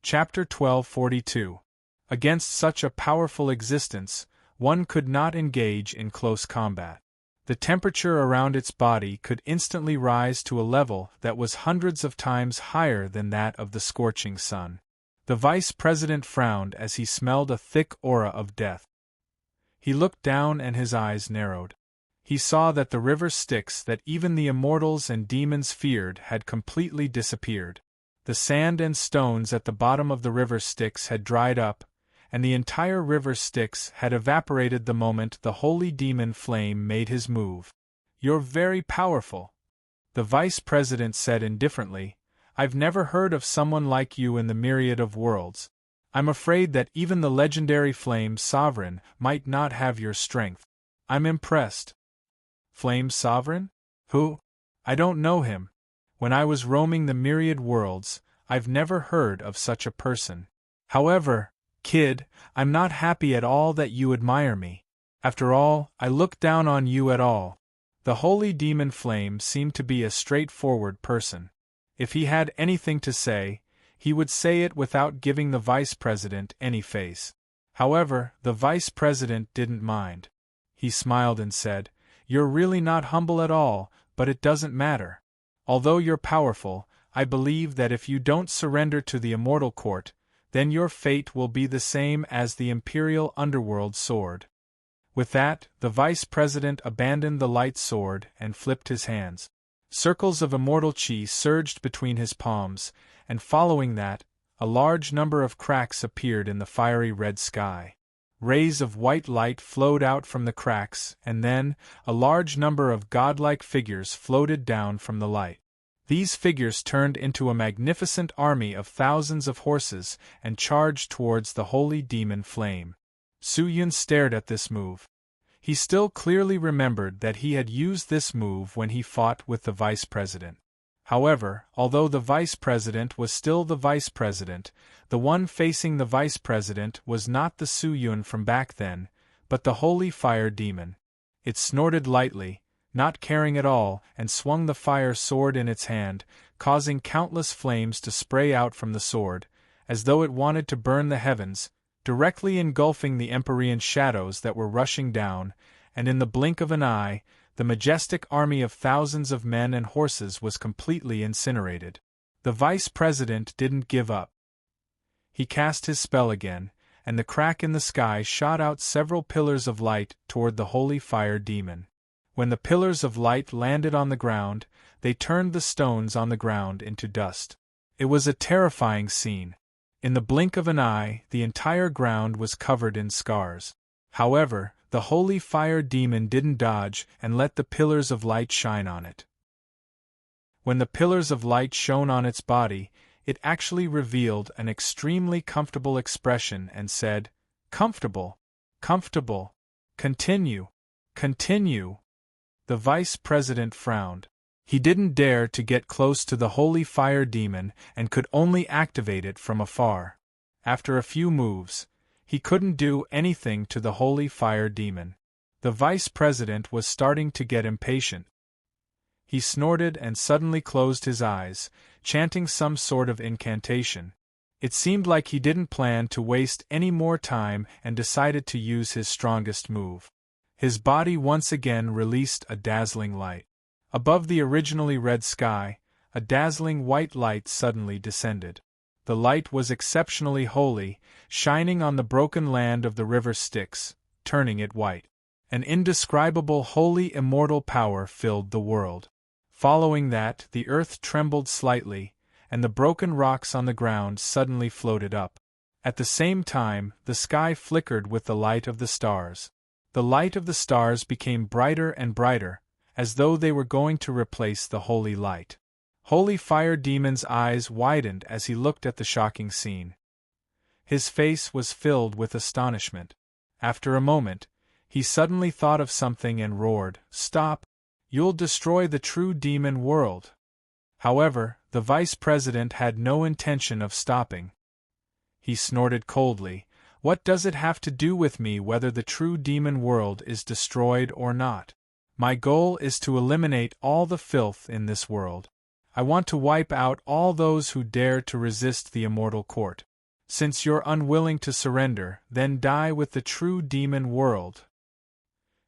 Chapter 1242. Against such a powerful existence, one could not engage in close combat. The temperature around its body could instantly rise to a level that was hundreds of times higher than that of the scorching sun. The vice president frowned as he smelled a thick aura of death. He looked down and his eyes narrowed. He saw that the river Styx that even the immortals and demons feared had completely disappeared. The sand and stones at the bottom of the river Styx had dried up, and the entire river Styx had evaporated the moment the holy demon flame made his move. "You're very powerful," the vice president said indifferently. "I've never heard of someone like you in the myriad of worlds. I'm afraid that even the legendary Flame Sovereign might not have your strength. I'm impressed." "Flame Sovereign? Who? I don't know him. When I was roaming the myriad worlds, I've never heard of such a person. However, kid, I'm not happy at all that you admire me. After all, I look down on you at all." The holy demon Flame seemed to be a straightforward person. If he had anything to say, he would say it without giving the vice president any face. However, the vice president didn't mind. He smiled and said, "You're really not humble at all, but it doesn't matter. Although you're powerful, I believe that if you don't surrender to the immortal court, then your fate will be the same as the imperial underworld sword." With that, the vice president abandoned the light sword and flipped his hands. Circles of immortal chi surged between his palms, and following that, a large number of cracks appeared in the fiery red sky. Rays of white light flowed out from the cracks, and then, a large number of godlike figures floated down from the light. These figures turned into a magnificent army of thousands of horses and charged towards the holy demon Flame. Su-Yun stared at this move. He still clearly remembered that he had used this move when he fought with the vice president. However, although the vice president was still the vice president, the one facing the vice president was not the Su-Yun from back then, but the holy fire demon. It snorted lightly, not caring at all, and swung the fire sword in its hand, causing countless flames to spray out from the sword, as though it wanted to burn the heavens, directly engulfing the Empyrean shadows that were rushing down, and in the blink of an eye, the majestic army of thousands of men and horses was completely incinerated. The vice president didn't give up. He cast his spell again, and the crack in the sky shot out several pillars of light toward the holy fire demon. When the pillars of light landed on the ground, they turned the stones on the ground into dust. It was a terrifying scene. In the blink of an eye, the entire ground was covered in scars. However, the holy fire demon didn't dodge and let the pillars of light shine on it. When the pillars of light shone on its body, it actually revealed an extremely comfortable expression and said, "Comfortable, comfortable, continue, continue." The vice president frowned. He didn't dare to get close to the holy fire demon and could only activate it from afar. After a few moves, he couldn't do anything to the holy fire demon. The vice president was starting to get impatient. He snorted and suddenly closed his eyes, chanting some sort of incantation. It seemed like he didn't plan to waste any more time and decided to use his strongest move. His body once again released a dazzling light. Above the originally red sky, a dazzling white light suddenly descended. The light was exceptionally holy, shining on the broken land of the river Styx, turning it white. An indescribable holy immortal power filled the world. Following that, the earth trembled slightly, and the broken rocks on the ground suddenly floated up. At the same time, the sky flickered with the light of the stars. The light of the stars became brighter and brighter, as though they were going to replace the holy light. Holy Fire Demon's eyes widened as he looked at the shocking scene. His face was filled with astonishment. After a moment, he suddenly thought of something and roared, "Stop! You'll destroy the true demon world!" However, the vice president had no intention of stopping. He snorted coldly, "What does it have to do with me whether the true demon world is destroyed or not? My goal is to eliminate all the filth in this world. I want to wipe out all those who dare to resist the immortal court. Since you're unwilling to surrender, then die with the true demon world."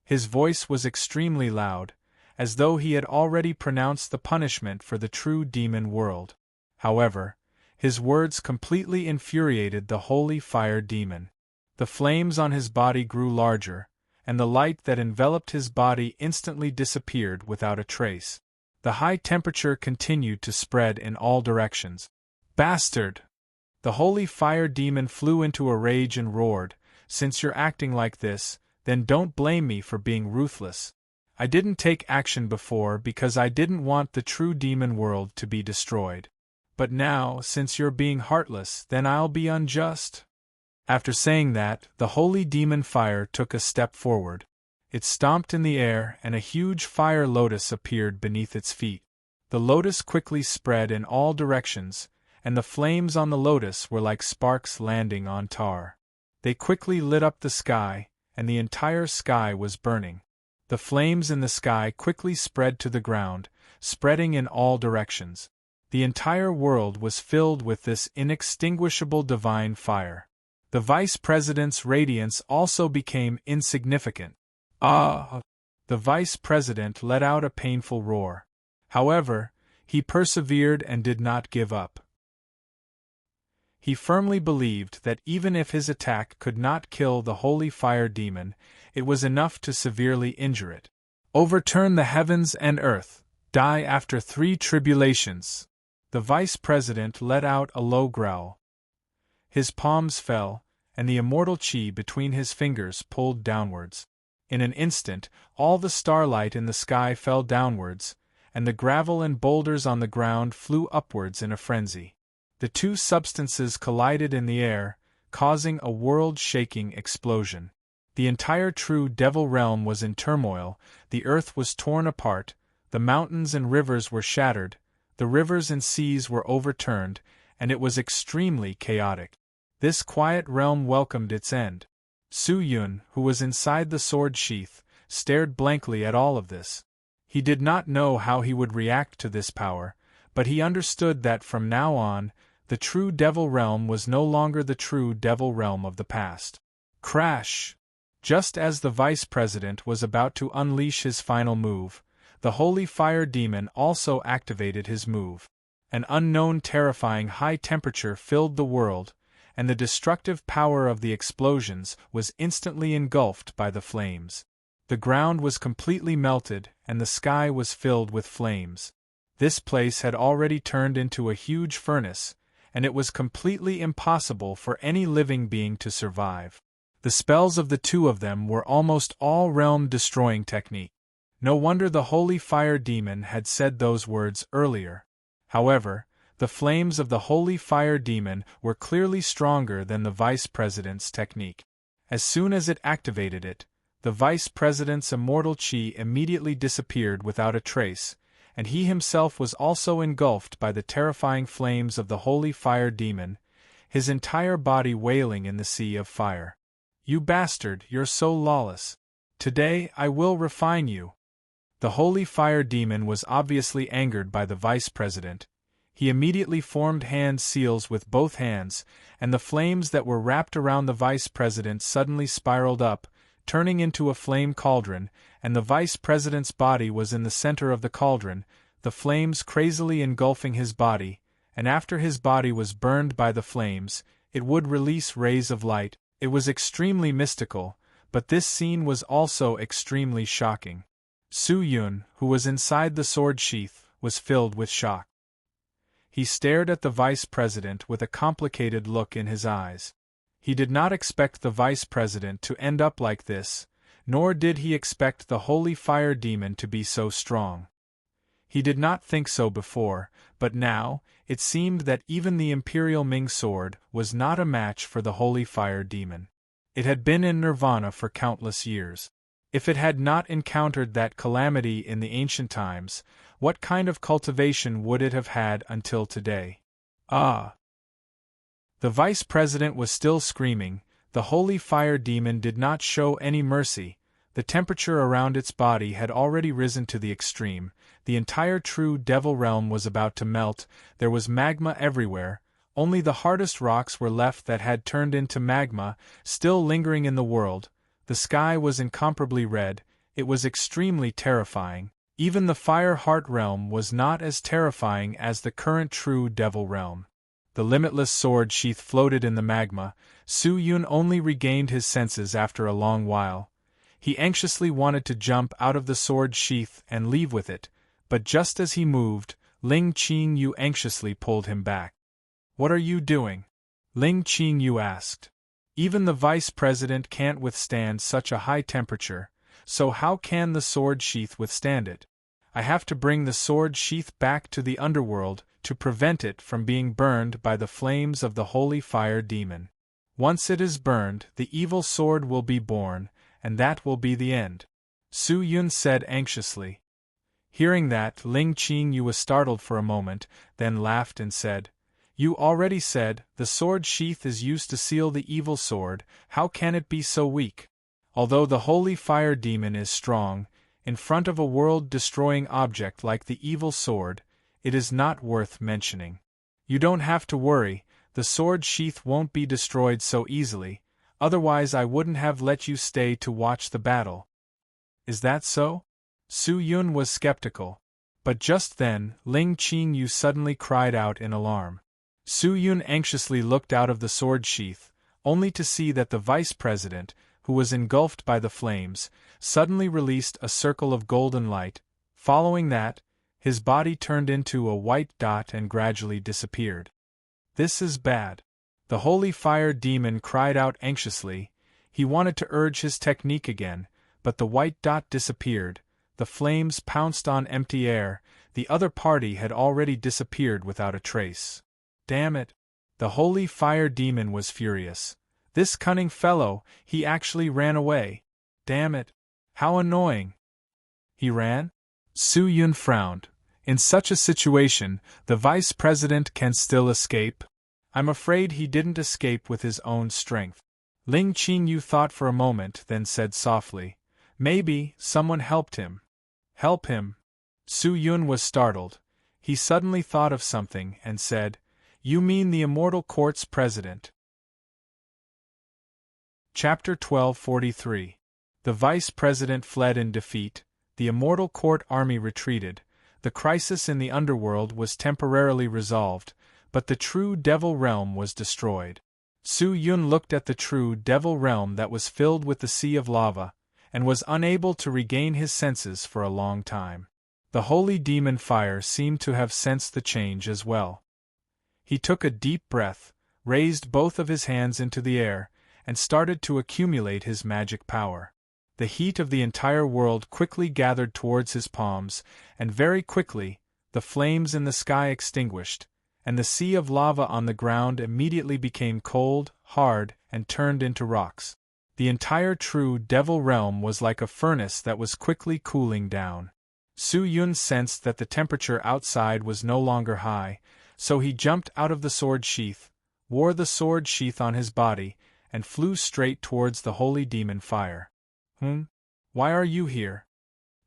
His voice was extremely loud, as though he had already pronounced the punishment for the true demon world. However, his words completely infuriated the holy fire demon. The flames on his body grew larger, and the light that enveloped his body instantly disappeared without a trace. The high temperature continued to spread in all directions. "Bastard!" The holy fire demon flew into a rage and roared, "Since you're acting like this, then don't blame me for being ruthless. I didn't take action before because I didn't want the true demon world to be destroyed. But now, since you're being heartless, then I'll be unjust." After saying that, the holy demon fire took a step forward. It stomped in the air and a huge fire lotus appeared beneath its feet. The lotus quickly spread in all directions, and the flames on the lotus were like sparks landing on tar. They quickly lit up the sky, and the entire sky was burning. The flames in the sky quickly spread to the ground, spreading in all directions. The entire world was filled with this inextinguishable divine fire. The vice president's radiance also became insignificant. "Ah!" The vice president let out a painful roar. However, he persevered and did not give up. He firmly believed that even if his attack could not kill the holy fire demon, it was enough to severely injure it. "Overturn the heavens and earth, die after 3 tribulations." The vice president let out a low growl. His palms fell, and the immortal chi between his fingers pulled downwards. In an instant, all the starlight in the sky fell downwards, and the gravel and boulders on the ground flew upwards in a frenzy. The two substances collided in the air, causing a world-shaking explosion. The entire true devil realm was in turmoil, the earth was torn apart, the mountains and rivers were shattered, the rivers and seas were overturned, and it was extremely chaotic. This quiet realm welcomed its end. Su-yun, who was inside the sword sheath, stared blankly at all of this. He did not know how he would react to this power, but he understood that from now on, the true devil realm was no longer the true devil realm of the past. Crash! Just as the vice president was about to unleash his final move, the holy fire demon also activated his move. An unknown terrifying high temperature filled the world, and the destructive power of the explosions was instantly engulfed by the flames. The ground was completely melted, and the sky was filled with flames. This place had already turned into a huge furnace, and it was completely impossible for any living being to survive. The spells of the two of them were almost all realm-destroying technique. No wonder the holy fire demon had said those words earlier. However, the flames of the holy fire demon were clearly stronger than the vice president's technique. As soon as it activated it, the vice president's immortal chi immediately disappeared without a trace, and he himself was also engulfed by the terrifying flames of the holy fire demon, his entire body wailing in the sea of fire. "You bastard, you're so lawless. Today I will refine you." The holy fire demon was obviously angered by the vice president. He immediately formed hand seals with both hands, and the flames that were wrapped around the vice president suddenly spiraled up, turning into a flame cauldron, and the vice president's body was in the center of the cauldron, the flames crazily engulfing his body, and after his body was burned by the flames, it would release rays of light. It was extremely mystical, but this scene was also extremely shocking. Su-yun, who was inside the sword sheath, was filled with shock. He stared at the vice president with a complicated look in his eyes. He did not expect the vice president to end up like this, nor did he expect the holy fire demon to be so strong. He did not think so before, but now, it seemed that even the Imperial Ming sword was not a match for the holy fire demon. It had been in nirvana for countless years. If it had not encountered that calamity in the ancient times, what kind of cultivation would it have had until today? Ah! The vice president was still screaming. The holy fire demon did not show any mercy. The temperature around its body had already risen to the extreme. The entire true devil realm was about to melt. There was magma everywhere. Only the hardest rocks were left that had turned into magma, still lingering in the world. The sky was incomparably red, it was extremely terrifying. Even the Fire Heart realm was not as terrifying as the current True Devil realm. The limitless sword sheath floated in the magma. Su Yun only regained his senses after a long while. He anxiously wanted to jump out of the sword sheath and leave with it, but just as he moved, Ling Qingyu anxiously pulled him back. "What are you doing?" Ling Qingyu asked. "Even the vice president can't withstand such a high temperature, so how can the sword sheath withstand it? I have to bring the sword sheath back to the underworld to prevent it from being burned by the flames of the holy fire demon. Once it is burned, the evil sword will be born, and that will be the end," Su Yun said anxiously. Hearing that, Ling Qingyu was startled for a moment, then laughed and said, "You already said, the sword sheath is used to seal the evil sword, how can it be so weak? Although the holy fire demon is strong, in front of a world-destroying object like the evil sword, it is not worth mentioning. You don't have to worry, the sword sheath won't be destroyed so easily, otherwise I wouldn't have let you stay to watch the battle." "Is that so?" Su Yun was skeptical. But just then, Ling Qingyu suddenly cried out in alarm. Su Yun anxiously looked out of the sword sheath, only to see that the vice president, who was engulfed by the flames, suddenly released a circle of golden light. Following that, his body turned into a white dot and gradually disappeared. "This is bad." The holy fire demon cried out anxiously. He wanted to urge his technique again, but the white dot disappeared. The flames pounced on empty air. The other party had already disappeared without a trace. "Damn it!" The holy fire demon was furious. "This cunning fellow, he actually ran away. Damn it! How annoying!" "He ran?" Su Yun frowned. "In such a situation, the vice president can still escape?" "I'm afraid he didn't escape with his own strength." Ling Qingyu thought for a moment, then said softly, "Maybe someone helped him." "Help him?" Su Yun was startled. He suddenly thought of something and said, "You mean the Immortal Court's president?" Chapter 1243. The vice president fled in defeat, the Immortal Court army retreated, the crisis in the underworld was temporarily resolved, but the True Devil realm was destroyed. Su Yun looked at the True Devil realm that was filled with the sea of lava, and was unable to regain his senses for a long time. The holy demon fire seemed to have sensed the change as well. He took a deep breath, raised both of his hands into the air, and started to accumulate his magic power. The heat of the entire world quickly gathered towards his palms, and very quickly, the flames in the sky extinguished, and the sea of lava on the ground immediately became cold, hard, and turned into rocks. The entire True Devil realm was like a furnace that was quickly cooling down. Su Yun sensed that the temperature outside was no longer high, so he jumped out of the sword sheath, wore the sword sheath on his body, and flew straight towards the holy demon fire. Why are you here?"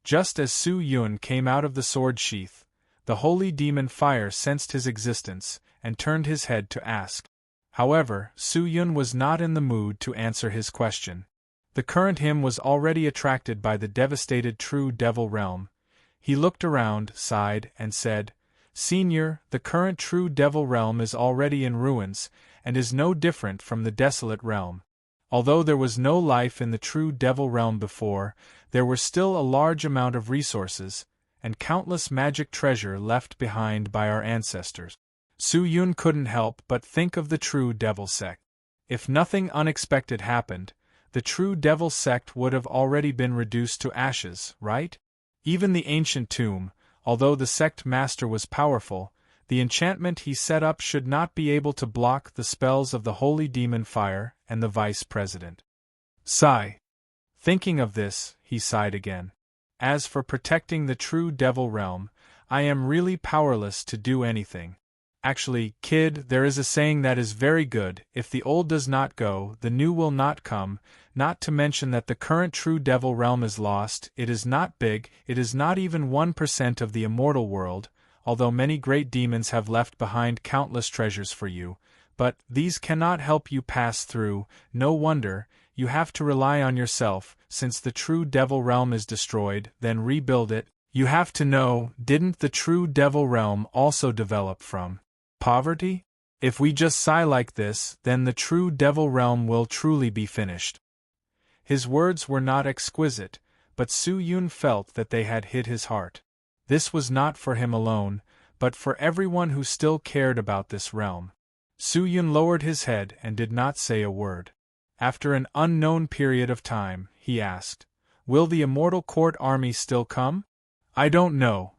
Just as Su Yun came out of the sword sheath, the holy demon fire sensed his existence, and turned his head to ask. However, Su Yun was not in the mood to answer his question. The current him was already attracted by the devastated True Devil realm. He looked around, sighed, and said, "Senior, the current True Devil realm is already in ruins, and is no different from the desolate realm. Although there was no life in the True Devil realm before, there were still a large amount of resources, and countless magic treasure left behind by our ancestors." Su Yun couldn't help but think of the True Devil sect. If nothing unexpected happened, the True Devil sect would have already been reduced to ashes, right? Even the ancient tomb, although the sect master was powerful, the enchantment he set up should not be able to block the spells of the holy demon fire and the vice president. Sigh. Thinking of this, he sighed again. As for protecting the True Devil realm, I am really powerless to do anything. Actually, kid, there is a saying that is very good: if the old does not go, the new will not come, not to mention that the current True Devil realm is lost. It is not big, it is not even 1% of the immortal world, although many great demons have left behind countless treasures for you, but these cannot help you pass through. No wonder, you have to rely on yourself, since the true devil realm is destroyed, then rebuild it. You have to know, didn't the true devil realm also develop from poverty? If we just sigh like this, then the true devil realm will truly be finished. His words were not exquisite, but Su-Yun felt that they had hit his heart. This was not for him alone, but for everyone who still cared about this realm. Su-Yun lowered his head and did not say a word. After an unknown period of time, he asked, "Will the Immortal Court army still come?" "I don't know."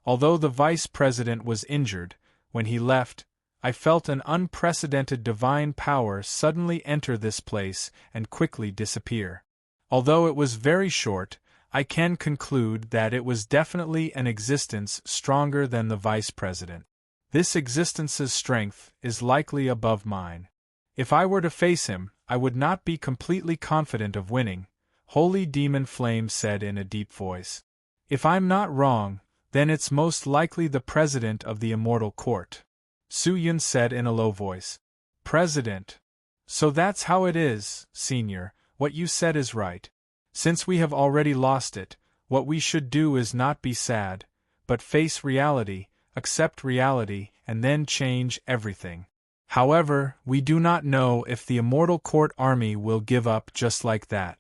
Although the vice president was injured, when he left, I felt an unprecedented divine power suddenly enter this place and quickly disappear. Although it was very short, I can conclude that it was definitely an existence stronger than the vice president. This existence's strength is likely above mine. If I were to face him, I would not be completely confident of winning, Holy Demon Flame said in a deep voice. If I'm not wrong, then it's most likely the president of the Immortal Court. Su-Yun said in a low voice. President. So that's how it is, Senior, what you said is right. Since we have already lost it, what we should do is not be sad, but face reality, accept reality, and then change everything. However, we do not know if the Immortal Court army will give up just like that.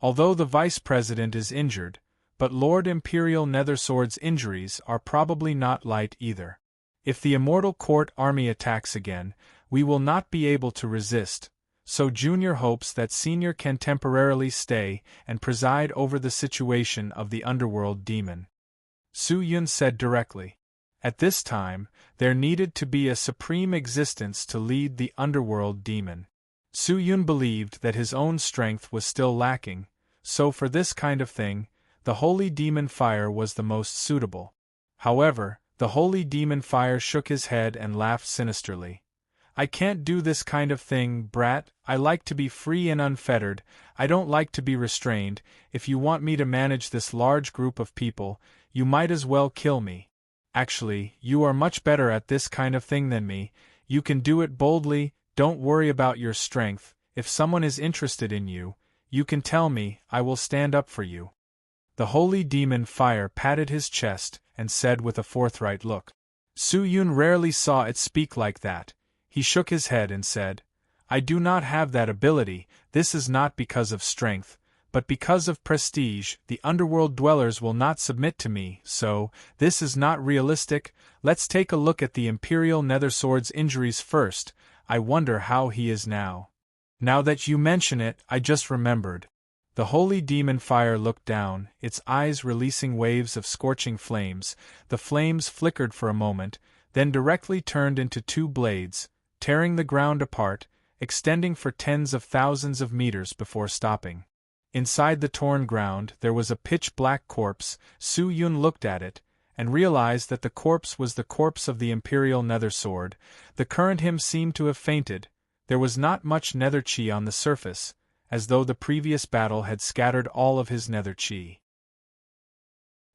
Although the vice president is injured, but Lord Imperial Nethersword's injuries are probably not light either. If the Immortal Court army attacks again, we will not be able to resist, so Junior hopes that Senior can temporarily stay and preside over the situation of the underworld demon. Su-Yun said directly. At this time, there needed to be a supreme existence to lead the underworld demon. Su-Yun believed that his own strength was still lacking, so for this kind of thing, the Holy Demon Fire was the most suitable. However, the Holy Demon Fire shook his head and laughed sinisterly. I can't do this kind of thing, brat. I like to be free and unfettered. I don't like to be restrained. If you want me to manage this large group of people, you might as well kill me. Actually, you are much better at this kind of thing than me. You can do it boldly. Don't worry about your strength. If someone is interested in you, you can tell me. I will stand up for you. The Holy Demon Fire patted his chest and said with a forthright look. Su-Yun rarely saw it speak like that. He shook his head and said, I do not have that ability. This is not because of strength, but because of prestige. The underworld dwellers will not submit to me, so this is not realistic. Let's take a look at the Imperial Nethersword's injuries first. I wonder how he is now. Now that you mention it, I just remembered. The Holy Demon Fire looked down, its eyes releasing waves of scorching flames. The flames flickered for a moment, then directly turned into two blades, tearing the ground apart, extending for tens of thousands of meters before stopping. Inside the torn ground there was a pitch-black corpse. Su-Yun looked at it, and realized that the corpse was the corpse of the Imperial Nethersword. The current him seemed to have fainted. There was not much nether chi on the surface, as though the previous battle had scattered all of his nether chi.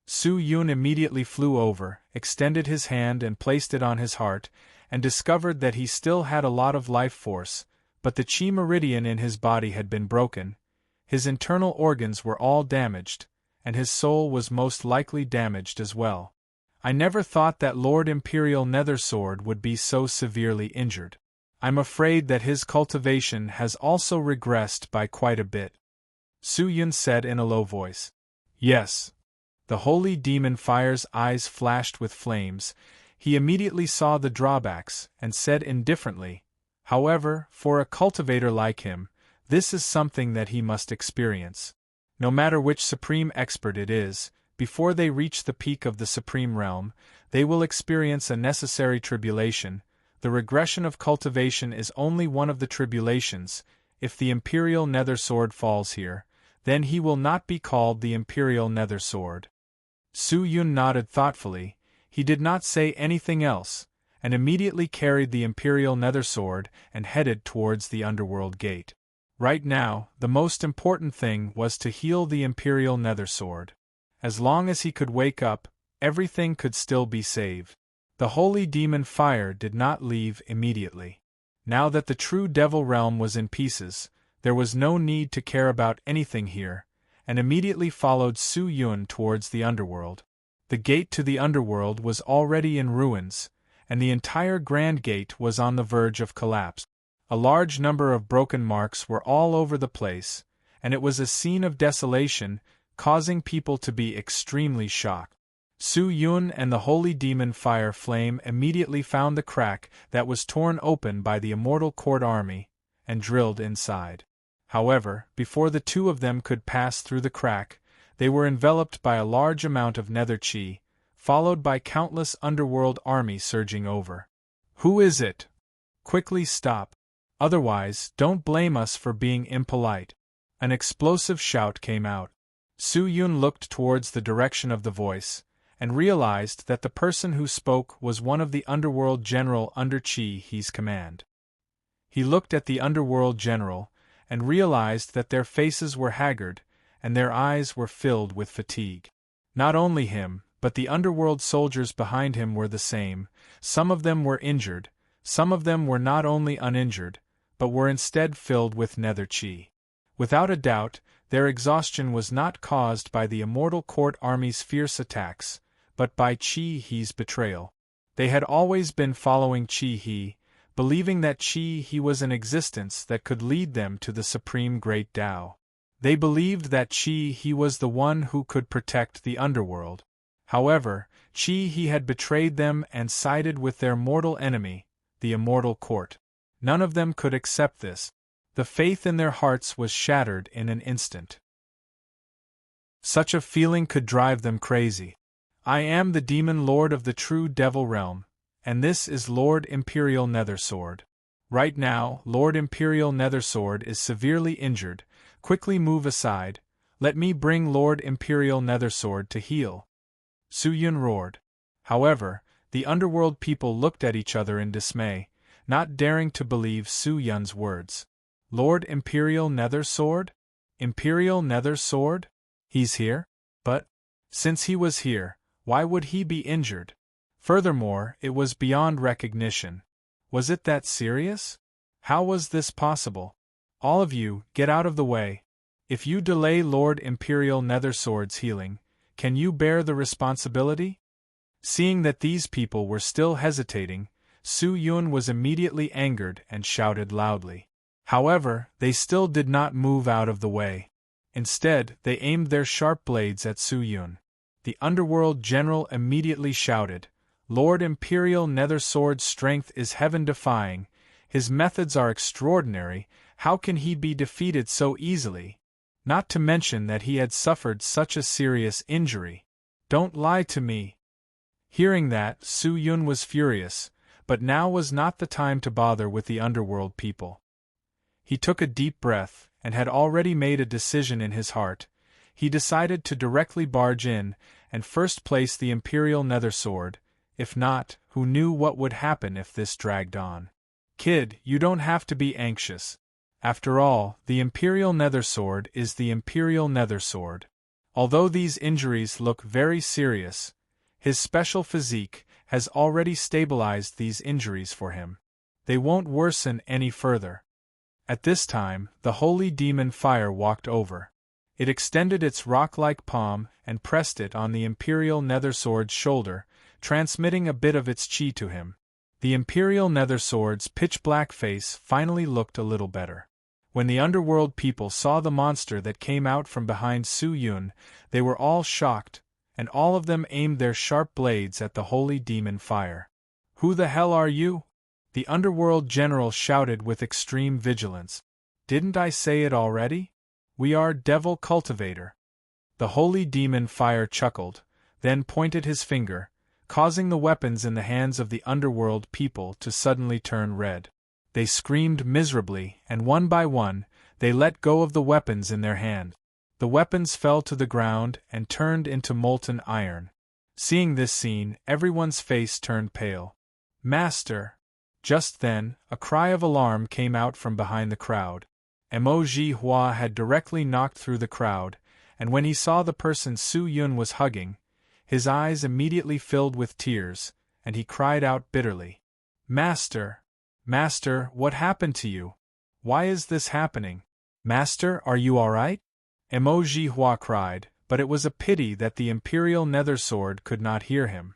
Su-Yun immediately flew over, extended his hand and placed it on his heart, and discovered that he still had a lot of life force, but the chi meridian in his body had been broken. His internal organs were all damaged, and his soul was most likely damaged as well. I never thought that Lord Imperial Nethersword would be so severely injured. I'm afraid that his cultivation has also regressed by quite a bit. Su-Yun said in a low voice. Yes. The Holy Demon Fire's eyes flashed with flames. He immediately saw the drawbacks, and said indifferently, however, for a cultivator like him, this is something that he must experience. No matter which supreme expert it is, before they reach the peak of the supreme realm, they will experience a necessary tribulation. The regression of cultivation is only one of the tribulations. If the Imperial Nethersword falls here, then he will not be called the Imperial Nethersword. Su-Yun nodded thoughtfully. He did not say anything else, and immediately carried the Imperial Nethersword and headed towards the underworld gate. Right now, the most important thing was to heal the Imperial Nethersword. As long as he could wake up, everything could still be saved. The holy demon fire did not leave immediately. Now that the true devil realm was in pieces, there was no need to care about anything here, and immediately followed Su Yun towards the underworld. The gate to the underworld was already in ruins, and the entire Grand Gate was on the verge of collapse. A large number of broken marks were all over the place, and it was a scene of desolation, causing people to be extremely shocked. Su Yun and the holy demon fire flame immediately found the crack that was torn open by the immortal court army, and drilled inside. However, before the two of them could pass through the crack, they were enveloped by a large amount of nether chi, followed by countless underworld army surging over. "Who is it? Quickly stop. Otherwise, don't blame us for being impolite." An explosive shout came out. Su Yun looked towards the direction of the voice, and realized that the person who spoke was one of the underworld general under Chi He's command. He looked at the underworld general, and realized that their faces were haggard, and their eyes were filled with fatigue. Not only him, but the underworld soldiers behind him were the same. Some of them were injured, some of them were not only uninjured, but were instead filled with nether chi. Without a doubt, their exhaustion was not caused by the immortal court army's fierce attacks, but by Chi He's betrayal. They had always been following Chi He, believing that Chi He was an existence that could lead them to the supreme great Tao. They believed that Chi He was the one who could protect the underworld. However, Chi He had betrayed them and sided with their mortal enemy, the immortal court. None of them could accept this. The faith in their hearts was shattered in an instant. Such a feeling could drive them crazy. "I am the demon lord of the true devil realm, and this is Lord Imperial Nethersword. Right now, Lord Imperial Nethersword is severely injured. Quickly move aside. Let me bring Lord Imperial Nethersword to heal." Su Yun roared. However, the underworld people looked at each other in dismay, not daring to believe Su Yun's words. "Lord Imperial Nethersword? Imperial Nethersword? He's here? But, since he was here, why would he be injured? Furthermore, it was beyond recognition. Was it that serious? How was this possible? All of you, get out of the way. If you delay Lord Imperial Nethersword's healing, can you bear the responsibility?" Seeing that these people were still hesitating, Su Yun was immediately angered and shouted loudly. However, they still did not move out of the way. Instead, they aimed their sharp blades at Su Yun. The underworld general immediately shouted, "Lord Imperial Nethersword's strength is heaven-defying. His methods are extraordinary. How can he be defeated so easily? Not to mention that he had suffered such a serious injury. Don't lie to me." Hearing that, Su Yun was furious, but now was not the time to bother with the underworld people. He took a deep breath, and had already made a decision in his heart. He decided to directly barge in, and first place the Imperial Nethersword. If not, who knew what would happen if this dragged on? "Kid, you don't have to be anxious. After all, the Imperial Nethersword is the Imperial Nethersword. Although these injuries look very serious, his special physique has already stabilized these injuries for him. They won't worsen any further." At this time, the holy demon fire walked over. It extended its rock-like palm and pressed it on the Imperial Nethersword's shoulder, transmitting a bit of its chi to him. The Imperial Nethersword's pitch-black face finally looked a little better. When the underworld people saw the monster that came out from behind Su Yun, they were all shocked, and all of them aimed their sharp blades at the holy demon fire. "Who the hell are you?" the underworld general shouted with extreme vigilance. "Didn't I say it already? We are Devil Cultivator." The holy demon fire chuckled, then pointed his finger, causing the weapons in the hands of the underworld people to suddenly turn red. They screamed miserably, and one by one, they let go of the weapons in their hand. The weapons fell to the ground and turned into molten iron. Seeing this scene, everyone's face turned pale. "Master!" Just then, a cry of alarm came out from behind the crowd. Emoji Hua had directly knocked through the crowd, and when he saw the person Su Yun was hugging, His eyes immediately filled with tears, and he cried out bitterly. Master! Master, what happened to you? Why is this happening? Master, are you all right? Emoji Hua cried, but it was a pity that the Imperial Nether Sword could not hear him.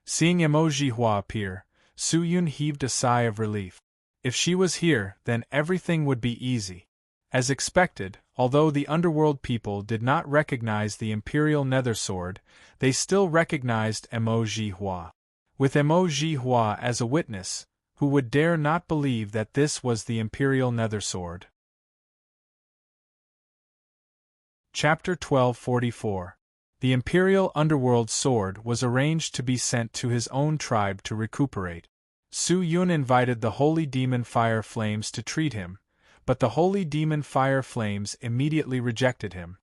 Seeing Emoji Hua appear, Su Yun heaved a sigh of relief. If she was here, then everything would be easy. As expected, although the underworld people did not recognize the Imperial Nether Sword, they still recognized Emoji Hua. With Emoji Hua as a witness, who would dare not believe that this was the Imperial Nether Sword? Chapter 1244. The Imperial Underworld Sword was arranged to be sent to his own tribe to recuperate. Su Yun invited the Holy Demon Fire Flames to treat him, but the Holy Demon Fire Flames immediately rejected him.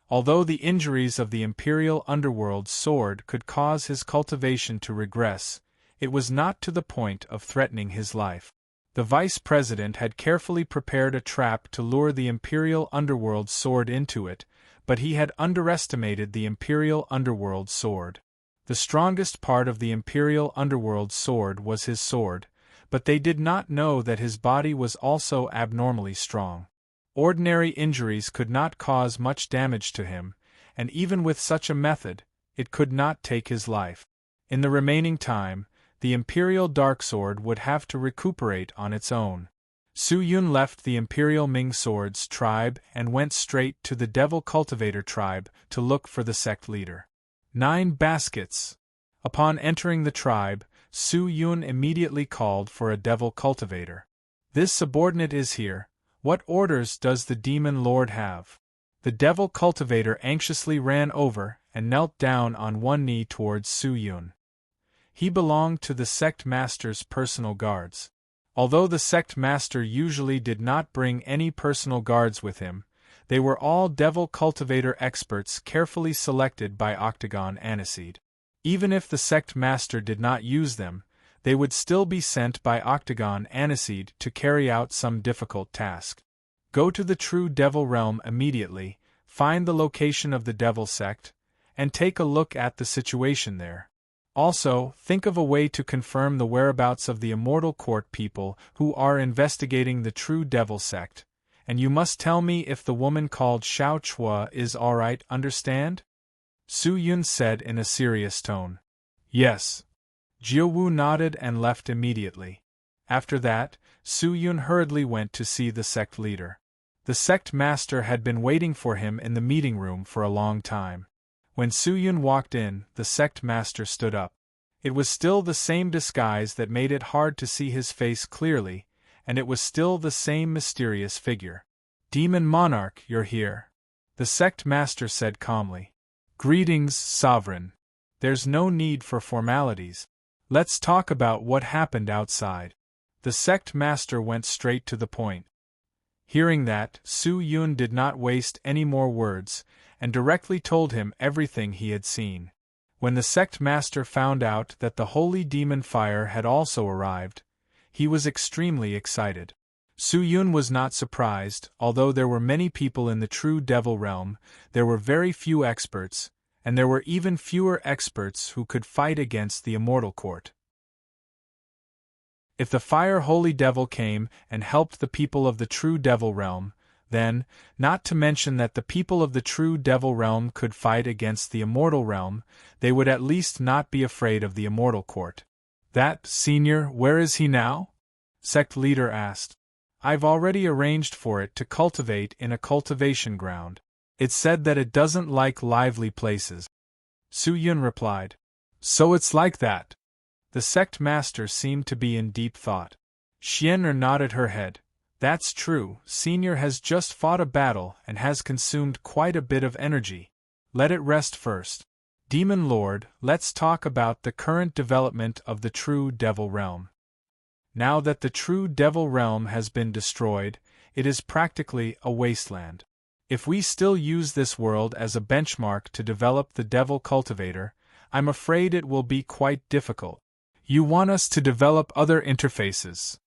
Although the injuries of the Imperial Underworld Sword could cause his cultivation to regress, it was not to the point of threatening his life. The Vice President had carefully prepared a trap to lure the Imperial Underworld Sword into it, but he had underestimated the Imperial Underworld Sword. The strongest part of the Imperial Underworld Sword was his sword, but they did not know that his body was also abnormally strong. Ordinary injuries could not cause much damage to him, and even with such a method, it could not take his life. In the remaining time, the Imperial Dark Sword would have to recuperate on its own. Su Yun left the Imperial Ming Sword's tribe and went straight to the Devil Cultivator tribe to look for the sect leader. 9 baskets. Upon entering the tribe, Su Yun immediately called for a Devil Cultivator. This subordinate is here. What orders does the Demon Lord have? The Devil Cultivator anxiously ran over and knelt down on one knee towards Su Yun. He belonged to the sect master's personal guards. Although the sect master usually did not bring any personal guards with him, they were all Devil Cultivator experts carefully selected by Octagon Aniseed. Even if the sect master did not use them, they would still be sent by Octagon Aniseed to carry out some difficult task. Go to the true Devil Realm immediately, find the location of the Devil Sect, and take a look at the situation there. Also, think of a way to confirm the whereabouts of the Immortal Court people who are investigating the true Devil Sect, and you must tell me if the woman called Xiao Chua is alright, understand? Su Yun said in a serious tone. Yes. Jiu Wu nodded and left immediately. After that, Su Yun hurriedly went to see the sect leader. The sect master had been waiting for him in the meeting room for a long time. When Su Yun walked in, the sect master stood up. It was still the same disguise that made it hard to see his face clearly, and it was still the same mysterious figure. Demon Monarch, you're here. The sect master said calmly. Greetings, Sovereign. There's no need for formalities. Let's talk about what happened outside. The sect master went straight to the point. Hearing that, Su Yun did not waste any more words, and directly told him everything he had seen. When the sect master found out that the Holy Demon Fire had also arrived, he was extremely excited. Su Yun was not surprised. Although there were many people in the true Devil Realm, there were very few experts, and there were even fewer experts who could fight against the Immortal Court. If the Fire Holy Devil came and helped the people of the true Devil Realm, then, not to mention that the people of the true Devil Realm could fight against the Immortal Realm, they would at least not be afraid of the Immortal Court. That, Senior, where is he now? Sect leader asked. I've already arranged for it to cultivate in a cultivation ground. It's said that it doesn't like lively places. Su Yun replied. So it's like that. The sect master seemed to be in deep thought. Xian'er nodded her head. That's true, Senior has just fought a battle and has consumed quite a bit of energy. Let it rest first. Demon Lord, let's talk about the current development of the true Devil Realm. Now that the true Devil Realm has been destroyed, it is practically a wasteland. If we still use this world as a benchmark to develop the Devil Cultivator, I'm afraid it will be quite difficult. You want us to develop other interfaces?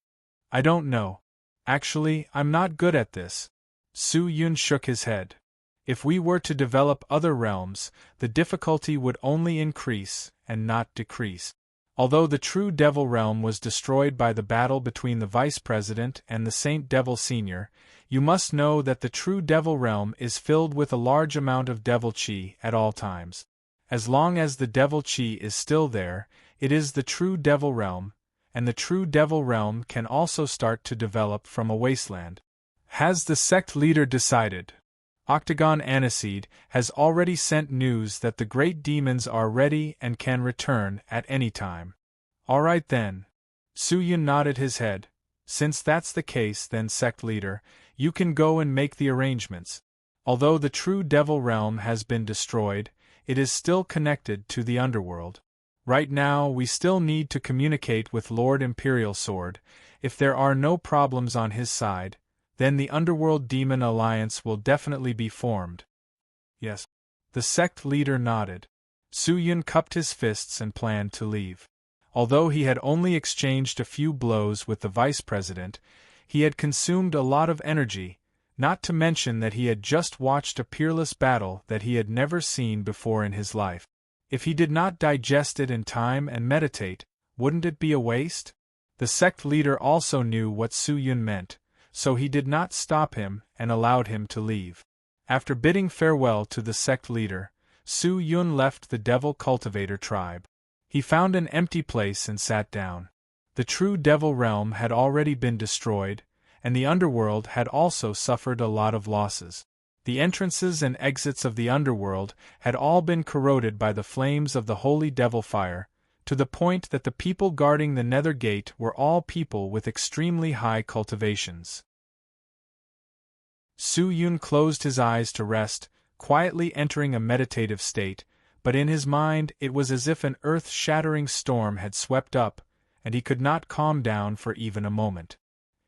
I don't know. Actually, I'm not good at this. Su Yun shook his head. If we were to develop other realms, the difficulty would only increase and not decrease. Although the true Devil realm was destroyed by the battle between the Vice President and the Saint Devil Senior, you must know that the true Devil realm is filled with a large amount of Devil Chi at all times. As long as the Devil Chi is still there, it is the true Devil realm, and the true Devil realm can also start to develop from a wasteland. Has the sect leader decided? Octagon Aniseed has already sent news that the great demons are ready and can return at any time. Alright then. Su-Yun nodded his head. Since that's the case then, sect leader, you can go and make the arrangements. Although the true Devil realm has been destroyed, it is still connected to the underworld. Right now we still need to communicate with Lord Imperial Sword. If there are no problems on his side, then the Underworld Demon Alliance will definitely be formed. Yes. The sect leader nodded. Su-Yun cupped his fists and planned to leave. Although he had only exchanged a few blows with the Vice President, he had consumed a lot of energy, not to mention that he had just watched a peerless battle that he had never seen before in his life. If he did not digest it in time and meditate, wouldn't it be a waste? The sect leader also knew what Su-Yun meant, so he did not stop him and allowed him to leave. After bidding farewell to the sect leader, Su-Yun left the Devil Cultivator tribe. He found an empty place and sat down. The true Devil realm had already been destroyed, and the underworld had also suffered a lot of losses. The entrances and exits of the underworld had all been corroded by the flames of the holy devil fire, to the point that the people guarding the Nether Gate were all people with extremely high cultivations. Su-Yun closed his eyes to rest, quietly entering a meditative state, but in his mind it was as if an earth-shattering storm had swept up, and he could not calm down for even a moment.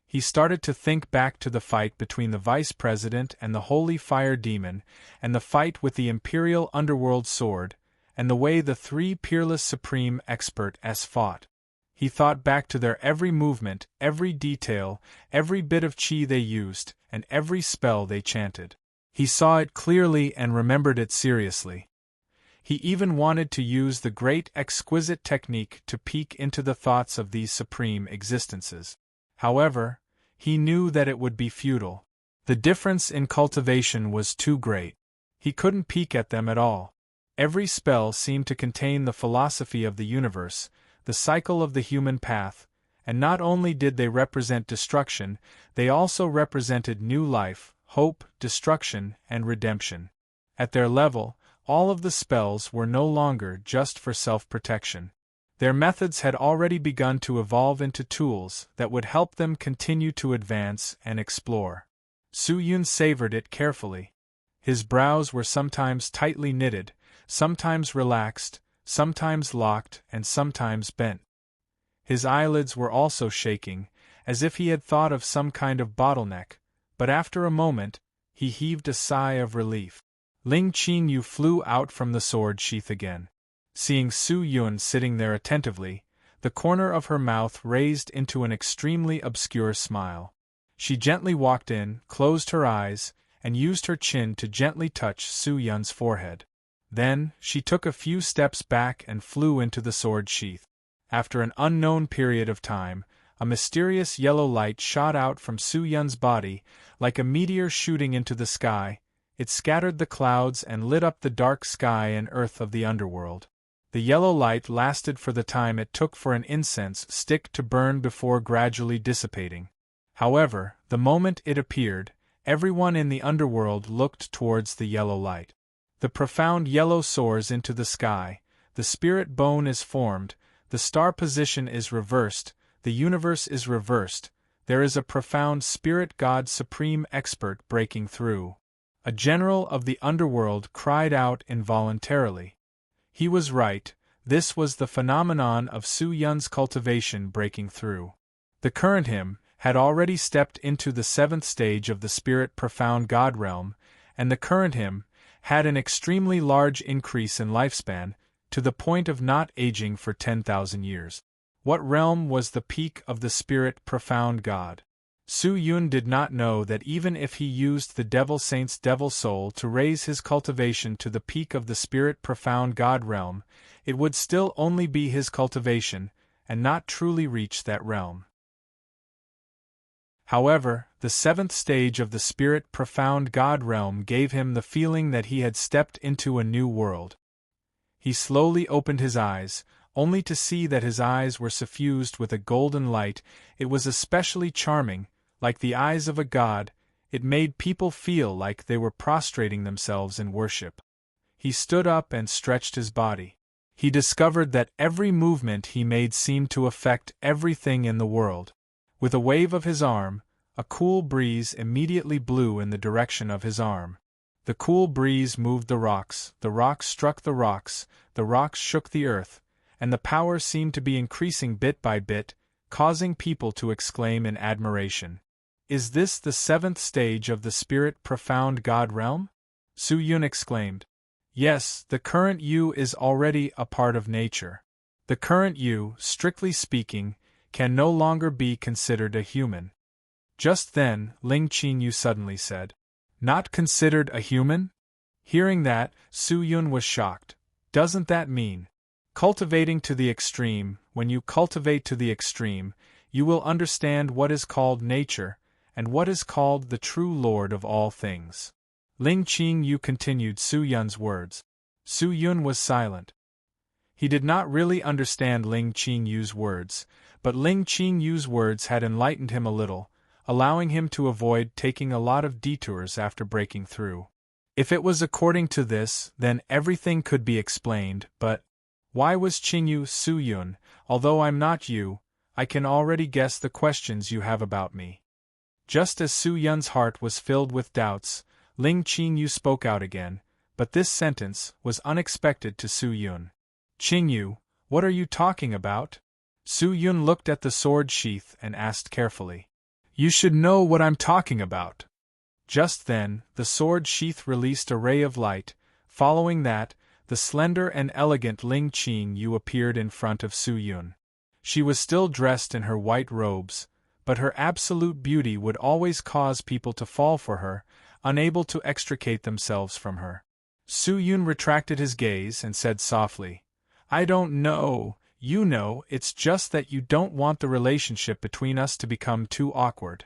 He started to think back to the fight between the Vice President and the Holy Fire Demon, and the fight with the Imperial Underworld Sword, and the way the three peerless Supreme Experts fought. He thought back to their every movement, every detail, every bit of chi they used, and every spell they chanted. He saw it clearly and remembered it seriously. He even wanted to use the great exquisite technique to peek into the thoughts of these supreme existences. However, he knew that it would be futile. The difference in cultivation was too great. He couldn't peek at them at all. Every spell seemed to contain the philosophy of the universe, the cycle of the human path, and not only did they represent destruction, they also represented new life, hope, destruction, and redemption. At their level, all of the spells were no longer just for self-protection. Their methods had already begun to evolve into tools that would help them continue to advance and explore. Su-Yun savored it carefully. His brows were sometimes tightly knitted, sometimes relaxed, sometimes locked, and sometimes bent. His eyelids were also shaking, as if he had thought of some kind of bottleneck, but after a moment, he heaved a sigh of relief. Ling Qinyu flew out from the sword sheath again. Seeing Su-Yun sitting there attentively, the corner of her mouth raised into an extremely obscure smile. She gently walked in, closed her eyes, and used her chin to gently touch Su-Yun's forehead. Then, she took a few steps back and flew into the sword sheath. After an unknown period of time, a mysterious yellow light shot out from Su-Yun's body, like a meteor shooting into the sky. It scattered the clouds and lit up the dark sky and earth of the underworld. The yellow light lasted for the time it took for an incense stick to burn before gradually dissipating. However, the moment it appeared, everyone in the underworld looked towards the yellow light. The profound yellow soars into the sky, the spirit bone is formed, the star position is reversed, the universe is reversed, there is a profound spirit god supreme expert breaking through. A general of the underworld cried out involuntarily. He was right, this was the phenomenon of Su-Yun's cultivation breaking through. The current him had already stepped into the 7th stage of the spirit profound god realm, and the current him had an extremely large increase in lifespan, to the point of not aging for 10,000 years. What realm was the peak of the spirit profound god? Su Yun did not know that even if he used the Devil Saint's devil soul to raise his cultivation to the peak of the spirit profound God realm, it would still only be his cultivation, and not truly reach that realm. However, the seventh stage of the spirit profound God realm gave him the feeling that he had stepped into a new world. He slowly opened his eyes, only to see that his eyes were suffused with a golden light. It was especially charming, like the eyes of a god. It made people feel like they were prostrating themselves in worship. He stood up and stretched his body. He discovered that every movement he made seemed to affect everything in the world. With a wave of his arm, a cool breeze immediately blew in the direction of his arm. The cool breeze moved the rocks struck the rocks shook the earth, and the power seemed to be increasing bit by bit, causing people to exclaim in admiration. "Is this the seventh stage of the spirit profound God realm?" Su Yun exclaimed. "Yes, the current you is already a part of nature. The current you, strictly speaking, can no longer be considered a human." Just then, Ling Qingyu suddenly said, "Not considered a human?" Hearing that, Su Yun was shocked. "Doesn't that mean cultivating to the extreme? When you cultivate to the extreme, you will understand what is called nature, and what is called the true Lord of all things." Ling Qingyu continued Su Yun's words. Su Yun was silent. He did not really understand Ling Qingyu's words, but Ling Qingyu's words had enlightened him a little, allowing him to avoid taking a lot of detours after breaking through. If it was according to this, then everything could be explained, but why was Qingyu Su Yun? Although I'm not you, I can already guess the questions you have about me. Just as Su Yun's heart was filled with doubts, Ling Qingyu spoke out again, but this sentence was unexpected to Su Yun. "Qingyu, what are you talking about?" Su Yun looked at the sword sheath and asked carefully. "You should know what I'm talking about." Just then, the sword sheath released a ray of light. Following that, the slender and elegant Ling Qingyu appeared in front of Su Yun. She was still dressed in her white robes, but her absolute beauty would always cause people to fall for her, unable to extricate themselves from her. Su Yun retracted his gaze and said softly, "I don't know. You know, it's just that you don't want the relationship between us to become too awkward."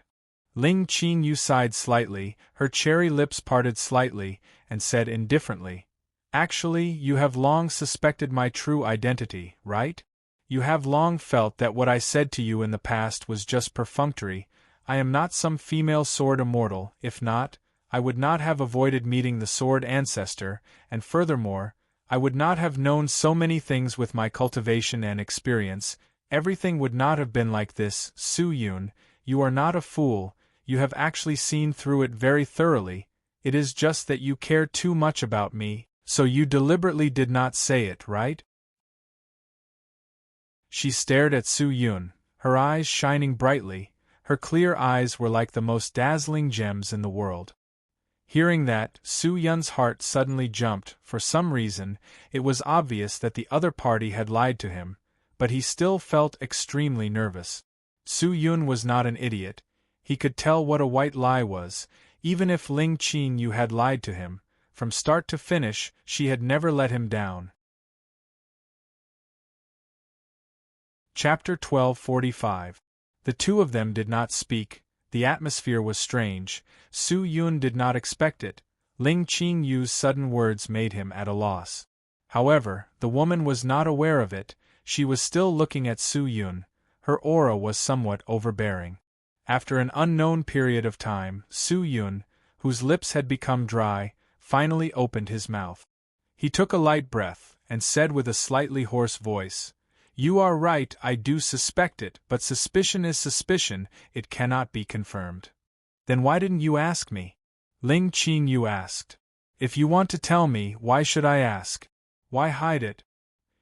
Ling Qingyu sighed slightly, her cherry lips parted slightly, and said indifferently, "Actually, you have long suspected my true identity, right? You have long felt that what I said to you in the past was just perfunctory. I am not some female sword immortal. If not, I would not have avoided meeting the sword ancestor, and furthermore, I would not have known so many things with my cultivation and experience. Everything would not have been like this. Su Yun, you are not a fool, you have actually seen through it very thoroughly. It is just that you care too much about me, so you deliberately did not say it, right?" She stared at Su Yun, her eyes shining brightly. Her clear eyes were like the most dazzling gems in the world. Hearing that, Su Yun's heart suddenly jumped. For some reason, it was obvious that the other party had lied to him, but he still felt extremely nervous. Su Yun was not an idiot. He could tell what a white lie was, even if Ling Qingyu had lied to him. From start to finish, she had never let him down. Chapter 1245. The two of them did not speak. The atmosphere was strange. Su Yun did not expect it. Ling Qingyu's sudden words made him at a loss. However, the woman was not aware of it. She was still looking at Su Yun. Her aura was somewhat overbearing. After an unknown period of time, Su Yun, whose lips had become dry, finally opened his mouth. He took a light breath, and said with a slightly hoarse voice, "You are right, I do suspect it, but suspicion is suspicion, it cannot be confirmed." "Then why didn't you ask me?" Ling Qingyu asked. "If you want to tell me, why should I ask? Why hide it?"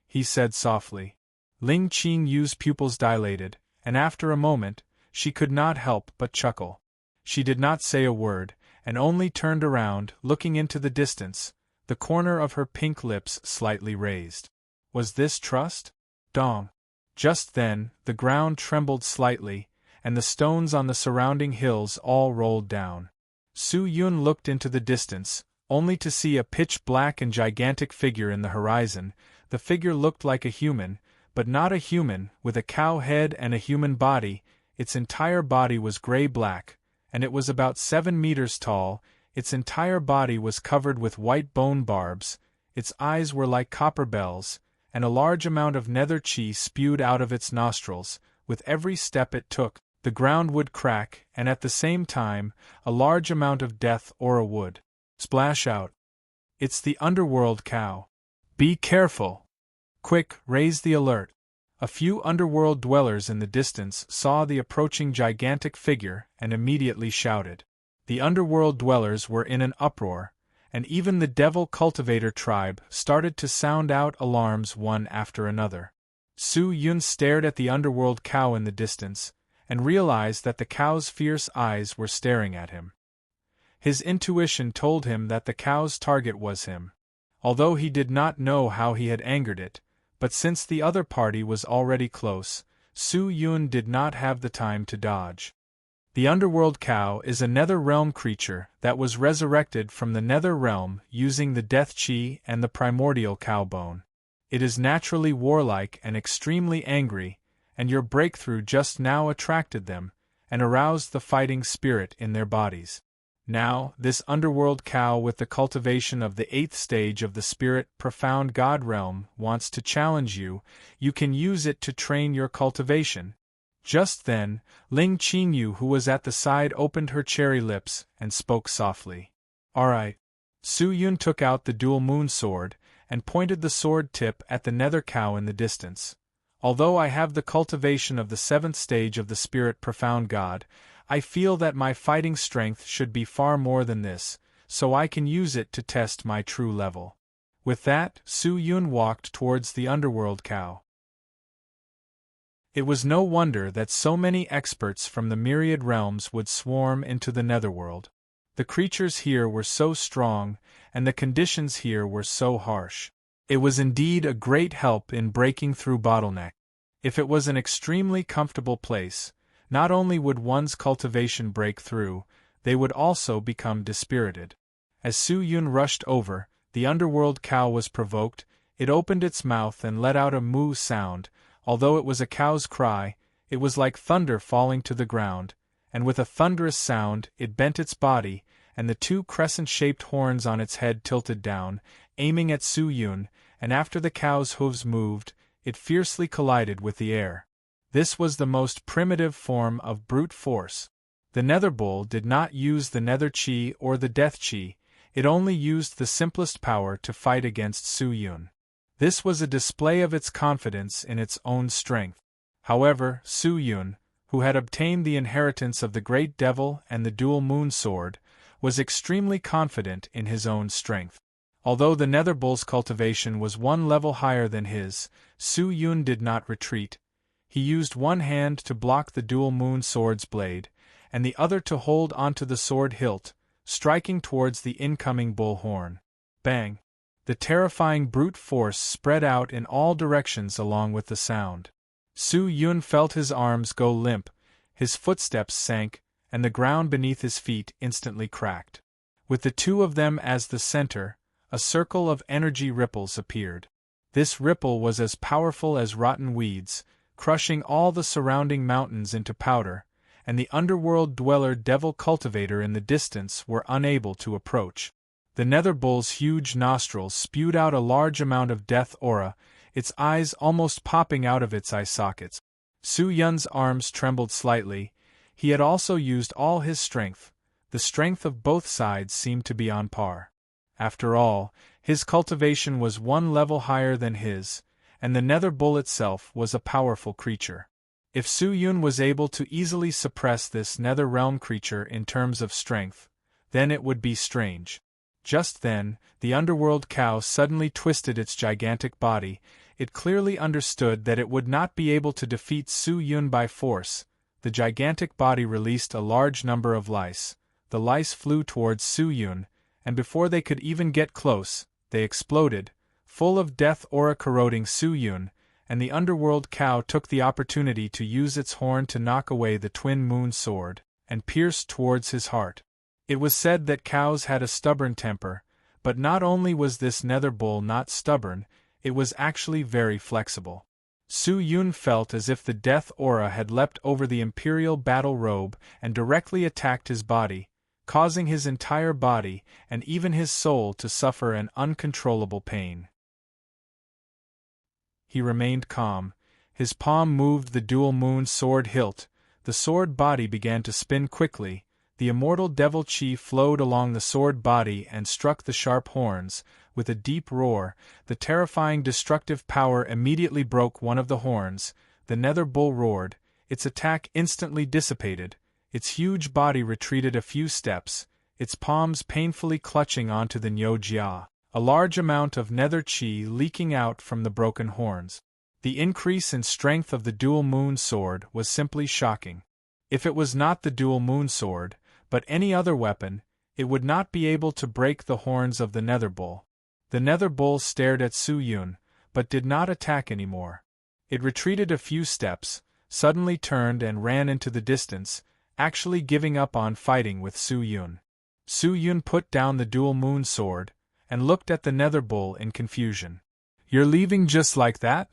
he said softly. Ling Qingyu's pupils dilated, and after a moment, she could not help but chuckle. She did not say a word, and only turned around, looking into the distance, the corner of her pink lips slightly raised. Was this trust? Dong. Just then, the ground trembled slightly, and the stones on the surrounding hills all rolled down. Su Yun looked into the distance, only to see a pitch-black and gigantic figure in the horizon. The figure looked like a human, but not a human, with a cow head and a human body. Its entire body was gray-black, and it was about 7 meters tall. Its entire body was covered with white bone barbs, its eyes were like copper bells, and a large amount of nether chi spewed out of its nostrils. With every step it took, the ground would crack, and at the same time, a large amount of death aura would splash out. It's the underworld cow. Be careful! Quick, raise the alert! A few underworld dwellers in the distance saw the approaching gigantic figure and immediately shouted. The underworld dwellers were in an uproar, and even the devil cultivator tribe started to sound out alarms one after another. Su Yun stared at the underworld cow in the distance, and realized that the cow's fierce eyes were staring at him. His intuition told him that the cow's target was him. Although he did not know how he had angered it, but since the other party was already close, Su Yun did not have the time to dodge. The underworld cow is a nether realm creature that was resurrected from the nether realm using the death chi and the primordial cow bone. It is naturally warlike and extremely angry, and your breakthrough just now attracted them, and aroused the fighting spirit in their bodies. Now, this underworld cow with the cultivation of the 8th stage of the spirit profound God realm wants to challenge you. You can use it to train your cultivation. Just then, Ling Qinyu, who was at the side, opened her cherry lips and spoke softly. Alright. Su Yun took out the dual moon sword, and pointed the sword tip at the nether cow in the distance. Although I have the cultivation of the 7th stage of the spirit profound God, I feel that my fighting strength should be far more than this, so I can use it to test my true level. With that, Su Yun walked towards the underworld cow. It was no wonder that so many experts from the myriad realms would swarm into the netherworld. The creatures here were so strong, and the conditions here were so harsh. It was indeed a great help in breaking through bottleneck. If it was an extremely comfortable place, not only would one's cultivation break through, they would also become dispirited. As Su Yun rushed over, the underworld cow was provoked. It opened its mouth and let out a moo sound. Although it was a cow's cry, it was like thunder falling to the ground, and with a thunderous sound it bent its body, and the 2 crescent-shaped horns on its head tilted down, aiming at Su Yun, and after the cow's hooves moved, it fiercely collided with the air. This was the most primitive form of brute force. The nether bull did not use the nether chi or the death chi, it only used the simplest power to fight against Su Yun. This was a display of its confidence in its own strength. However, Su Yun, who had obtained the inheritance of the great devil and the dual moon sword, was extremely confident in his own strength. Although the nether bull's cultivation was 1 level higher than his, Su Yun did not retreat. He used one hand to block the dual moon sword's blade, and the other to hold onto the sword hilt, striking towards the incoming bull horn. Bang! The terrifying brute force spread out in all directions along with the sound. Su Yun felt his arms go limp, his footsteps sank, and the ground beneath his feet instantly cracked. With the 2 of them as the center, a circle of energy ripples appeared. This ripple was as powerful as rotten weeds, crushing all the surrounding mountains into powder, and the underworld dweller devil cultivator in the distance were unable to approach. The nether bull's huge nostrils spewed out a large amount of death aura, its eyes almost popping out of its eye sockets. Su Yun's arms trembled slightly. He had also used all his strength. The strength of both sides seemed to be on par. After all, his cultivation was 1 level higher than his, and the nether bull itself was a powerful creature. If Su Yun was able to easily suppress this nether realm creature in terms of strength, then it would be strange. Just then, the underworld cow suddenly twisted its gigantic body. It clearly understood that it would not be able to defeat Su Yun by force. The gigantic body released a large number of lice. The lice flew towards Su Yun, and before they could even get close, they exploded, full of death aura corroding Su Yun, and the underworld cow took the opportunity to use its horn to knock away the twin moon sword, and pierce towards his heart. It was said that cows had a stubborn temper, but not only was this nether bull not stubborn, it was actually very flexible. Su Yun felt as if the death aura had leapt over the imperial battle robe and directly attacked his body, causing his entire body and even his soul to suffer an uncontrollable pain. He remained calm. His palm moved the dual moon sword hilt, the sword body began to spin quickly, the immortal devil chi flowed along the sword body and struck the sharp horns. With a deep roar, the terrifying destructive power immediately broke one of the horns. The nether bull roared, its attack instantly dissipated, its huge body retreated a few steps, its palms painfully clutching onto the Nyo Jia, a large amount of nether chi leaking out from the broken horns. The increase in strength of the dual moon sword was simply shocking. If it was not the dual moon sword, but any other weapon, it would not be able to break the horns of the nether bull. The nether bull stared at Su Yun, but did not attack anymore. It retreated a few steps, suddenly turned and ran into the distance, actually giving up on fighting with Su Yun. Su Yun put down the dual moon sword, and looked at the nether bull in confusion. "You're leaving just like that?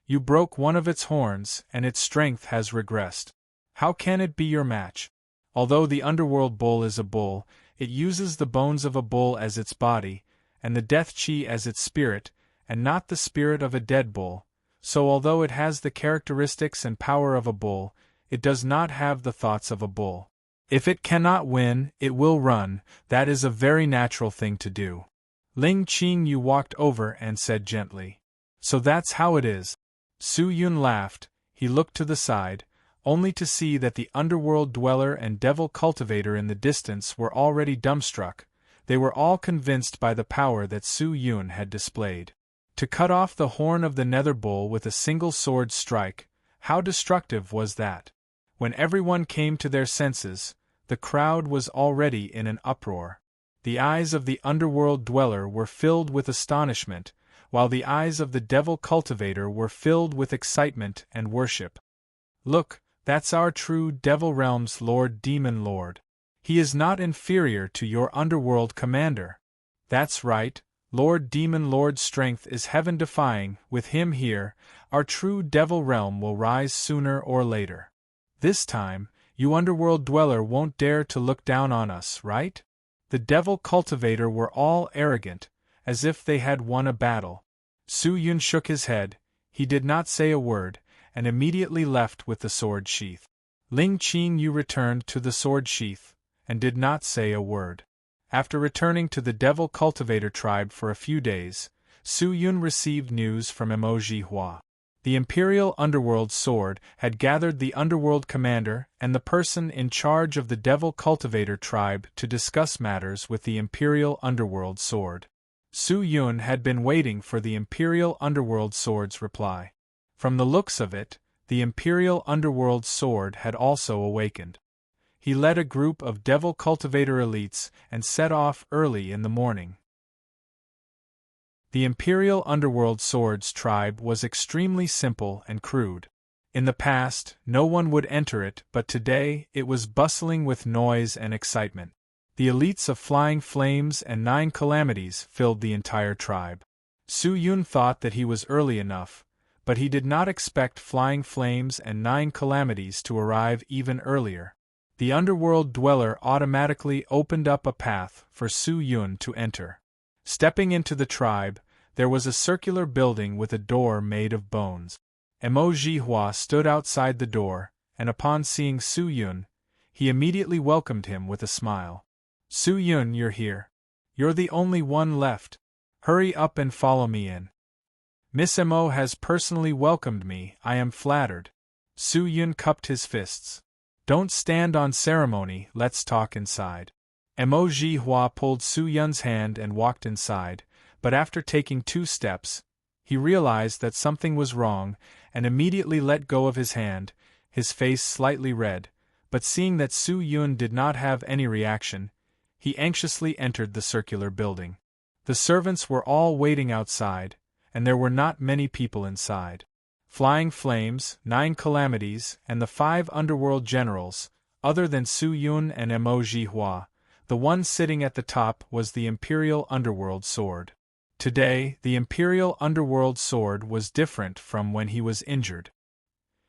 You broke one of its horns, and its strength has regressed. How can it be your match? Although the underworld bull is a bull, it uses the bones of a bull as its body, and the death chi as its spirit, and not the spirit of a dead bull, so although it has the characteristics and power of a bull, it does not have the thoughts of a bull. If it cannot win, it will run. That is a very natural thing to do." Ling Qingyu walked over and said gently, "So that's how it is." Su Yun laughed. He looked to the side, only to see that the underworld dweller and devil cultivator in the distance were already dumbstruck. They were all convinced by the power that Su Yun had displayed. To cut off the horn of the nether bull with a single sword strike, how destructive was that? When everyone came to their senses, the crowd was already in an uproar. The eyes of the underworld dweller were filled with astonishment, while the eyes of the devil cultivator were filled with excitement and worship. "Look, that's our true devil realm's Lord Demon Lord. He is not inferior to your underworld commander." "That's right, Lord Demon Lord's strength is heaven-defying. With him here, our true devil realm will rise sooner or later. This time, you underworld dweller won't dare to look down on us, right?" The devil cultivator were all arrogant, as if they had won a battle. Su Yun shook his head, he did not say a word, and immediately left with the sword sheath. Ling Qingyu returned to the sword sheath, and did not say a word. After returning to the devil cultivator tribe for a few days, Su Yun received news from Emoji Hua. The Imperial Underworld Sword had gathered the Underworld Commander and the person in charge of the Devil Cultivator tribe to discuss matters with the Imperial Underworld Sword. Su Yun had been waiting for the Imperial Underworld Sword's reply. From the looks of it, the Imperial Underworld Sword had also awakened. He led a group of Devil Cultivator elites and set off early in the morning. The Imperial Underworld Sword's tribe was extremely simple and crude. In the past, no one would enter it, but today it was bustling with noise and excitement. The elites of Flying Flames and 9 Calamities filled the entire tribe. Su Yun thought that he was early enough, but he did not expect Flying Flames and 9 Calamities to arrive even earlier. The underworld dweller automatically opened up a path for Su Yun to enter. Stepping into the tribe, there was a circular building with a door made of bones. Emoji Hua stood outside the door, and upon seeing Su Yun, he immediately welcomed him with a smile. "Su Yun, you're here. You're the only one left. Hurry up and follow me in. Miss Mo has personally welcomed me, I am flattered." Su Yun cupped his fists. "Don't stand on ceremony, let's talk inside." Emoji Hua pulled Su Yun's hand and walked inside, but after taking 2 steps, he realized that something was wrong and immediately let go of his hand, his face slightly red, but seeing that Su Yun did not have any reaction, he anxiously entered the circular building. The servants were all waiting outside, and there were not many people inside. Flying Flames, 9 Calamities, and the 5 underworld generals, other than Su Yun and Mo Jihua, the one sitting at the top was the Imperial Underworld Sword. Today, the Imperial Underworld Sword was different from when he was injured.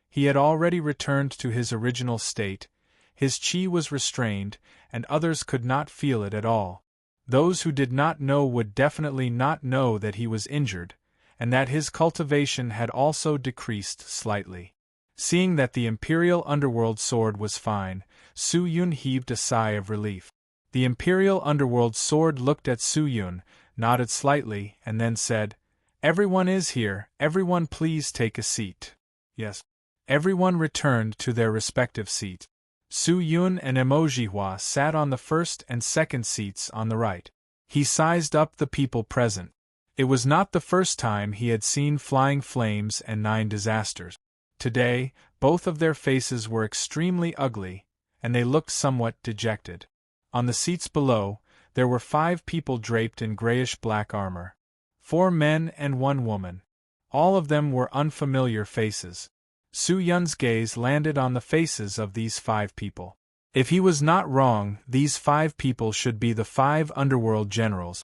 He had already returned to his original state, his chi was restrained, and others could not feel it at all. Those who did not know would definitely not know that he was injured, and that his cultivation had also decreased slightly. Seeing that the Imperial Underworld Sword was fine, Su Yun heaved a sigh of relief. The Imperial Underworld Sword looked at Su Yun, nodded slightly, and then said, "Everyone is here, everyone please take a seat." Yes. Everyone returned to their respective seat. Su Yun and Mo Jihua sat on the first and second seats on the right. He sized up the people present. It was not the first time he had seen Flying Flames and 9 Disasters. Today, both of their faces were extremely ugly, and they looked somewhat dejected. On the seats below, there were 5 people draped in grayish-black armor. 4 men and 1 woman. All of them were unfamiliar faces. Su Yun's gaze landed on the faces of these 5 people. If he was not wrong, these 5 people should be the 5 underworld generals.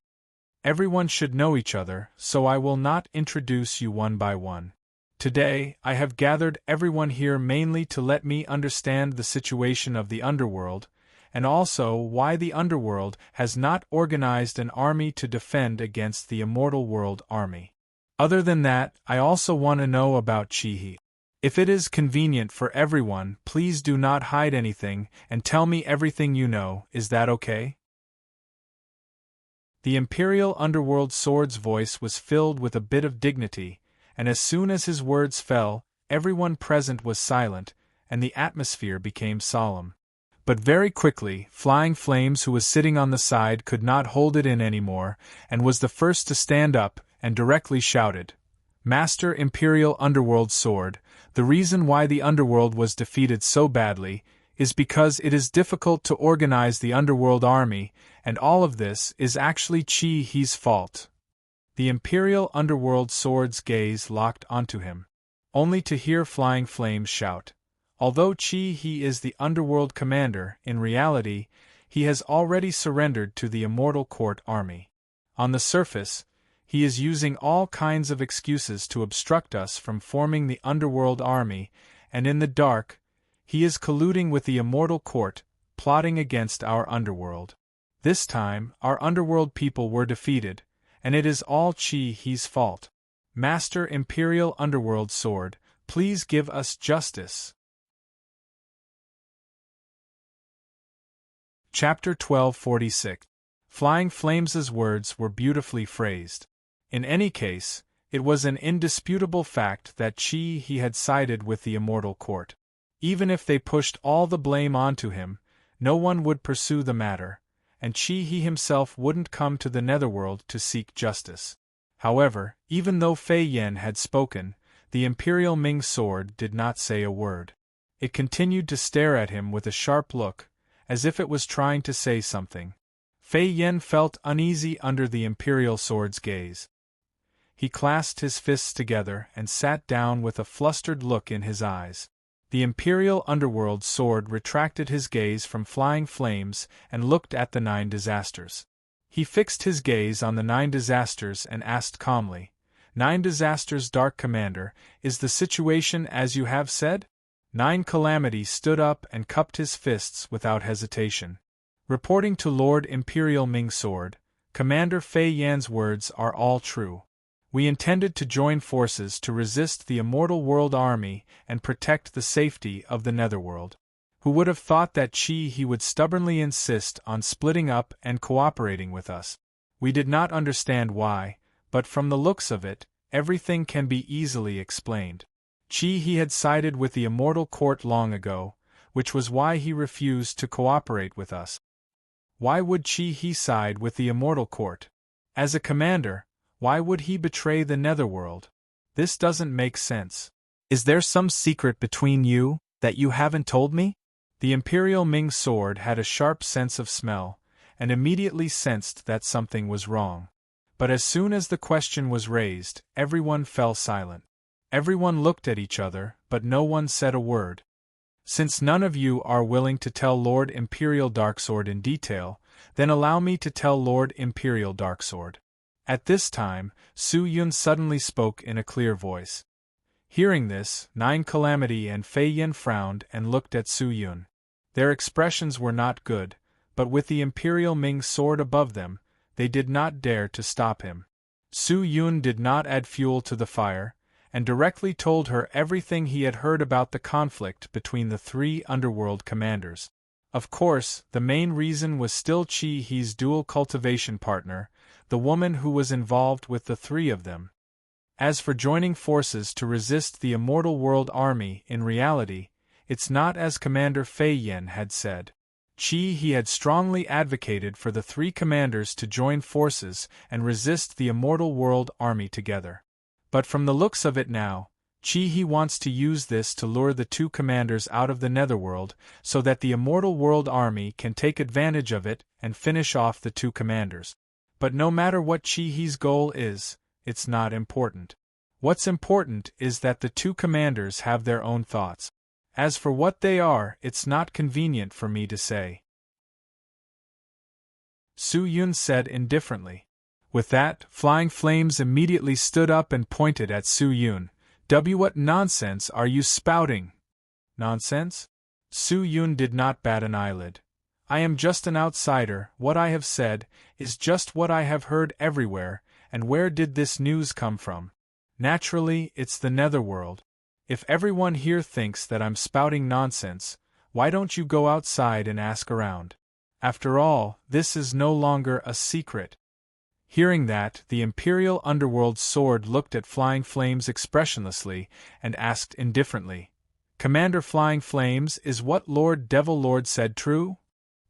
Everyone should know each other, so I will not introduce you one by one. Today, I have gathered everyone here mainly to let me understand the situation of the underworld, and also why the underworld has not organized an army to defend against the Immortal World Army. Other than that, I also want to know about Chihi. If it is convenient for everyone, please do not hide anything and tell me everything you know, is that okay? The Imperial Underworld Sword's voice was filled with a bit of dignity, and as soon as his words fell, everyone present was silent, and the atmosphere became solemn. But very quickly, Flying Flames, who was sitting on the side, could not hold it in anymore, and was the first to stand up, and directly shouted, "Master Imperial Underworld Sword, the reason why the underworld was defeated so badly is because it is difficult to organize the underworld army, and all of this is actually Chi He's fault." The Imperial Underworld Sword's gaze locked onto him, only to hear Flying Flames shout, "Although Chi He is the underworld commander, in reality, he has already surrendered to the Immortal Court army. On the surface, he is using all kinds of excuses to obstruct us from forming the underworld army, and in the dark, he is colluding with the Immortal Court, plotting against our underworld. This time, our underworld people were defeated, and it is all Chi He's fault. Master Imperial Underworld Sword, please give us justice." Chapter 1246. Flying Flames's words were beautifully phrased. In any case, it was an indisputable fact that Chi He had sided with the Immortal Court. Even if they pushed all the blame onto him, no one would pursue the matter, and Chi He himself wouldn't come to the Netherworld to seek justice. However, even though Fei Yen had spoken, the Imperial Ming Sword did not say a word. It continued to stare at him with a sharp look, as if it was trying to say something. Fei Yen felt uneasy under the Imperial Sword's gaze. He clasped his fists together and sat down with a flustered look in his eyes. The Imperial Underworld Sword retracted his gaze from Flying Flames and looked at the 9 Disasters. He fixed his gaze on the 9 Disasters and asked calmly, "9 Disasters, Dark Commander, is the situation as you have said?" 9 Calamity stood up and cupped his fists without hesitation. "Reporting to Lord Imperial Ming Sword, Commander Fei Yan's words are all true. We intended to join forces to resist the Immortal World Army and protect the safety of the Netherworld. Who would have thought that Chi He would stubbornly insist on splitting up and cooperating with us? We did not understand why, but from the looks of it, everything can be easily explained. Chi He had sided with the Immortal Court long ago, which was why he refused to cooperate with us. Why would Chi He side with the Immortal Court? As a commander, why would he betray the Netherworld? This doesn't make sense. Is there some secret between you that you haven't told me?" The Imperial Ming Sword had a sharp sense of smell, and immediately sensed that something was wrong. But as soon as the question was raised, everyone fell silent. Everyone looked at each other, but no one said a word. Since none of you are willing to tell Lord Imperial Darksword in detail, then allow me to tell Lord Imperial Darksword. At this time, Su Yun suddenly spoke in a clear voice. Hearing this, Nine Calamity and Fei Yin frowned and looked at Su Yun. Their expressions were not good, but with the Imperial Ming sword above them, they did not dare to stop him. Su Yun did not add fuel to the fire, and directly told her everything he had heard about the conflict between the three underworld commanders. Of course, the main reason was still Chi He's dual cultivation partner, the woman who was involved with the three of them. As for joining forces to resist the Immortal World Army, in reality, it's not as Commander Fei Yin had said. Chi He had strongly advocated for the three commanders to join forces and resist the Immortal World Army together. But from the looks of it now, Chi He wants to use this to lure the two commanders out of the Netherworld so that the Immortal World Army can take advantage of it and finish off the two commanders. But no matter what Chi He's goal is, it's not important. What's important is that the two commanders have their own thoughts. As for what they are, it's not convenient for me to say. Su Yun said indifferently. With that, Flying Flames immediately stood up and pointed at Su Yun. What nonsense are you spouting? Nonsense? Su Yun did not bat an eyelid. I am just an outsider, what I have said is just what I have heard everywhere, and where did this news come from? Naturally, it's the Netherworld. If everyone here thinks that I'm spouting nonsense, why don't you go outside and ask around? After all, this is no longer a secret. Hearing that, the Imperial Underworld Sword looked at Flying Flames expressionlessly and asked indifferently, Commander Flying Flames, is what Lord Devil Lord said true?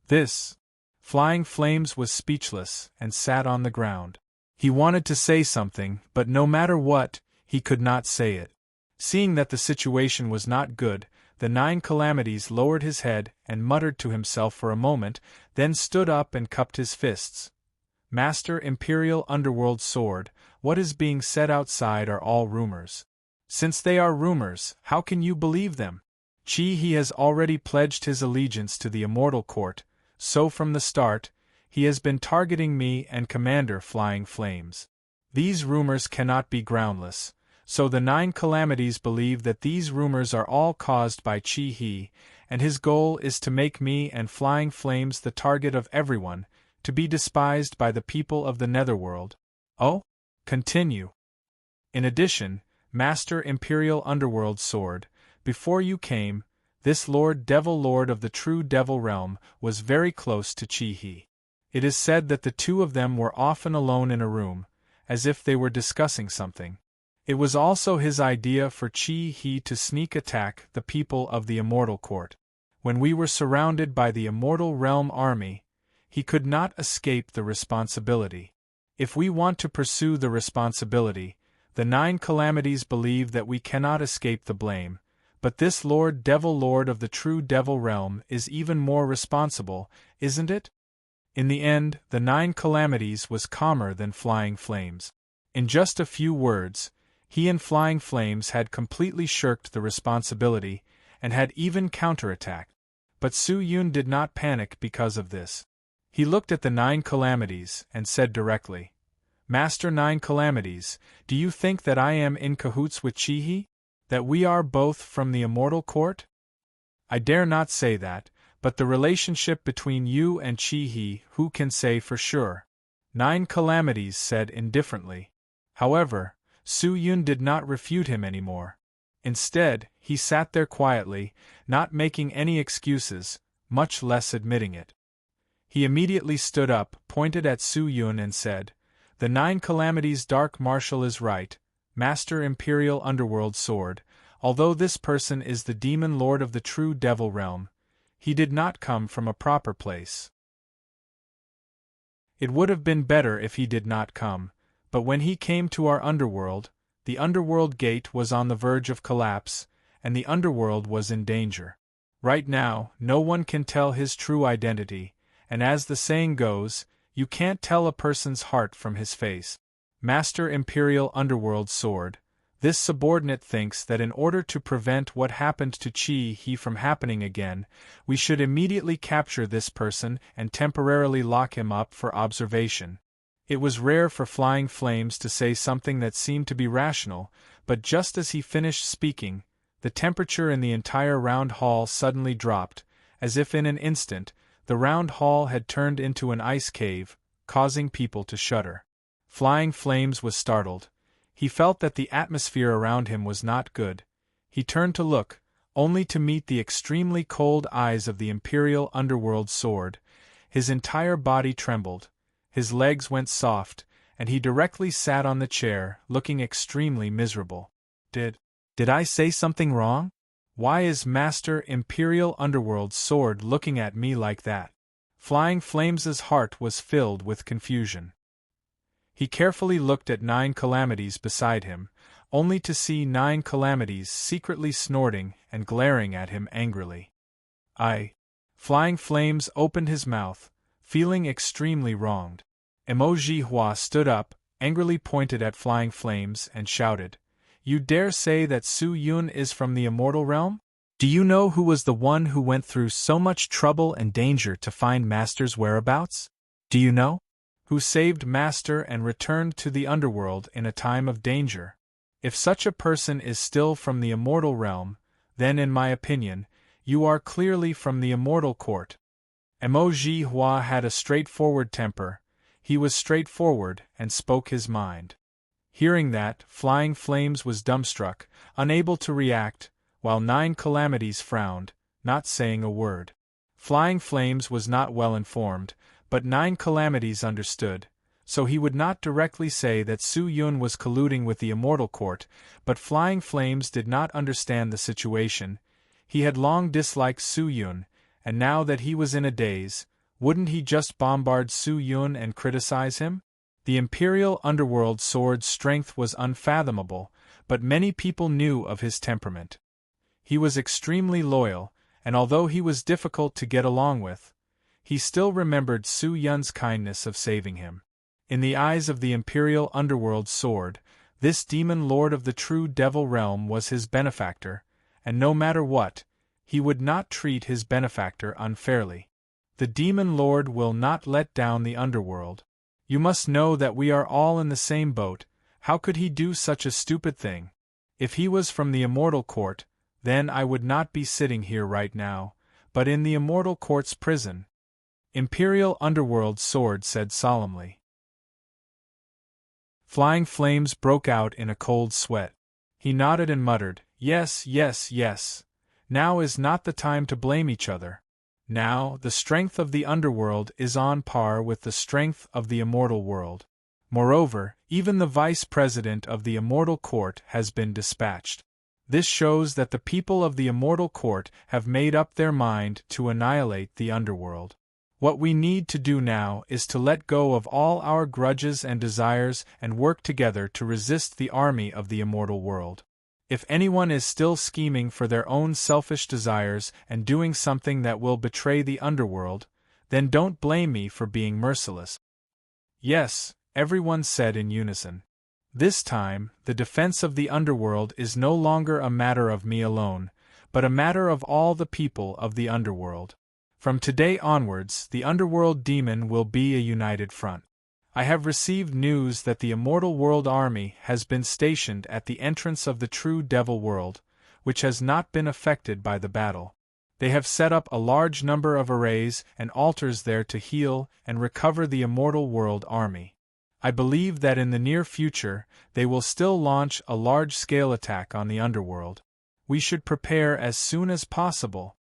This. Flying Flames was speechless and sat on the ground. He wanted to say something, but no matter what, he could not say it. Seeing that the situation was not good, the Nine Calamities lowered his head and muttered to himself for a moment, then stood up and cupped his fists. Master Imperial Underworld Sword, what is being said outside are all rumors. Since they are rumors, how can you believe them? Chi He has already pledged his allegiance to the Immortal Court, so from the start, he has been targeting me and Commander Flying Flames. These rumors cannot be groundless, so the Nine Calamities believe that these rumors are all caused by Chi He, and his goal is to make me and Flying Flames the target of everyone, to be despised by the people of the Netherworld. Oh? Continue. In addition, Master Imperial Underworld Sword, before you came, this Lord Devil Lord of the true Devil Realm was very close to Chi He. It is said that the two of them were often alone in a room, as if they were discussing something. It was also his idea for Chi He to sneak attack the people of the Immortal Court. When we were surrounded by the Immortal Realm Army, he could not escape the responsibility. If we want to pursue the responsibility, the Nine Calamities believe that we cannot escape the blame, but this Lord Devil Lord of the true Devil Realm is even more responsible, isn't it? In the end, the Nine Calamities was calmer than Flying Flames. In just a few words, he and Flying Flames had completely shirked the responsibility, and had even counterattacked. But Su Yun did not panic because of this. He looked at the Nine Calamities and said directly, Master Nine Calamities, do you think that I am in cahoots with Chi He? That we are both from the Immortal Court? I dare not say that, but the relationship between you and Chi He, who can say for sure? Nine Calamities said indifferently. However, Su Yun did not refute him anymore. Instead, he sat there quietly, not making any excuses, much less admitting it. He immediately stood up, pointed at Su Yun and said, The Nine Calamities Dark Marshal is right, Master Imperial Underworld Sword, although this person is the Demon Lord of the true Devil Realm, he did not come from a proper place. It would have been better if he did not come, but when he came to our underworld, the underworld gate was on the verge of collapse, and the underworld was in danger. Right now, no one can tell his true identity, and as the saying goes, you can't tell a person's heart from his face. Master Imperial Underworld Sword, This subordinate thinks that in order to prevent what happened to Chi He from happening again, we should immediately capture this person and temporarily lock him up for observation. It was rare for Flying Flames to say something that seemed to be rational, but just as he finished speaking, the temperature in the entire round hall suddenly dropped, as if in an instant, the round hall had turned into an ice cave, causing people to shudder. Flying Flames was startled. He felt that the atmosphere around him was not good. He turned to look, only to meet the extremely cold eyes of the Imperial Underworld Sword. His entire body trembled, his legs went soft, and he directly sat on the chair, looking extremely miserable. Did I say something wrong? Why is Master Imperial Underworld Sword looking at me like that? Flying Flames's heart was filled with confusion. He carefully looked at 9 calamities beside him, only to see 9 calamities secretly snorting and glaring at him angrily. Flying Flames opened his mouth, feeling extremely wronged. Emoji Hua stood up, angrily pointed at Flying Flames and shouted, "You dare say that Su Yun is from the immortal realm? Do you know who was the one who went through so much trouble and danger to find Master's whereabouts? Do you know? Who saved Master and returned to the underworld in a time of danger? If such a person is still from the immortal realm, then in my opinion, you are clearly from the immortal court." Emoji Hua had a straightforward temper. He was straightforward and spoke his mind. Hearing that, Flying Flames was dumbstruck, unable to react, while 9 calamities frowned, not saying a word. Flying Flames was not well informed, but 9 calamities understood, so he would not directly say that Su Yun was colluding with the immortal court, but Flying Flames did not understand the situation. He had long disliked Su Yun, and now that he was in a daze, wouldn't he just bombard Su Yun and criticize him? The Imperial Underworld Sword's strength was unfathomable, but many people knew of his temperament. He was extremely loyal, and although he was difficult to get along with, he still remembered Su Yun's kindness of saving him. In the eyes of the Imperial Underworld Sword, this demon lord of the true devil realm was his benefactor, and no matter what, he would not treat his benefactor unfairly. The demon lord will not let down the underworld. You must know that we are all in the same boat. How could he do such a stupid thing? If he was from the immortal court, then I would not be sitting here right now, but in the immortal court's prison. Imperial Underworld Sword said solemnly. Flying Flames broke out in a cold sweat. He nodded and muttered, "Yes, yes, yes. Now is not the time to blame each other. Now, the strength of the underworld is on par with the strength of the immortal world. Moreover, even the vice president of the immortal court has been dispatched. This shows that the people of the immortal court have made up their mind to annihilate the underworld. What we need to do now is to let go of all our grudges and desires and work together to resist the army of the immortal world. If anyone is still scheming for their own selfish desires and doing something that will betray the underworld, then don't blame me for being merciless." "Yes," everyone said in unison. "This time, the defense of the underworld is no longer a matter of me alone, but a matter of all the people of the underworld. From today onwards, the underworld demon will be a united front. I have received news that the Immortal World Army has been stationed at the entrance of the true Devil World, which has not been affected by the battle. They have set up a large number of arrays and altars there to heal and recover the Immortal World Army. I believe that in the near future, they will still launch a large-scale attack on the underworld. We should prepare as soon as possible."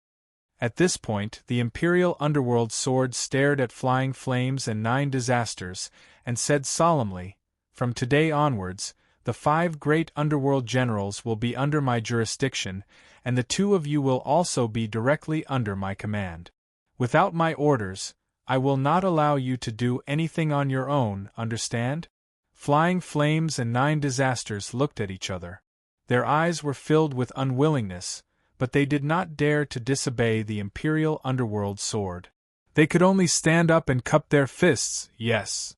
At this point, the Imperial Underworld Sword stared at Flying Flames and 9 disasters, and said solemnly, "From today onwards, the 5 great underworld generals will be under my jurisdiction, and the 2 of you will also be directly under my command. Without my orders, I will not allow you to do anything on your own, understand?" Flying Flames and 9 disasters looked at each other. Their eyes were filled with unwillingness, but they did not dare to disobey the Imperial Underworld Sword. They could only stand up and cup their fists, yes.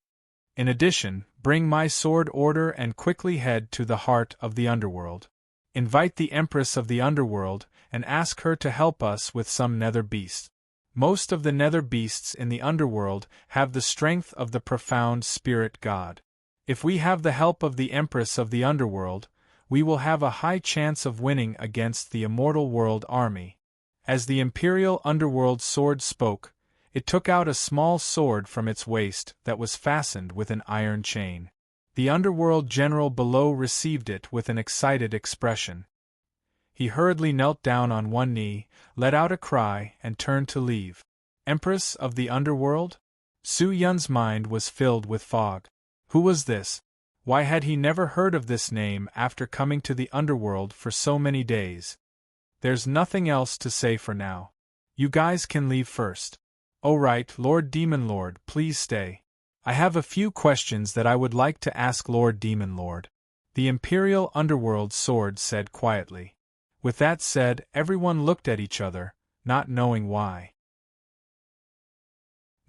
In addition, Bring my sword order and quickly head to the heart of the underworld. Invite the Empress of the underworld and ask her to help us with some nether beast. Most of the nether beasts in the underworld have the strength of the profound spirit god. If we have the help of the Empress of the underworld, we will have a high chance of winning against the immortal world army. As the imperial underworld sword spoke, it took out a small sword from its waist that was fastened with an iron chain. The underworld general below received it with an excited expression. He hurriedly knelt down on one knee, let out a cry, and turned to leave. Empress of the underworld? Su Yun's mind was filled with fog. Who was this? Why had he never heard of this name after coming to the underworld for so many days? There's nothing else to say for now. You guys can leave first. Oh right, Lord Demon Lord, please stay. I have a few questions that I would like to ask Lord Demon Lord. The Imperial Underworld Sword said quietly. With that said, everyone looked at each other, not knowing why.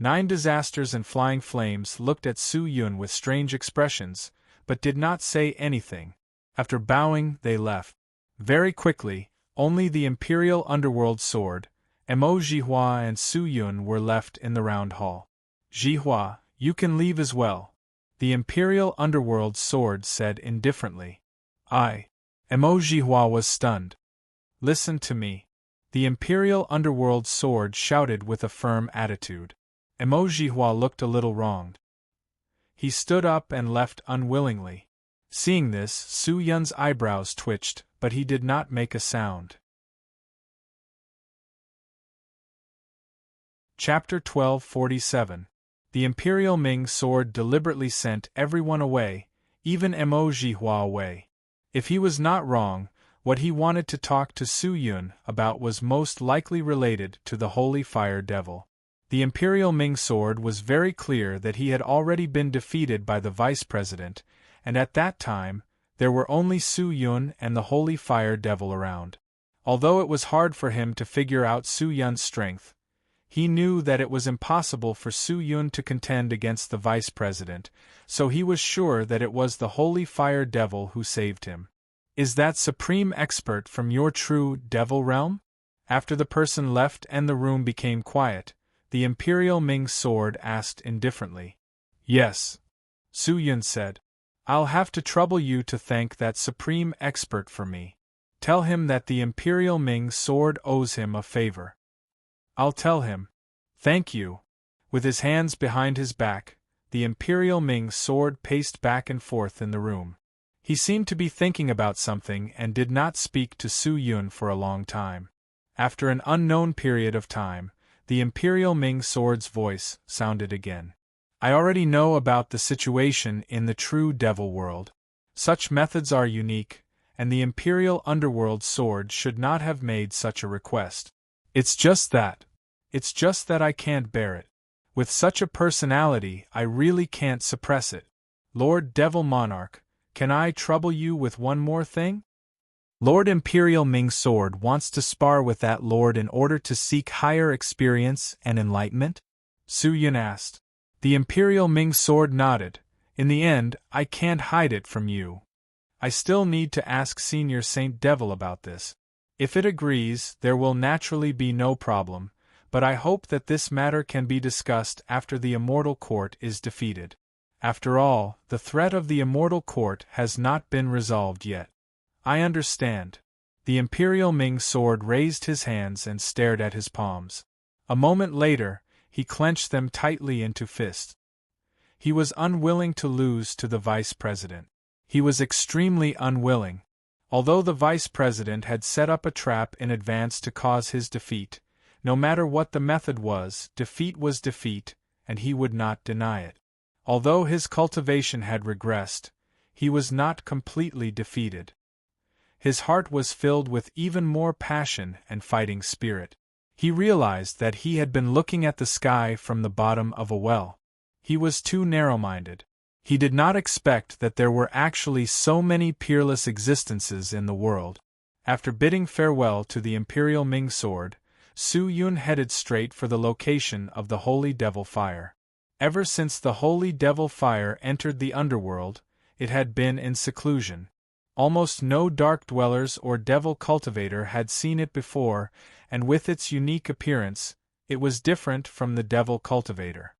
9 Disasters and Flying Flames looked at Su Yun with strange expressions, but did not say anything. After bowing, they left. Very quickly, only the Imperial Underworld Sword, Mo Jihua and Su Yun were left in the round hall. Jihua, you can leave as well. The Imperial Underworld Sword said indifferently. Mo Jihua was stunned. Listen to me. The Imperial Underworld Sword shouted with a firm attitude. Mo Jihua looked a little wronged. He stood up and left unwillingly. Seeing this, Su Yun's eyebrows twitched, but he did not make a sound. Chapter 1247. The Imperial Ming Sword deliberately sent everyone away, even Mo Jihua away. If he was not wrong, what he wanted to talk to Su Yun about was most likely related to the Holy Fire Devil. The Imperial Ming Sword was very clear that he had already been defeated by the Vice President, and at that time, there were only Su Yun and the Holy Fire Devil around. Although it was hard for him to figure out Su Yun's strength, he knew that it was impossible for Su Yun to contend against the Vice President, so he was sure that it was the Holy Fire Devil who saved him. Is that supreme expert from your true devil realm? After the person left and the room became quiet, the Imperial Ming Sword asked indifferently. Yes, Su Yun said. I'll have to trouble you to thank that supreme expert for me. Tell him that the Imperial Ming Sword owes him a favor. I'll tell him. Thank you. With his hands behind his back, the Imperial Ming Sword paced back and forth in the room. He seemed to be thinking about something and did not speak to Su Yun for a long time. After an unknown period of time, the Imperial Ming Sword's voice sounded again. I already know about the situation in the true devil world. Such methods are unique, and the Imperial Underworld Sword should not have made such a request. It's just that I can't bear it. With such a personality, I really can't suppress it. Lord Devil Monarch, can I trouble you with one more thing? Lord Imperial Ming Sword wants to spar with that lord in order to seek higher experience and enlightenment? Su Yun asked. The Imperial Ming Sword nodded. In the end, I can't hide it from you. I still need to ask Senior Saint Devil about this. If it agrees, there will naturally be no problem, but I hope that this matter can be discussed after the Immortal Court is defeated. After all, the threat of the Immortal Court has not been resolved yet. I understand. The Imperial Ming Sword raised his hands and stared at his palms. A moment later, he clenched them tightly into fists. He was unwilling to lose to the Vice President. He was extremely unwilling. Although the Vice President had set up a trap in advance to cause his defeat, no matter what the method was defeat, and he would not deny it. Although his cultivation had regressed, he was not completely defeated. His heart was filled with even more passion and fighting spirit. He realized that he had been looking at the sky from the bottom of a well. He was too narrow-minded. He did not expect that there were actually so many peerless existences in the world. After bidding farewell to the Imperial Ming Sword, Su Yun headed straight for the location of the Holy Devil Fire. Ever since the holy devil fire entered the underworld, it had been in seclusion. Almost no dark dwellers or devil cultivator had seen it before, and with its unique appearance, it was different from the devil cultivator.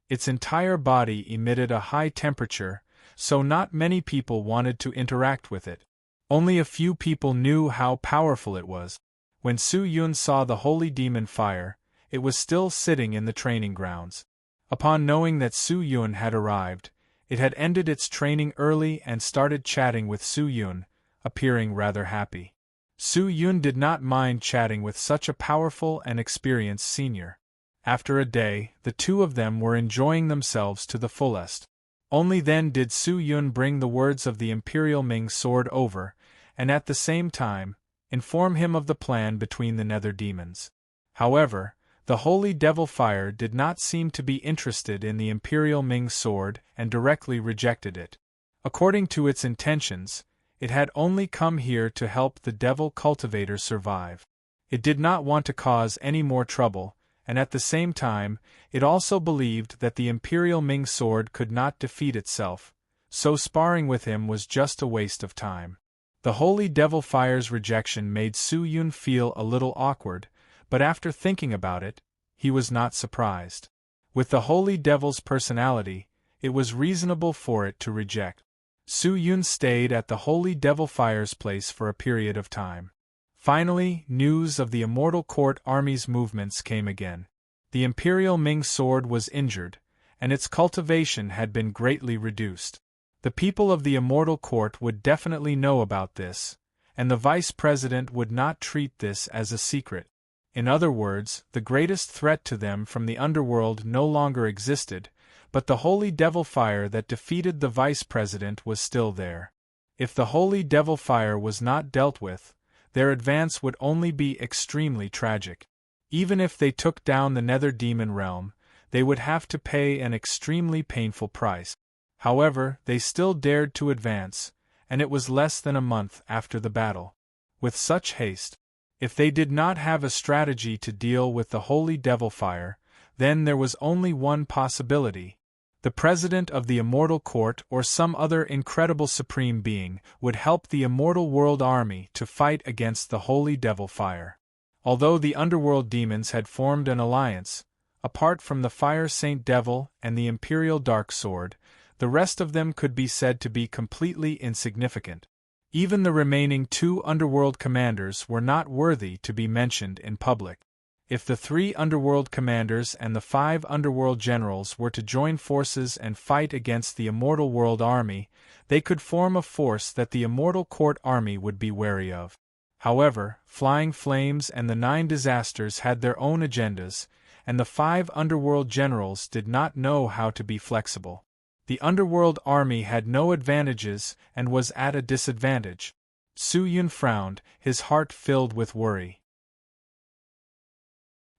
Its entire body emitted a high temperature, so not many people wanted to interact with it. Only a few people knew how powerful it was. When Su Yun saw the holy demon fire, it was still sitting in the training grounds. Upon knowing that Su Yun had arrived, it had ended its training early and started chatting with Su Yun, appearing rather happy. Su Yun did not mind chatting with such a powerful and experienced senior. After a day, the two of them were enjoying themselves to the fullest. Only then did Su Yun bring the words of the Imperial Ming sword over, and at the same time, inform him of the plan between the nether demons. However, the holy devil fire did not seem to be interested in the Imperial Ming sword and directly rejected it. According to its intentions, it had only come here to help the devil cultivator survive. It did not want to cause any more trouble, and at the same time, it also believed that the Imperial Ming sword could not defeat itself, so sparring with him was just a waste of time. The holy devil fire's rejection made Su Yun feel a little awkward, but after thinking about it, he was not surprised. With the holy devil's personality, it was reasonable for it to reject. Su Yun stayed at the holy devil fire's place for a period of time. Finally, news of the Immortal Court army's movements came again. The Imperial Ming sword was injured, and its cultivation had been greatly reduced. The people of the Immortal Court would definitely know about this, and the Vice President would not treat this as a secret. In other words, the greatest threat to them from the underworld no longer existed, but the holy devil fire that defeated the Vice President was still there. If the holy devil fire was not dealt with, their advance would only be extremely tragic. Even if they took down the nether demon realm, they would have to pay an extremely painful price. However, they still dared to advance, and it was less than a month after the battle. With such haste, if they did not have a strategy to deal with the holy devil fire, then there was only one possibility. The President of the Immortal Court or some other incredible supreme being would help the Immortal World Army to fight against the holy devil fire. Although the underworld demons had formed an alliance, apart from the Fire Saint Devil and the Imperial Dark Sword, the rest of them could be said to be completely insignificant. Even the remaining 2 underworld commanders were not worthy to be mentioned in public. If the 3 underworld commanders and the 5 underworld generals were to join forces and fight against the Immortal World Army, they could form a force that the Immortal Court Army would be wary of. However, Flying Flames and the 9 Disasters had their own agendas, and the 5 underworld generals did not know how to be flexible. The underworld army had no advantages and was at a disadvantage. Su Yun frowned, his heart filled with worry.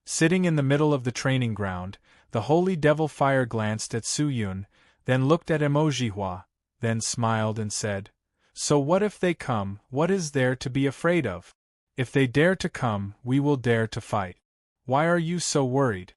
Sitting in the middle of the training ground, the holy devil fire glanced at Su Yun, then looked at Emojihua, then smiled and said, "So what if they come? What is there to be afraid of? If they dare to come, we will dare to fight. Why are you so worried?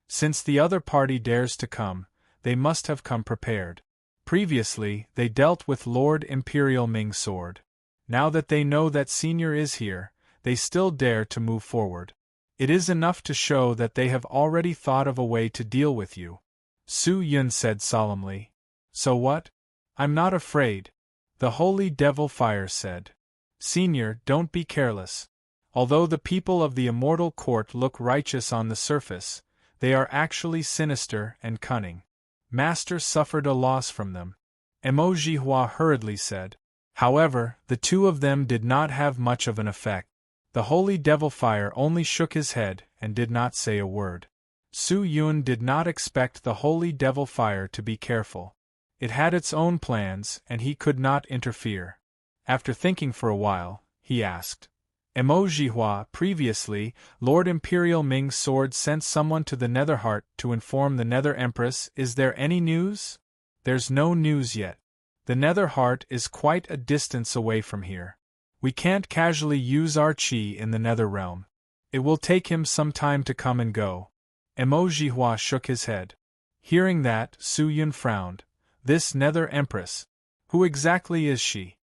Since the other party dares to come, they must have come prepared. Previously, they dealt with Lord Imperial Ming sword. Now that they know that Senior is here, they still dare to move forward. It is enough to show that they have already thought of a way to deal with you," Su Yun said solemnly. "So what? I'm not afraid," the holy devil fire said. "Senior, don't be careless. Although the people of the Immortal Court look righteous on the surface, they are actually sinister and cunning. Master suffered a loss from them," Emojihua hurriedly said. However, the 2 of them did not have much of an effect. The holy devil fire only shook his head and did not say a word. Su Yun did not expect the holy devil fire to be careful. It had its own plans and he could not interfere. After thinking for a while, he asked, "Emojihua, previously, Lord Imperial Ming's sword sent someone to the Netherheart to inform the Nether Empress. Is there any news?" "There's no news yet. The Netherheart is quite a distance away from here. We can't casually use our chi in the Nether realm. It will take him some time to come and go," Emojihua shook his head. Hearing that, Su Yun frowned. This Nether Empress. Who exactly is she?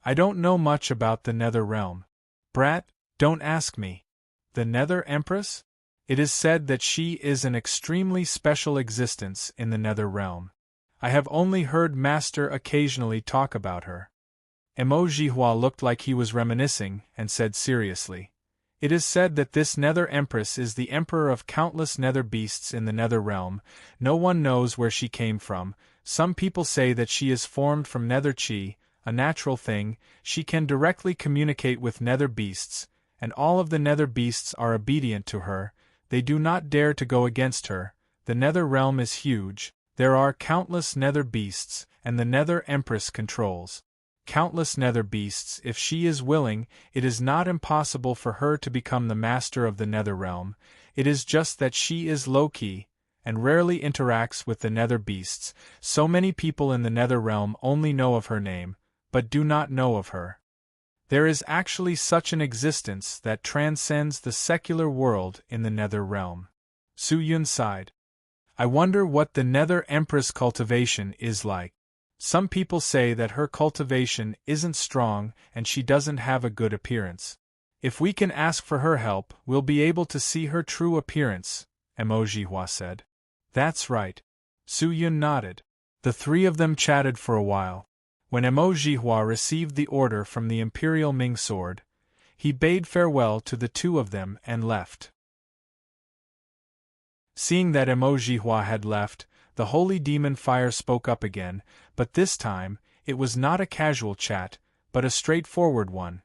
I don't know much about the Nether realm. Brat, don't ask me. The Nether Empress? It is said that she is an extremely special existence in the Nether realm. I have only heard Master occasionally talk about her. Emojihua looked like he was reminiscing, and said seriously. It is said that this Nether Empress is the emperor of countless nether beasts in the Nether realm. No one knows where she came from. Some people say that she is formed from Nether Chi, a natural thing. She can directly communicate with Nether beasts, and all of the Nether beasts are obedient to her. They do not dare to go against her. The Nether realm is huge. There are countless Nether beasts, and the Nether Empress controls countless Nether beasts. If she is willing, it is not impossible for her to become the master of the Nether realm. It is just that she is low-key, and rarely interacts with the Nether beasts. So many people in the Nether realm only know of her name, but do not know of her. There is actually such an existence that transcends the secular world in the Nether realm. Su Yun sighed. I wonder what the Nether Empress cultivation is like. Some people say that her cultivation isn't strong and she doesn't have a good appearance. If we can ask for her help, we'll be able to see her true appearance, Emojihua said. That's right. Su Yun nodded. The three of them chatted for a while. When Emojihua received the order from the Imperial Ming Sword, he bade farewell to the two of them and left. Seeing that Emojihua had left, the holy demon fire spoke up again, but this time, it was not a casual chat, but a straightforward one.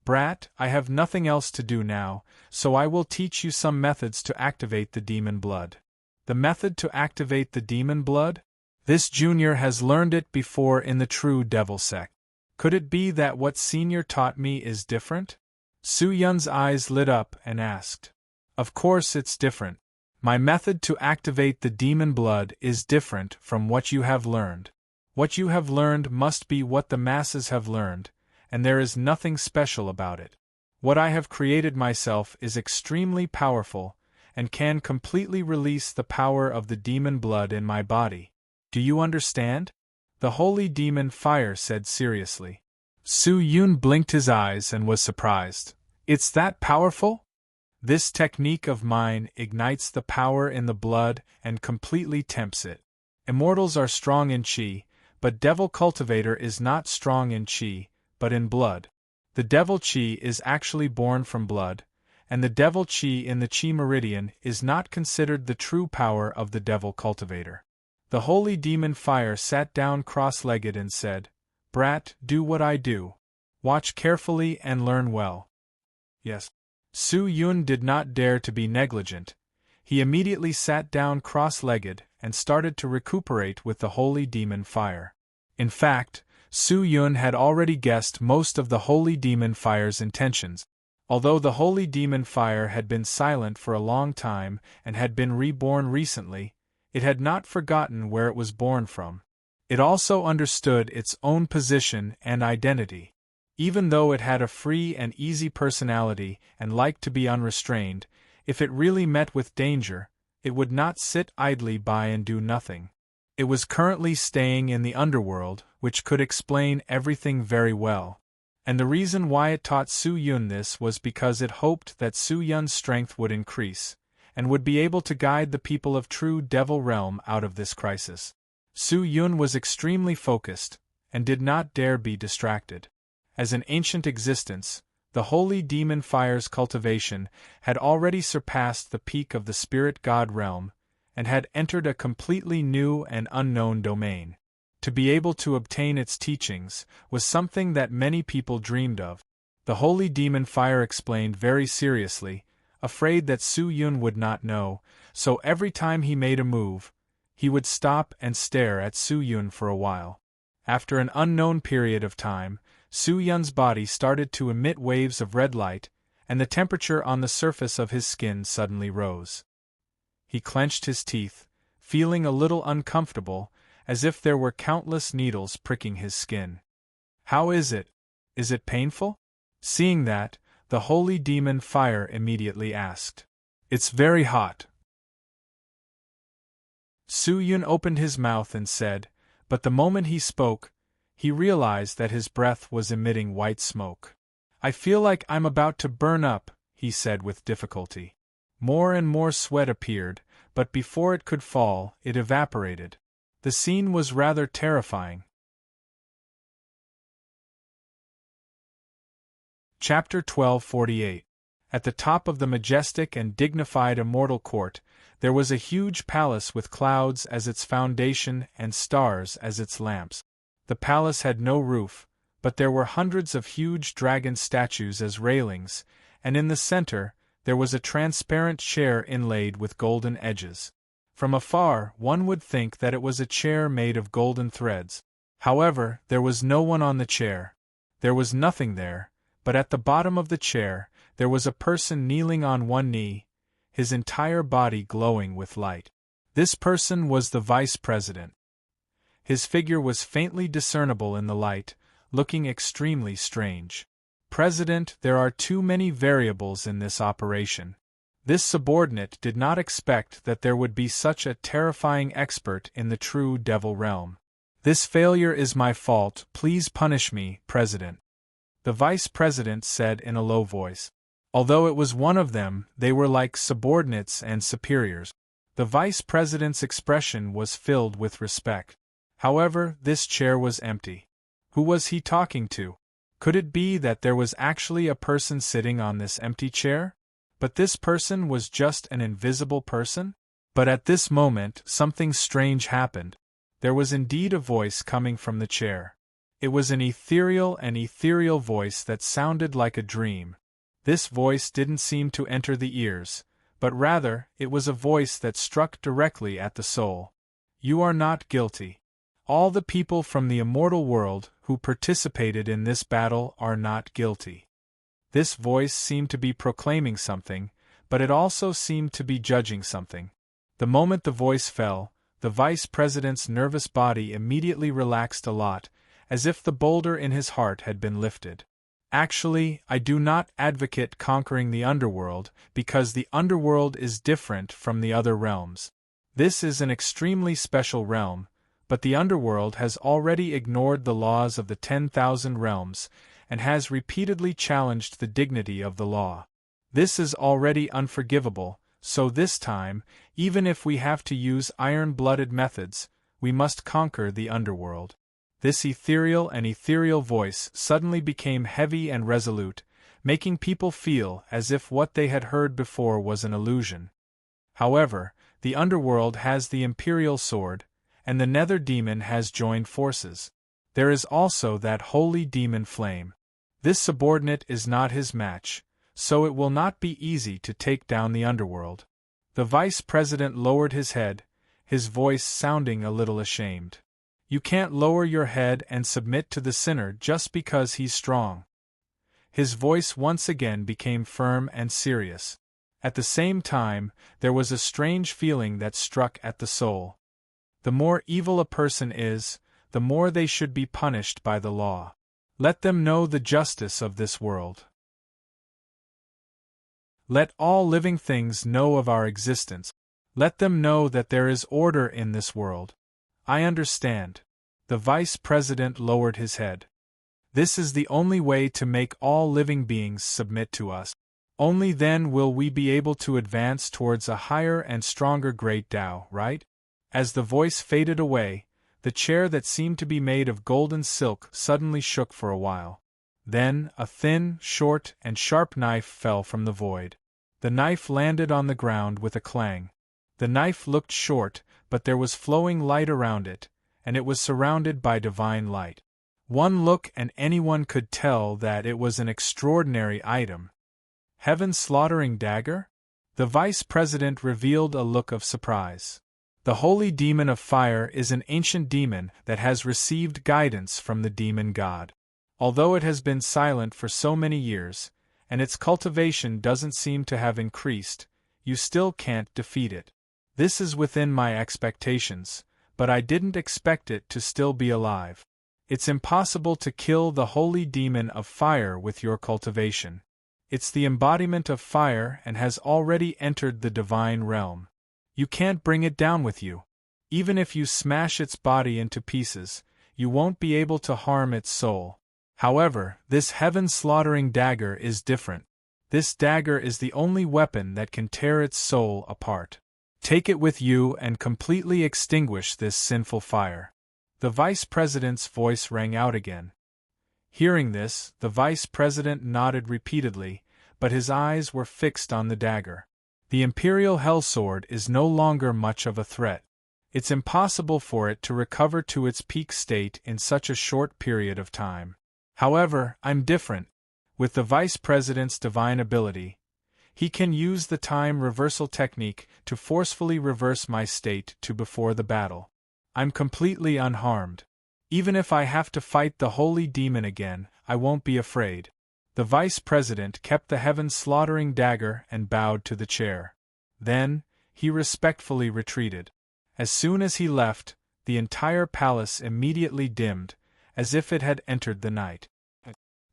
Brat, I have nothing else to do now, so I will teach you some methods to activate the demon blood. The method to activate the demon blood? This junior has learned it before in the true devil sect. Could it be that what senior taught me is different? Su Yun's eyes lit up and asked. Of course it's different. My method to activate the demon blood is different from what you have learned. What you have learned must be what the masses have learned, and there is nothing special about it. What I have created myself is extremely powerful, and can completely release the power of the demon blood in my body. Do you understand? The holy demon fire said seriously. Su Yun blinked his eyes and was surprised. It's that powerful? This technique of mine ignites the power in the blood and completely tempts it. Immortals are strong in chi, but Devil Cultivator is not strong in chi, but in blood. The Devil Chi is actually born from blood, and the Devil Chi in the Chi Meridian is not considered the true power of the Devil Cultivator. The holy demon fire sat down cross-legged and said, Brat, do what I do. Watch carefully and learn well. Yes. Su Yun did not dare to be negligent. He immediately sat down cross-legged and started to recuperate with the holy demon fire. In fact, Su Yun had already guessed most of the holy demon fire's intentions. Although the holy demon fire had been silent for a long time and had been reborn recently, it had not forgotten where it was born from. It also understood its own position and identity. Even though it had a free and easy personality and liked to be unrestrained, if it really met with danger, it would not sit idly by and do nothing. It was currently staying in the underworld, which could explain everything very well. And the reason why it taught Su Yun this was because it hoped that Su Yun's strength would increase, and would be able to guide the people of true Devil Realm out of this crisis. Su Yun was extremely focused, and did not dare be distracted. As an ancient existence, the holy demon fire's cultivation had already surpassed the peak of the spirit god realm, and had entered a completely new and unknown domain. To be able to obtain its teachings was something that many people dreamed of. The holy demon fire explained very seriously, afraid that Su Yun would not know, so every time he made a move, he would stop and stare at Su Yun for a while. After an unknown period of time, Su Yun's body started to emit waves of red light, and the temperature on the surface of his skin suddenly rose. He clenched his teeth, feeling a little uncomfortable, as if there were countless needles pricking his skin. How is it? Is it painful? Seeing that, the holy demon fire immediately asked. It's very hot. Su Yun opened his mouth and said, but the moment he spoke, he realized that his breath was emitting white smoke. I feel like I'm about to burn up, he said with difficulty. More and more sweat appeared, but before it could fall, it evaporated. The scene was rather terrifying. Chapter 1248. At the top of the majestic and dignified immortal court, there was a huge palace with clouds as its foundation and stars as its lamps. The palace had no roof, but there were hundreds of huge dragon statues as railings, and in the center, there was a transparent chair inlaid with golden edges. From afar, one would think that it was a chair made of golden threads. However, there was no one on the chair. There was nothing there, but at the bottom of the chair, there was a person kneeling on one knee, his entire body glowing with light. This person was the vice president. His figure was faintly discernible in the light, looking extremely strange. President, there are too many variables in this operation. This subordinate did not expect that there would be such a terrifying expert in the true devil realm. This failure is my fault, please punish me, President. The vice president said in a low voice. Although it was one of them, they were like subordinates and superiors. The vice president's expression was filled with respect. However, this chair was empty. Who was he talking to? Could it be that there was actually a person sitting on this empty chair? But this person was just an invisible person? But at this moment, something strange happened. There was indeed a voice coming from the chair. It was an ethereal voice that sounded like a dream. This voice didn't seem to enter the ears, but rather, it was a voice that struck directly at the soul. You are not guilty. All the people from the immortal world who participated in this battle are not guilty. This voice seemed to be proclaiming something, but it also seemed to be judging something. The moment the voice fell, the vice president's nervous body immediately relaxed a lot, as if the boulder in his heart had been lifted. Actually, I do not advocate conquering the underworld, because the underworld is different from the other realms. This is an extremely special realm, but the underworld has already ignored the laws of the 10,000 realms, and has repeatedly challenged the dignity of the law. This is already unforgivable, so this time, even if we have to use iron-blooded methods, we must conquer the underworld. This ethereal voice suddenly became heavy and resolute, making people feel as if what they had heard before was an illusion. However, the underworld has the imperial sword, and the nether demon has joined forces. There is also that holy demon flame. This subordinate is not his match, so it will not be easy to take down the underworld. The vice president lowered his head, his voice sounding a little ashamed. You can't lower your head and submit to the sinner just because he's strong. His voice once again became firm and serious. At the same time, there was a strange feeling that struck at the soul. The more evil a person is, the more they should be punished by the law. Let them know the justice of this world. Let all living things know of our existence. Let them know that there is order in this world. I understand. The vice president lowered his head. This is the only way to make all living beings submit to us. Only then will we be able to advance towards a higher and stronger great Tao, right? As the voice faded away, the chair that seemed to be made of golden silk suddenly shook for a while. Then, a thin, short, and sharp knife fell from the void. The knife landed on the ground with a clang. The knife looked short, but there was flowing light around it, and it was surrounded by divine light. One look and anyone could tell that it was an extraordinary item. Heaven's slaughtering dagger? The vice president revealed a look of surprise. The holy demon of fire is an ancient demon that has received guidance from the demon god. Although it has been silent for so many years, and its cultivation doesn't seem to have increased, you still can't defeat it. This is within my expectations, but I didn't expect it to still be alive. It's impossible to kill the holy demon of fire with your cultivation. It's the embodiment of fire and has already entered the divine realm. You can't bring it down with you. Even if you smash its body into pieces, you won't be able to harm its soul. However, this heaven-slaughtering dagger is different. This dagger is the only weapon that can tear its soul apart. Take it with you and completely extinguish this sinful fire." The vice president's voice rang out again. Hearing this, the vice president nodded repeatedly, but his eyes were fixed on the dagger. The Imperial Hellsword is no longer much of a threat. It's impossible for it to recover to its peak state in such a short period of time. However, I'm different. With the Vice President's divine ability, he can use the time reversal technique to forcefully reverse my state to before the battle. I'm completely unharmed. Even if I have to fight the holy demon again, I won't be afraid. The Vice President kept the heaven-slaughtering dagger and bowed to the chair. Then, he respectfully retreated. As soon as he left, the entire palace immediately dimmed, as if it had entered the night.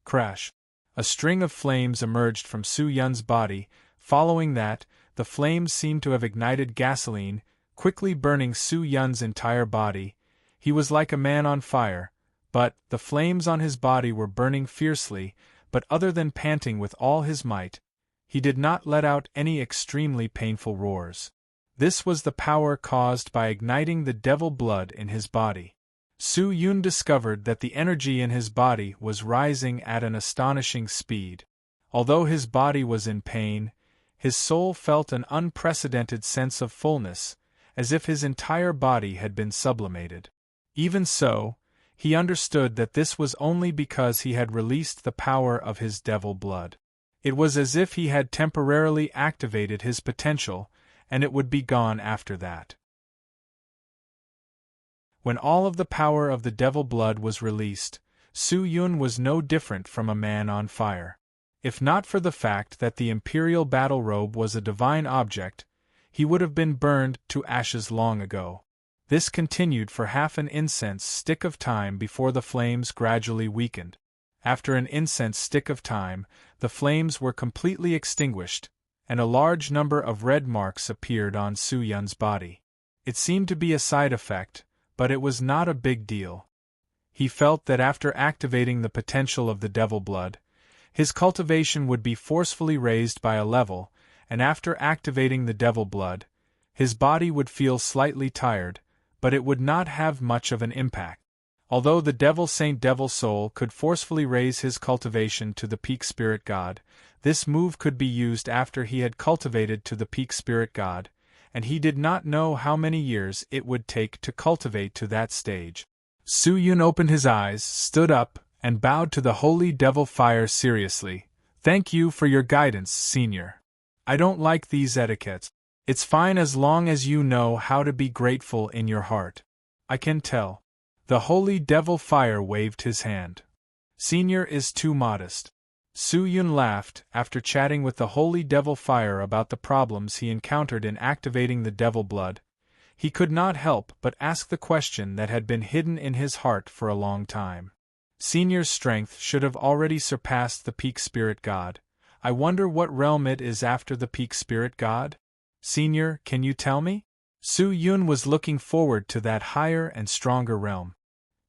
Crash! A string of flames emerged from Su Yun's body. Following that, the flames seemed to have ignited gasoline, quickly burning Su Yun's entire body. He was like a man on fire, but the flames on his body were burning fiercely, but other than panting with all his might, he did not let out any extremely painful roars. This was the power caused by igniting the devil blood in his body. Su Yun discovered that the energy in his body was rising at an astonishing speed. Although his body was in pain, his soul felt an unprecedented sense of fullness, as if his entire body had been sublimated. Even so, he understood that this was only because he had released the power of his devil blood. It was as if he had temporarily activated his potential, and it would be gone after that. When all of the power of the devil blood was released, Su Yun was no different from a man on fire. If not for the fact that the imperial battle robe was a divine object, he would have been burned to ashes long ago. This continued for half an incense stick of time before the flames gradually weakened. After an incense stick of time, the flames were completely extinguished, and a large number of red marks appeared on Su Yun's body. It seemed to be a side effect, but it was not a big deal. He felt that after activating the potential of the devil blood, his cultivation would be forcefully raised by a level, and after activating the devil blood, his body would feel slightly tired, but it would not have much of an impact. Although the Devil Saint Devil Soul could forcefully raise his cultivation to the peak spirit god, this move could be used after he had cultivated to the peak spirit god, and he did not know how many years it would take to cultivate to that stage. Su Yun opened his eyes, stood up, and bowed to the holy devil fire seriously. "Thank you for your guidance, Senior. I don't like these etiquettes. It's fine as long as you know how to be grateful in your heart. I can tell." The holy devil fire waved his hand. "Senior is too modest." Su Yun laughed after chatting with the holy devil fire about the problems he encountered in activating the devil blood. He could not help but ask the question that had been hidden in his heart for a long time. Senior's strength should have already surpassed the peak spirit god. I wonder what realm it is after the peak spirit god? Senior, can you tell me? Su Yun was looking forward to that higher and stronger realm.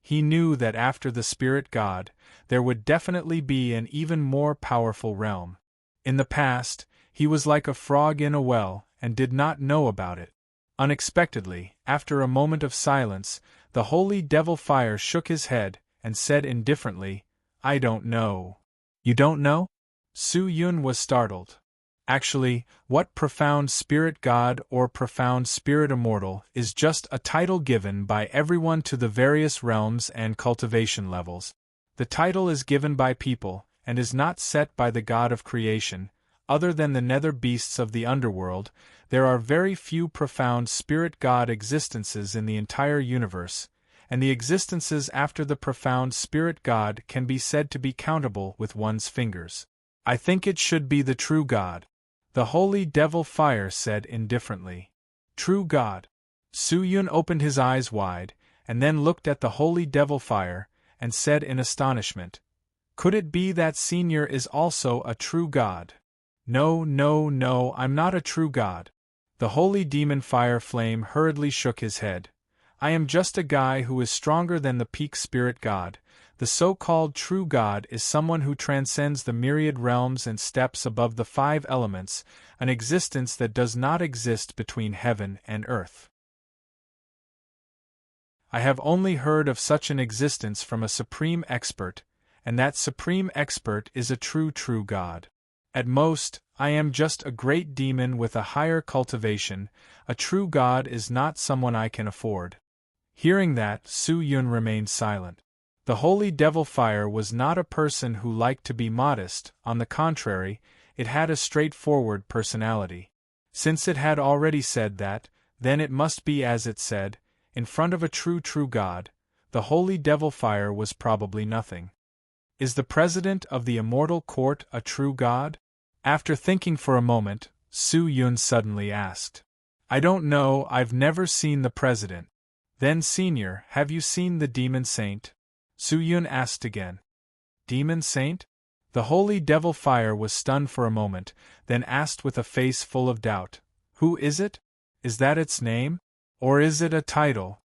He knew that after the spirit god, there would definitely be an even more powerful realm. In the past, he was like a frog in a well and did not know about it. Unexpectedly, after a moment of silence, the holy devil fire shook his head and said indifferently, "I don't know." "You don't know?" Su Yun was startled. Actually, what profound spirit god or profound spirit immortal is just a title given by everyone to the various realms and cultivation levels. The title is given by people, and is not set by the god of creation. Other than the nether beasts of the underworld, there are very few profound spirit god existences in the entire universe, and the existences after the profound spirit god can be said to be countable with one's fingers. I think it should be the true god. The holy devil fire said indifferently. True god. Su Yun opened his eyes wide, and then looked at the holy devil fire, and said in astonishment, "Could it be that Senior is also a true god?" "No, no, no, I'm not a true god." The holy demon fire flame hurriedly shook his head. I am just a guy who is stronger than the peak spirit god. The so-called true god is someone who transcends the myriad realms and steps above the 5 elements, an existence that does not exist between heaven and earth. I have only heard of such an existence from a supreme expert, and that supreme expert is a true god. At most, I am just a great demon with a higher cultivation. A true god is not someone I can afford. Hearing that, Su Yun remained silent. The holy devil fire was not a person who liked to be modest, on the contrary, it had a straightforward personality. Since it had already said that, then it must be as it said. In front of a true god, the holy devil fire was probably nothing. Is the president of the immortal court a true god? After thinking for a moment, Su Yun suddenly asked. I don't know, I've never seen the president. Then senior, have you seen the demon saint? Su Yun asked again. Demon saint? The holy devil fire was stunned for a moment, then asked with a face full of doubt. Who is it? Is that its name? Or is it a title?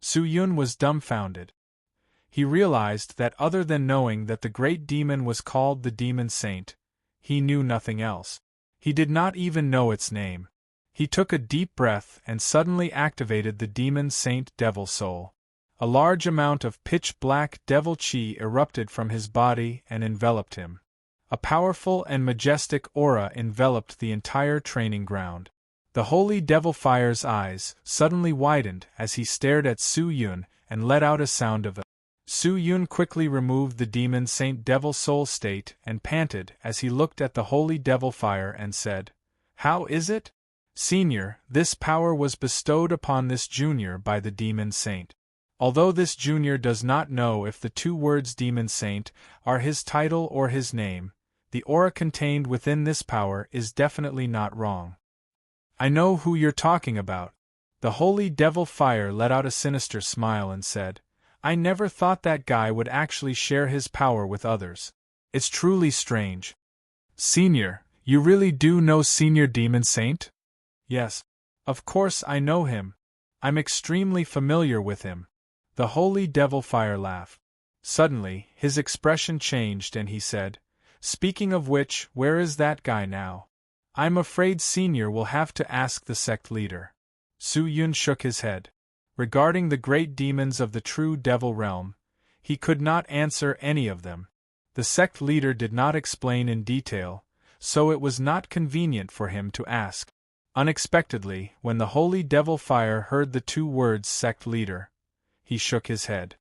Su Yun was dumbfounded. He realized that other than knowing that the great demon was called the demon saint, he knew nothing else. He did not even know its name. He took a deep breath and suddenly activated the demon saint devil soul. A large amount of pitch-black devil chi erupted from his body and enveloped him. A powerful and majestic aura enveloped the entire training ground. The holy devil fire's eyes suddenly widened as he stared at Su Yun and let out a sound of a. Su Yun quickly removed the demon saint devil soul state and panted as he looked at the holy devil fire and said, How is it? Senior, this power was bestowed upon this junior by the demon saint. Although this junior does not know if the 2 words demon saint are his title or his name, the aura contained within this power is definitely not wrong. I know who you're talking about. The holy devil fire let out a sinister smile and said, I never thought that guy would actually share his power with others. It's truly strange. Senior, you really do know Senior Demon Saint? Yes. Of course I know him. I'm extremely familiar with him. The holy devil fire laughed. Suddenly, his expression changed and he said, Speaking of which, where is that guy now? I'm afraid Senior will have to ask the sect leader. Su Yun shook his head. Regarding the great demons of the true devil realm, he could not answer any of them. The sect leader did not explain in detail, so it was not convenient for him to ask. Unexpectedly, when the holy devil fire heard the 2 words sect leader, he shook his head.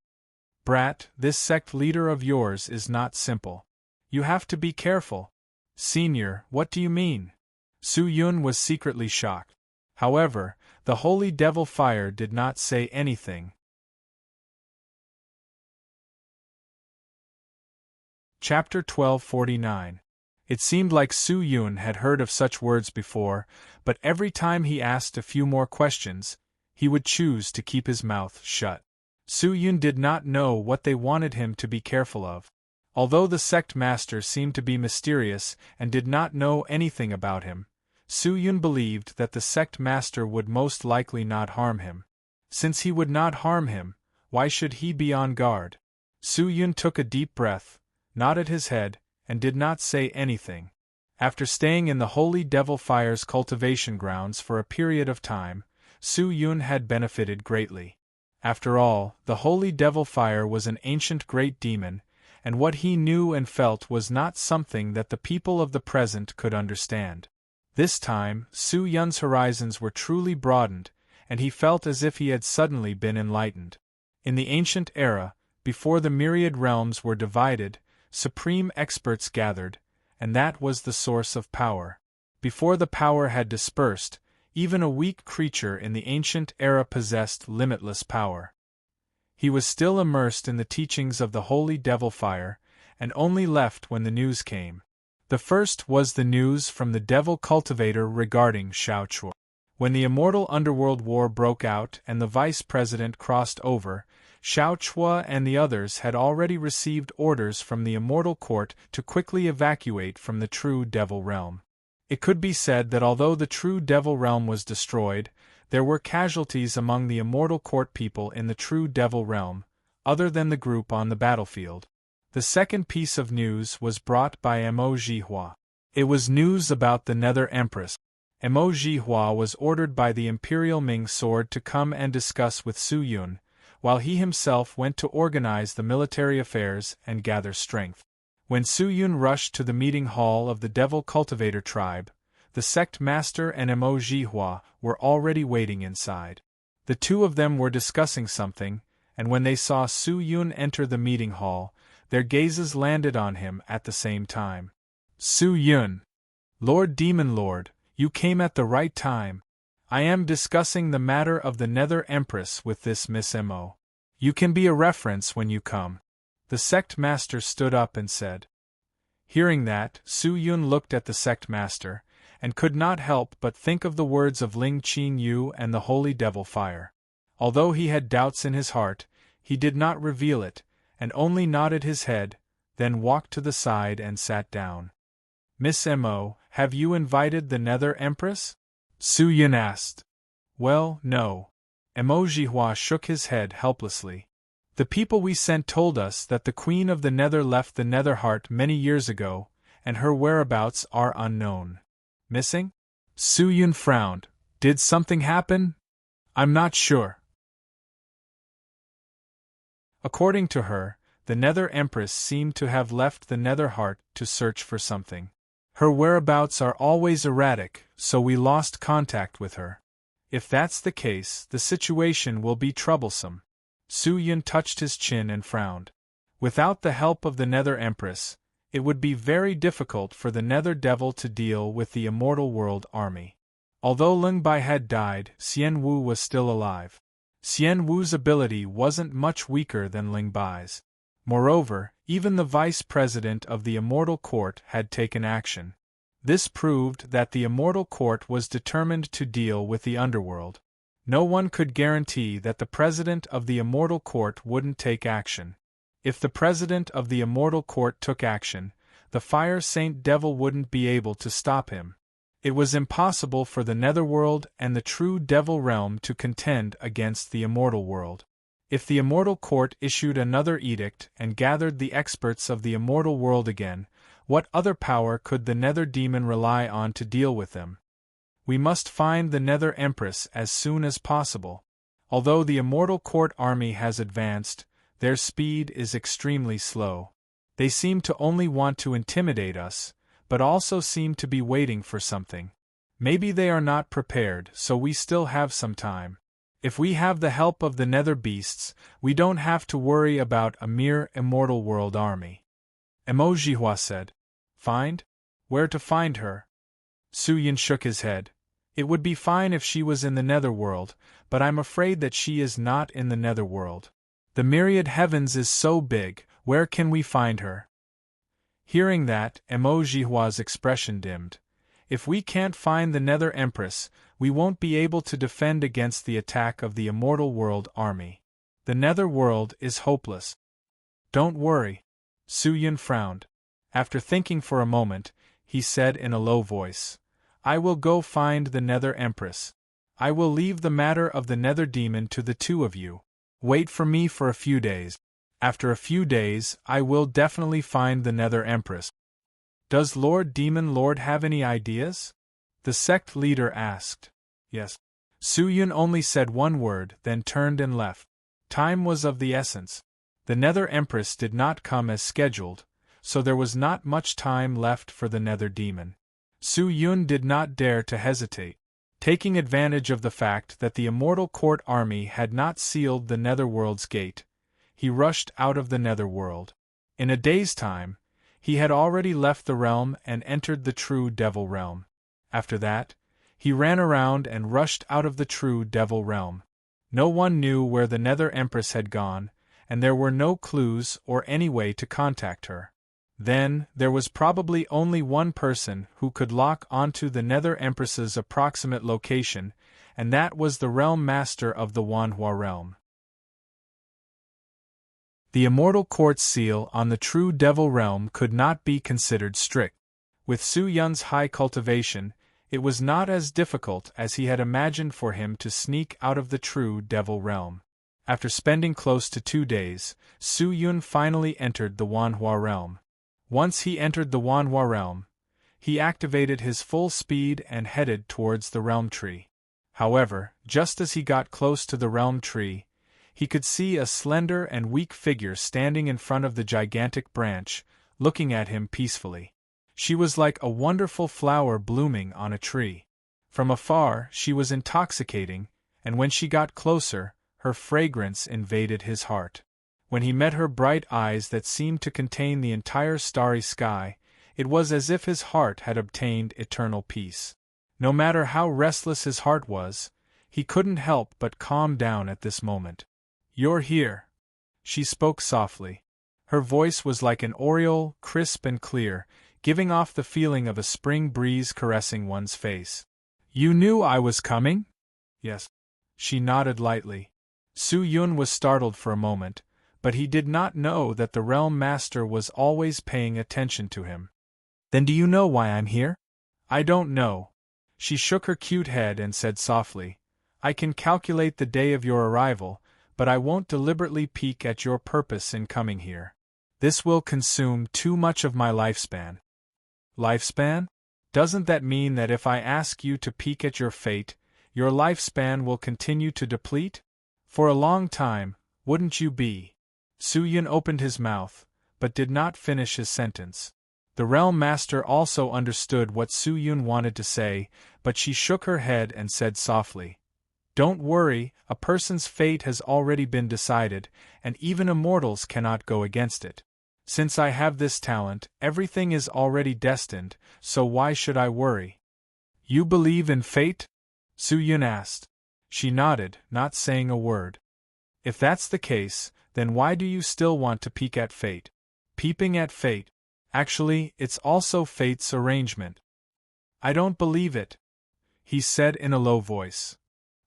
Brat, this sect leader of yours is not simple. You have to be careful. Senior, what do you mean? Su Yun was secretly shocked. However, the holy devil fire did not say anything. Chapter 1249. It seemed like Su Yun had heard of such words before, but every time he asked a few more questions, he would choose to keep his mouth shut. Su Yun did not know what they wanted him to be careful of. Although the sect master seemed to be mysterious and did not know anything about him, Su Yun believed that the sect master would most likely not harm him. Since he would not harm him, why should he be on guard? Su Yun took a deep breath, nodded his head, and did not say anything. After staying in the holy devil fire's cultivation grounds for a period of time, Su Yun had benefited greatly. After all, the holy devil fire was an ancient great demon, and what he knew and felt was not something that the people of the present could understand. This time, Su Yun's horizons were truly broadened, and he felt as if he had suddenly been enlightened. In the ancient era, before the myriad realms were divided, supreme experts gathered, and that was the source of power. Before the power had dispersed, even a weak creature in the ancient era possessed limitless power. He was still immersed in the teachings of the holy devil fire, and only left when the news came. The first was the news from the devil cultivator regarding Xiao Chua. When the immortal underworld war broke out and the vice president crossed over, Xiao Chua and the others had already received orders from the immortal court to quickly evacuate from the true devil realm. It could be said that although the true devil realm was destroyed, There were casualties among the immortal court people in the true devil realm, other than the group on the battlefield. The second piece of news was brought by Mo Jihua. It was news about the Nether Empress. Mo Jihua was ordered by the Imperial Ming Sword to come and discuss with Su Yun, while he himself went to organize the military affairs and gather strength. When Su Yun rushed to the meeting hall of the Devil Cultivator tribe, the sect master and Mo Jihua were already waiting inside. The two of them were discussing something, and when they saw Su Yun enter the meeting hall, their gazes landed on him at the same time. Su Yun! Lord Demon Lord, you came at the right time. I am discussing the matter of the Nether Empress with this Miss Mo. You can be a reference when you come. The sect master stood up and said. Hearing that, Su Yun looked at the sect master, and could not help but think of the words of Ling Qing Yu and the Holy Devil Fire. Although he had doubts in his heart, he did not reveal it, and only nodded his head, then walked to the side and sat down. Miss Mo, have you invited the Nether Empress? Su Yun asked. Well, no. Mo Jihua shook his head helplessly. The people we sent told us that the Queen of the Nether left the Nether Heart many years ago, and her whereabouts are unknown. Missing? Su Yun frowned. Did something happen? I'm not sure. According to her, the Nether Empress seemed to have left the Nether Heart to search for something. Her whereabouts are always erratic, so we lost contact with her. If that's the case, the situation will be troublesome. Su Yun touched his chin and frowned. Without the help of the Nether Empress, it would be very difficult for the Nether Devil to deal with the Immortal World army. Although Ling Bai had died, Xian Wu was still alive. Xian Wu's ability wasn't much weaker than Ling Bai's. Moreover, even the vice president of the Immortal Court had taken action. This proved that the Immortal Court was determined to deal with the underworld. No one could guarantee that the president of the Immortal Court wouldn't take action. If the president of the Immortal Court took action, the Fire Saint Devil wouldn't be able to stop him. It was impossible for the Netherworld and the true Devil Realm to contend against the Immortal World. If the Immortal Court issued another edict and gathered the experts of the Immortal World again, what other power could the Nether Demon rely on to deal with them? We must find the Nether Empress as soon as possible. Although the Immortal Court army has advanced, their speed is extremely slow. They seem to only want to intimidate us, but also seem to be waiting for something. Maybe they are not prepared, so we still have some time. If we have the help of the Nether Beasts, we don't have to worry about a mere Immortal World army. Mo Jihua said. Find? Where to find her? Su Yun shook his head. It would be fine if she was in the Netherworld, but I'm afraid that she is not in the Netherworld. The myriad heavens is so big, where can we find her? Hearing that, Mo Jihua's expression dimmed. If we can't find the Nether Empress, we won't be able to defend against the attack of the Immortal World army. The Nether World is hopeless. Don't worry. Su Yun frowned. After thinking for a moment, he said in a low voice, I will go find the Nether Empress. I will leave the matter of the Nether Demon to the two of you. Wait for me for a few days. After a few days, I will definitely find the Nether Empress. Does Lord Demon Lord have any ideas? The sect leader asked. Yes. Su Yun only said one word, then turned and left. Time was of the essence. The Nether Empress did not come as scheduled, so there was not much time left for the Nether Demon. Su Yun did not dare to hesitate. Taking advantage of the fact that the Immortal Court army had not sealed the Netherworld's gate, he rushed out of the Netherworld. In a day's time, he had already left the realm and entered the true Devil Realm. After that, he ran around and rushed out of the true Devil Realm. No one knew where the Nether Empress had gone, and there were no clues or any way to contact her. Then, there was probably only one person who could lock onto the Nether Empress's approximate location, and that was the Realm Master of the Wanhua Realm. The Immortal Court's seal on the true Devil Realm could not be considered strict. With Su Yun's high cultivation, It was not as difficult as he had imagined for him to sneak out of the true devil realm. After spending close to 2 days, Su Yun finally entered the Wanhua realm. Once he entered the Wanhua realm, he activated his full speed and headed towards the realm tree. However, just as he got close to the realm tree, he could see a slender and weak figure standing in front of the gigantic branch, looking at him peacefully. She was like a wonderful flower blooming on a tree. From afar, she was intoxicating, and when she got closer, her fragrance invaded his heart. When he met her bright eyes that seemed to contain the entire starry sky, it was as if his heart had obtained eternal peace. No matter how restless his heart was, he couldn't help but calm down at this moment. "You're here," she spoke softly. Her voice was like an aureole, crisp and clear, giving off the feeling of a spring breeze caressing one's face. "You knew I was coming?" "Yes." She nodded lightly. Su Yun was startled for a moment, but he did not know that the Realm Master was always paying attention to him. "Then do you know why I'm here?" "I don't know." She shook her cute head and said softly, "I can calculate the day of your arrival, but I won't deliberately peek at your purpose in coming here. This will consume too much of my lifespan." "Lifespan? Doesn't that mean that if I ask you to peek at your fate, your lifespan will continue to deplete? For a long time, wouldn't you be?" Su Yun opened his mouth, but did not finish his sentence. The Realm Master also understood what Su Yun wanted to say, but she shook her head and said softly, "Don't worry, a person's fate has already been decided, and even immortals cannot go against it. Since I have this talent, everything is already destined, so why should I worry?" "You believe in fate?" Su Yun asked. She nodded, not saying a word. "If that's the case, then why do you still want to peek at fate?" "Peeping at fate? Actually, it's also fate's arrangement." "I don't believe it," he said in a low voice.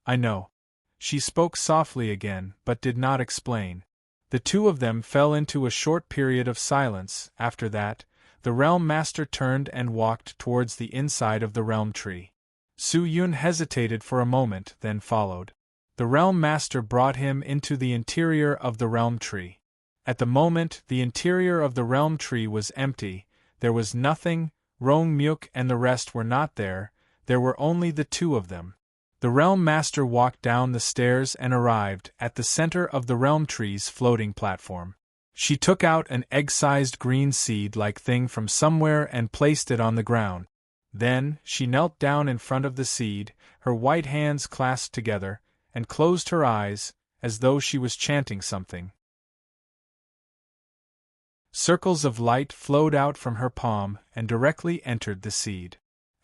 "I know." She spoke softly again, but did not explain. The two of them fell into a short period of silence. After that, the Realm Master turned and walked towards the inside of the Realm Tree. Su Yun hesitated for a moment, then followed. The Realm Master brought him into the interior of the Realm Tree. At the moment, the interior of the Realm Tree was empty. There was nothing. Rong Myuk and the rest were not there. There were only the two of them. The Realm Master walked down the stairs and arrived at the center of the Realm Tree's floating platform. She took out an egg-sized green seed-like thing from somewhere and placed it on the ground. Then, she knelt down in front of the seed, her white hands clasped together, and closed her eyes, as though she was chanting something. Circles of light flowed out from her palm and directly entered the seed.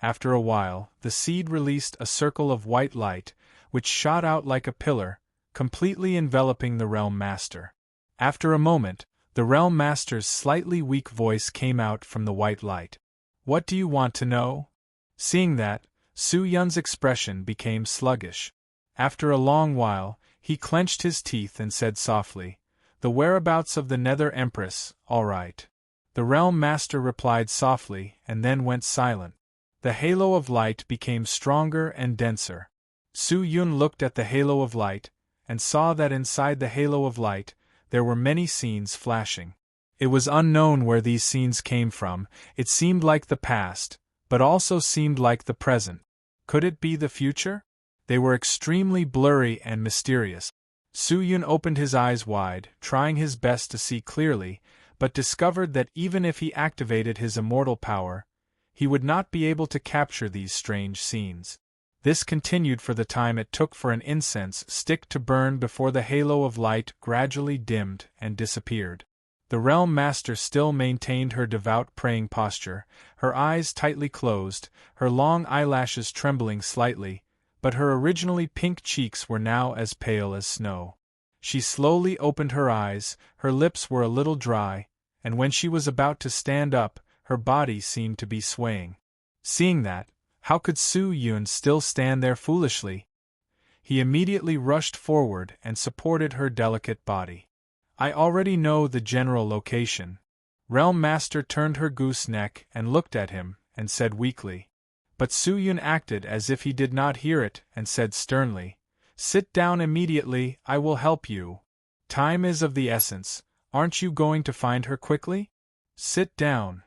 After a while, the seed released a circle of white light, which shot out like a pillar, completely enveloping the Realm Master. After a moment, the Realm Master's slightly weak voice came out from the white light. "What do you want to know?" Seeing that, Su Yun's expression became sluggish. After a long while, he clenched his teeth and said softly, "The whereabouts of the Nether Empress, all right." The Realm Master replied softly and then went silent. The halo of light became stronger and denser. Su Yun looked at the halo of light, and saw that inside the halo of light, there were many scenes flashing. It was unknown where these scenes came from. It seemed like the past, but also seemed like the present. Could it be the future? They were extremely blurry and mysterious. Su Yun opened his eyes wide, trying his best to see clearly, but discovered that even if he activated his immortal power, he would not be able to capture these strange scenes. This continued for the time it took for an incense stick to burn before the halo of light gradually dimmed and disappeared. The Realm Master still maintained her devout praying posture, her eyes tightly closed, her long eyelashes trembling slightly, but her originally pink cheeks were now as pale as snow. She slowly opened her eyes, her lips were a little dry, and when she was about to stand up, her body seemed to be swaying. Seeing that, how could Su Yun still stand there foolishly? He immediately rushed forward and supported her delicate body. "I already know the general location." Realm Master turned her goose neck and looked at him, and said weakly, But Su Yun acted as if he did not hear it and said sternly, "Sit down immediately, I will help you. Time is of the essence, aren't you going to find her quickly? Sit down."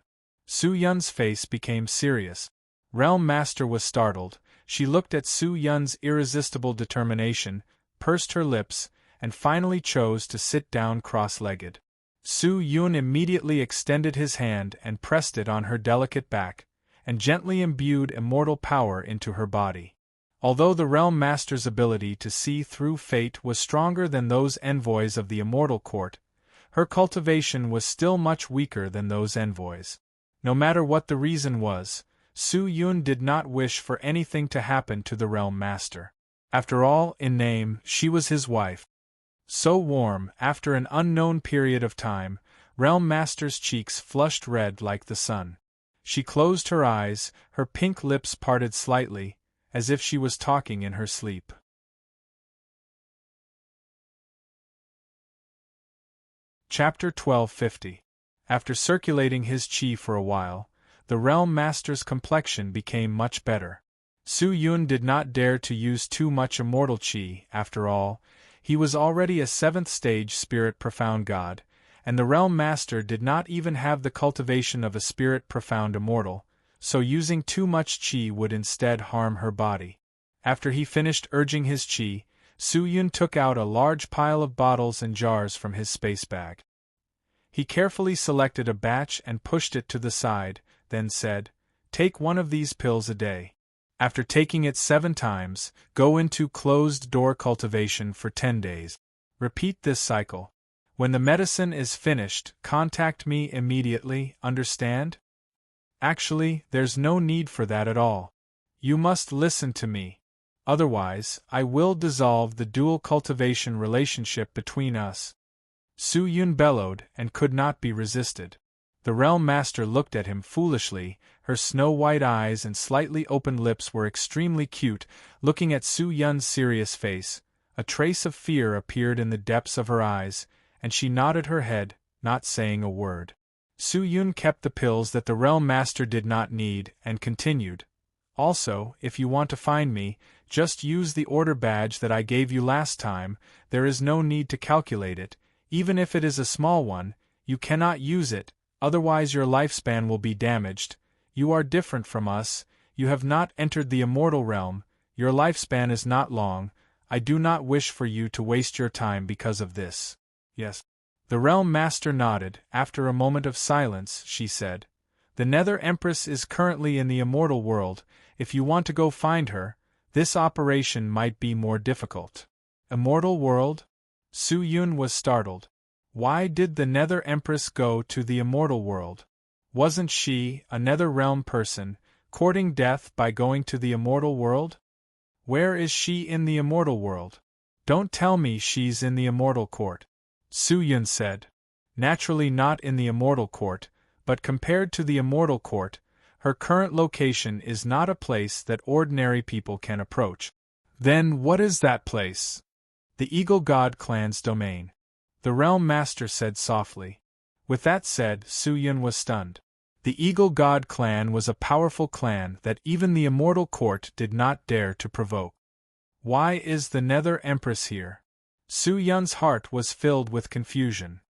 Su Yun's face became serious. Realm Master was startled. She looked at Su Yun's irresistible determination, pursed her lips, and finally chose to sit down cross-legged. Su Yun immediately extended his hand and pressed it on her delicate back, and gently imbued immortal power into her body. Although the Realm Master's ability to see through fate was stronger than those envoys of the Immortal Court, her cultivation was still much weaker than those envoys. No matter what the reason was, Su Yun did not wish for anything to happen to the Realm Master. After all, in name, she was his wife. So warm, after an unknown period of time, Realm Master's cheeks flushed red like the sun. She closed her eyes, her pink lips parted slightly, as if she was talking in her sleep. Chapter 1250. After circulating his qi for a while, the Realm Master's complexion became much better. Su Yun did not dare to use too much immortal qi, after all. He was already a 7th-stage Spirit Profound God, and the Realm Master did not even have the cultivation of a Spirit Profound Immortal, so using too much qi would instead harm her body. After he finished urging his qi, Su Yun took out a large pile of bottles and jars from his space bag. He carefully selected a batch and pushed it to the side, then said, "Take one of these pills a day. After taking it 7 times, go into closed-door cultivation for 10 days. Repeat this cycle. When the medicine is finished, contact me immediately, understand? Actually, there's no need for that at all. You must listen to me. Otherwise, I will dissolve the dual cultivation relationship between us." Su Yun bellowed and could not be resisted. The Realm Master looked at him foolishly. Her snow-white eyes and slightly opened lips were extremely cute. Looking at Su Yun's serious face, a trace of fear appeared in the depths of her eyes, and she nodded her head, not saying a word. Su Yun kept the pills that the Realm Master did not need, and continued, "Also, if you want to find me, just use the order badge that I gave you last time. There is no need to calculate it. Even if it is a small one, you cannot use it, otherwise your lifespan will be damaged. You are different from us, you have not entered the immortal realm, your lifespan is not long. I do not wish for you to waste your time because of this." "Yes." The Realm Master nodded. After a moment of silence, she said, "The Nether Empress is currently in the immortal world. If you want to go find her, this operation might be more difficult." Immortal world? Su Yun was startled. Why did the Nether Empress go to the immortal world? Wasn't she, a Nether Realm person, courting death by going to the immortal world? Where is she in the immortal world? Don't tell me she's in the immortal court. Su Yun said. Naturally not in the immortal court, but compared to the immortal court, her current location is not a place that ordinary people can approach. Then what is that place? The Eagle God clan's domain. The Realm Master said softly. With that said, Su Yun was stunned. The Eagle God clan was a powerful clan that even the immortal court did not dare to provoke. Why is the Nether Empress here? Su Yun's heart was filled with confusion.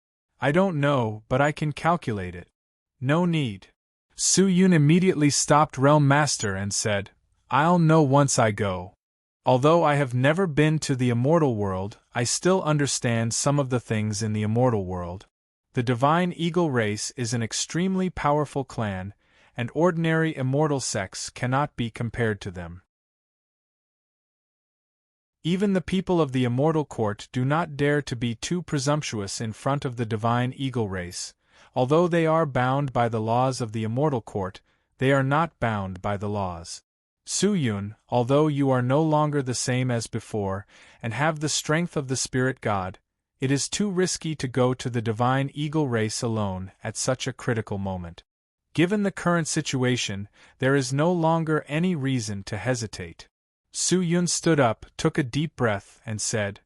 I don't know, but I can calculate it. No need. Su Yun immediately stopped Realm Master and said, I'll know once I go. Although I have never been to the immortal world, I still understand some of the things in the immortal world. The Divine Eagle race is an extremely powerful clan, and ordinary immortal sects cannot be compared to them. Even the people of the immortal court do not dare to be too presumptuous in front of the Divine Eagle race. Although they are bound by the laws of the immortal court, they are not bound by the laws. Su Yun, although you are no longer the same as before, and have the strength of the Spirit God, it is too risky to go to the Divine Eagle race alone at such a critical moment. Given the current situation, there is no longer any reason to hesitate. Su Yun stood up, took a deep breath, and said,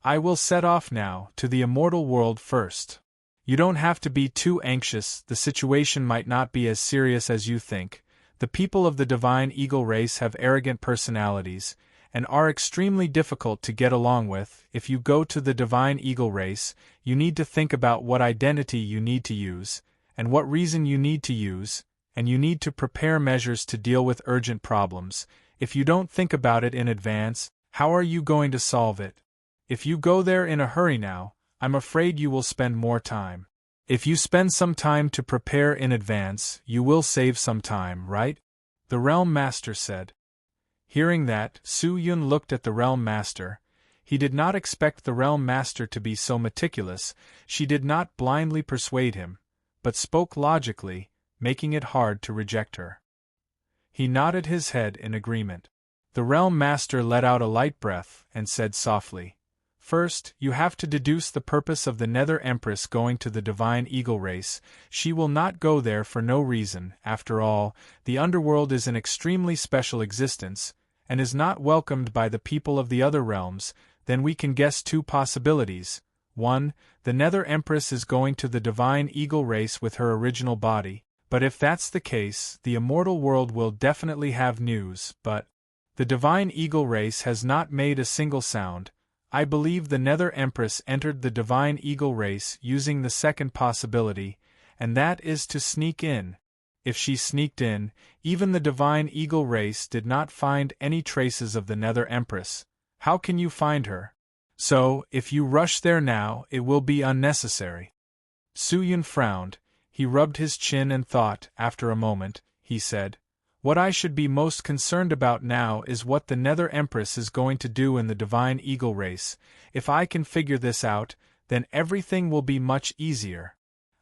I will set off now to the immortal world first. You don't have to be too anxious, the situation might not be as serious as you think. The people of the divine eagle race have arrogant personalities, and are extremely difficult to get along with. If you go to the divine eagle race, you need to think about what identity you need to use, and what reason you need to use, and you need to prepare measures to deal with urgent problems. If you don't think about it in advance, how are you going to solve it? If you go there in a hurry now, I'm afraid you will spend more time. If you spend some time to prepare in advance, you will save some time, right? The Realm Master said. Hearing that, Su Yun looked at the Realm Master. He did not expect the Realm Master to be so meticulous. She did not blindly persuade him, but spoke logically, making it hard to reject her. He nodded his head in agreement. The Realm Master let out a light breath and said softly, "First, you have to deduce the purpose of the Nether Empress going to the Divine Eagle race. She will not go there for no reason. After all, the underworld is an extremely special existence, and is not welcomed by the people of the other realms. Then we can guess two possibilities. 1. The Nether Empress is going to the Divine Eagle race with her original body, but if that's the case, the immortal world will definitely have news, but the Divine Eagle race has not made a single sound. I believe the Nether Empress entered the Divine Eagle race using the second possibility, and that is to sneak in. If she sneaked in, even the Divine Eagle race did not find any traces of the Nether Empress. How can you find her? So, if you rush there now, it will be unnecessary." Su Yun frowned. He rubbed his chin and thought. After a moment, he said, "What I should be most concerned about now is what the Nether Empress is going to do in the Divine Eagle race. If I can figure this out, then everything will be much easier.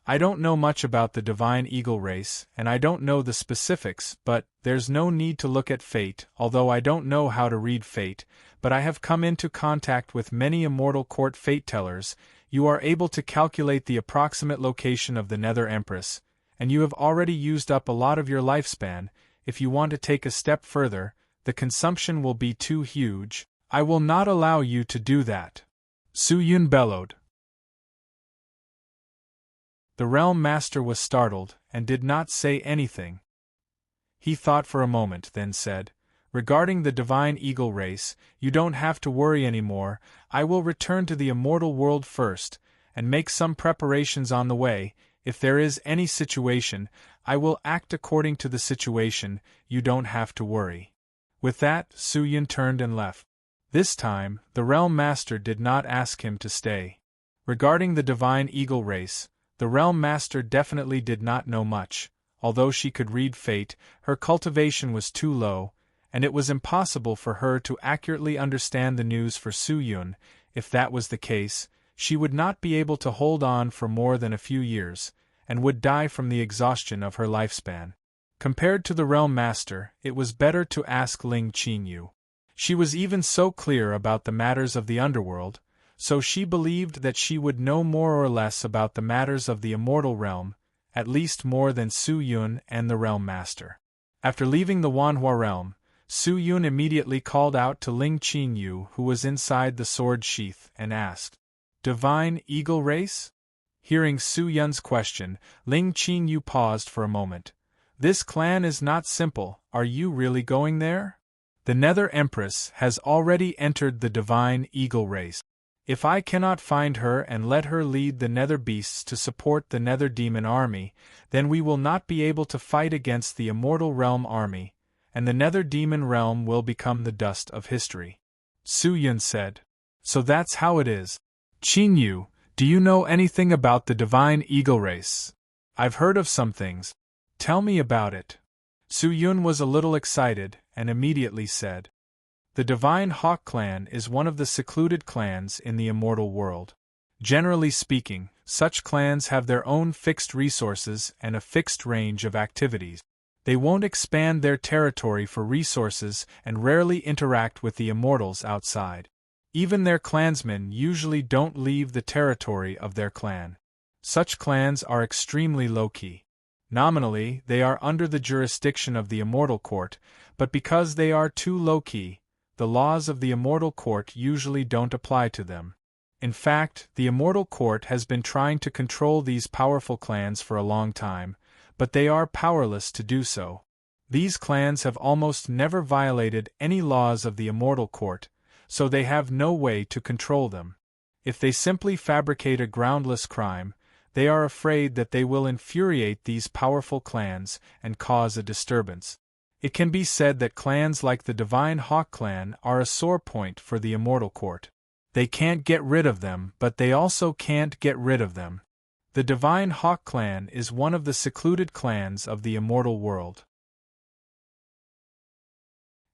I don't know much about the Divine Eagle race, and I don't know the specifics, but there's no need to look at fate, although I don't know how to read fate, but I have come into contact with many immortal court fate-tellers. You are able to calculate the approximate location of the Nether Empress, and you have already used up a lot of your lifespan. If you want to take a step further, the consumption will be too huge. I will not allow you to do that." Su Yun bellowed. The Realm Master was startled, and did not say anything. He thought for a moment, then said, "Regarding the Divine Eagle race, you don't have to worry anymore. I will return to the immortal world first, and make some preparations on the way. If there is any situation, I will act according to the situation. You don't have to worry." With that, Su Yun turned and left. This time, the Realm Master did not ask him to stay. Regarding the Divine Eagle race, the Realm Master definitely did not know much. Although she could read fate, her cultivation was too low, and it was impossible for her to accurately understand the news for Su Yun. If that was the case, she would not be able to hold on for more than a few years, and would die from the exhaustion of her lifespan. Compared to the Realm Master, it was better to ask Ling Qinyu. She was even so clear about the matters of the underworld, so she believed that she would know more or less about the matters of the immortal realm, at least more than Su Yun and the Realm Master. After leaving the Wanhua realm, Su Yun immediately called out to Ling Qinyu, who was inside the sword sheath, and asked, "Divine Eagle race?" Hearing Su Yun's question, Ling Qinyu paused for a moment. "This clan is not simple. Are you really going there? The Nether Empress has already entered the Divine Eagle race. If I cannot find her and let her lead the Nether Beasts to support the Nether Demon army, then we will not be able to fight against the Immortal Realm army, and the Nether Demon realm will become the dust of history." Su Yun said, "So that's how it is. Qinyu, do you know anything about the Divine Eagle race? I've heard of some things. Tell me about it." Su Yun was a little excited, and immediately said, "The Divine Hawk clan is one of the secluded clans in the immortal world. Generally speaking, such clans have their own fixed resources and a fixed range of activities. They won't expand their territory for resources and rarely interact with the immortals outside. Even their clansmen usually don't leave the territory of their clan. Such clans are extremely low-key. Nominally, they are under the jurisdiction of the Immortal Court, but because they are too low-key, the laws of the Immortal Court usually don't apply to them. In fact, the Immortal Court has been trying to control these powerful clans for a long time, but they are powerless to do so. These clans have almost never violated any laws of the Immortal Court, so they have no way to control them. If they simply fabricate a groundless crime, they are afraid that they will infuriate these powerful clans and cause a disturbance. It can be said that clans like the Divine Hawk clan are a sore point for the Immortal Court. They can't get rid of them, but they also can't get rid of them. The Divine Hawk clan is one of the secluded clans of the immortal world.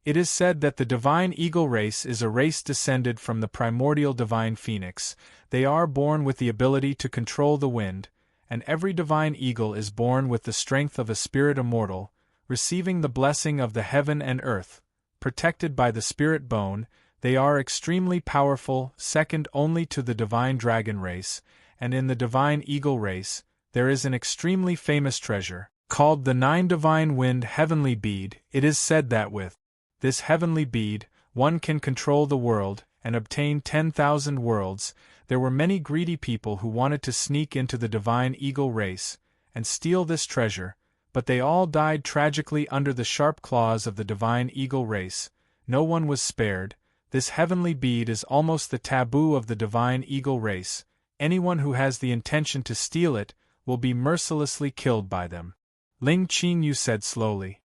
It is said that the Divine Eagle race is a race descended from the primordial Divine Phoenix. They are born with the ability to control the wind, and every Divine Eagle is born with the strength of a spirit immortal, receiving the blessing of the heaven and earth. Protected by the spirit bone, they are extremely powerful, second only to the Divine Dragon race, and in the Divine Eagle race, there is an extremely famous treasure, called the 9 Divine Wind Heavenly Bead. It is said that with this heavenly bead, one can control the world and obtain 10,000 worlds. There were many greedy people who wanted to sneak into the Divine Eagle race and steal this treasure, but they all died tragically under the sharp claws of the Divine Eagle race. No one was spared. This heavenly bead is almost the taboo of the Divine Eagle race. Anyone who has the intention to steal it will be mercilessly killed by them. Ling Qingyu said slowly.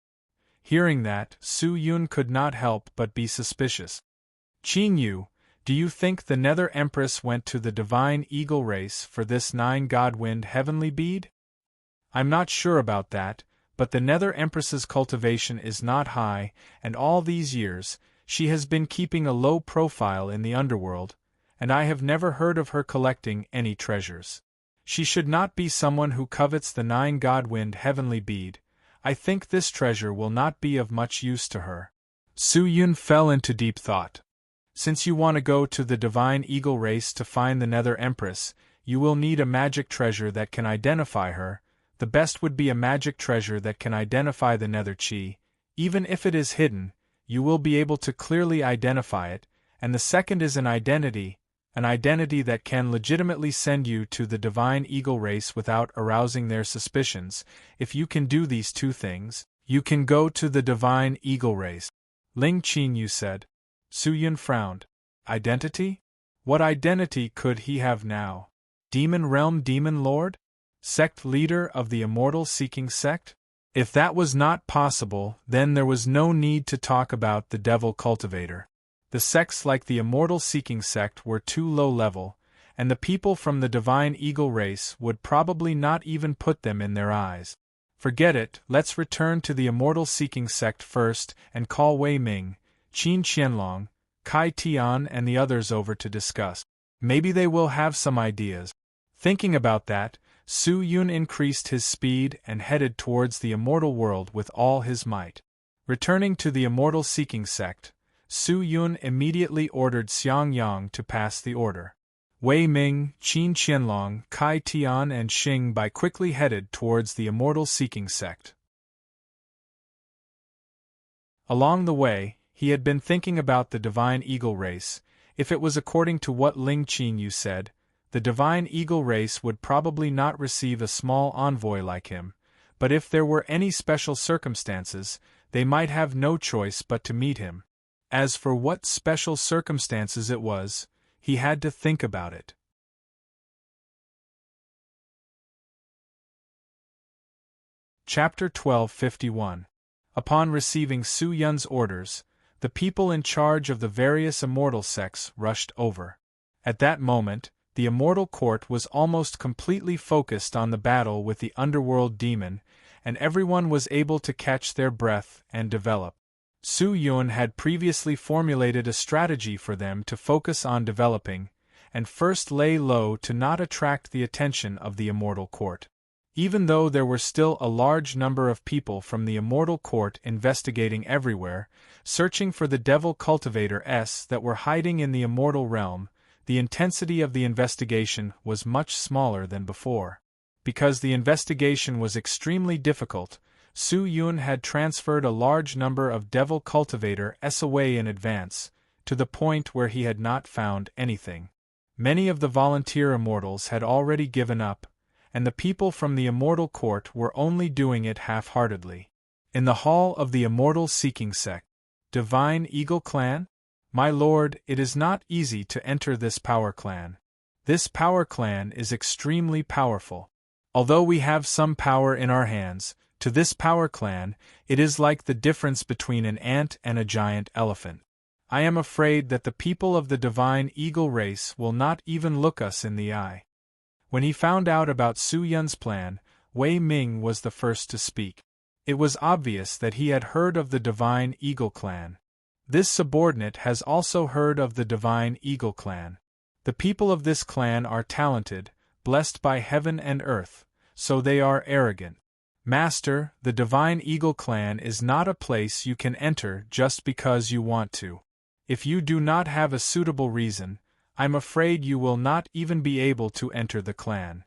Hearing that, Su Yun could not help but be suspicious. Qingyu, do you think the Nether Empress went to the Divine Eagle race for this 9 God-Wind heavenly bead? I'm not sure about that, but the Nether Empress's cultivation is not high, and all these years, she has been keeping a low profile in the underworld, and I have never heard of her collecting any treasures. She should not be someone who covets the 9 God-Wind heavenly bead. I think this treasure will not be of much use to her. Su Yun fell into deep thought. Since you want to go to the Divine Eagle race to find the Nether Empress, you will need a magic treasure that can identify her. The best would be a magic treasure that can identify the Nether Chi. Even if it is hidden, you will be able to clearly identify it, and the second is an identity that can legitimately send you to the Divine Eagle race without arousing their suspicions. If you can do these 2 things, you can go to the Divine Eagle race. Ling Qingyu said. Su Yun frowned. Identity? What identity could he have now? Demon Realm Demon Lord? Sect leader of the Immortal Seeking Sect? If that was not possible, then there was no need to talk about the Devil Cultivator. The sects like the Immortal Seeking Sect were too low level, and the people from the Divine Eagle race would probably not even put them in their eyes. Forget it, let's return to the Immortal Seeking Sect first and call Wei Ming, Qin Qianlong, Kai Tian and the others over to discuss. Maybe they will have some ideas. Thinking about that, Su Yun increased his speed and headed towards the immortal world with all his might. Returning to the Immortal Seeking Sect, Su Yun immediately ordered Xiang Yang to pass the order. Wei Ming, Qin Qianlong, Kai Tian and Xing Bai quickly headed towards the Immortal Seeking Sect. Along the way, he had been thinking about the Divine Eagle race. If it was according to what Ling Qingyu said, the Divine Eagle race would probably not receive a small envoy like him, but if there were any special circumstances, they might have no choice but to meet him. As for what special circumstances it was, he had to think about it. Chapter 1251. Upon receiving Su Yun's orders, the people in charge of the various immortal sects rushed over. At that moment, the Immortal Court was almost completely focused on the battle with the underworld demon, and everyone was able to catch their breath and develop. Su Yun had previously formulated a strategy for them to focus on developing, and first lay low to not attract the attention of the Immortal Court. Even though there were still a large number of people from the Immortal Court investigating everywhere, searching for the Devil Cultivator that were hiding in the Immortal Realm, the intensity of the investigation was much smaller than before. Because the investigation was extremely difficult, Su Yun had transferred a large number of Devil Cultivator away in advance, to the point where he had not found anything. Many of the volunteer immortals had already given up, and the people from the Immortal Court were only doing it half-heartedly. In the hall of the immortal seeking sect. Divine Eagle Clan? My lord, it is not easy to enter this power clan. This power clan is extremely powerful. Although we have some power in our hands, to this power clan, it is like the difference between an ant and a giant elephant. I am afraid that the people of the Divine Eagle race will not even look us in the eye. When he found out about Su Yun's plan, Wei Ming was the first to speak. It was obvious that he had heard of the Divine Eagle clan. This subordinate has also heard of the Divine Eagle clan. The people of this clan are talented, blessed by heaven and earth, so they are arrogant. Master, the Divine Eagle clan is not a place you can enter just because you want to. If you do not have a suitable reason, I'm afraid you will not even be able to enter the clan.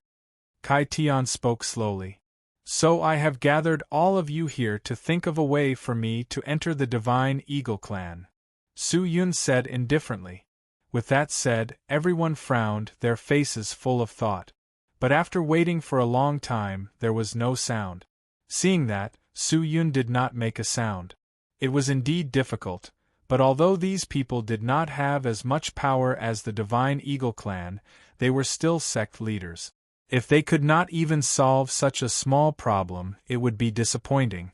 Kai Tian spoke slowly. So I have gathered all of you here to think of a way for me to enter the Divine Eagle clan. Su Yun said indifferently. With that said, everyone frowned, their faces full of thought. But after waiting for a long time, there was no sound. Seeing that, Su Yun did not make a sound. It was indeed difficult, but although these people did not have as much power as the Divine Eagle clan, they were still sect leaders. If they could not even solve such a small problem, it would be disappointing.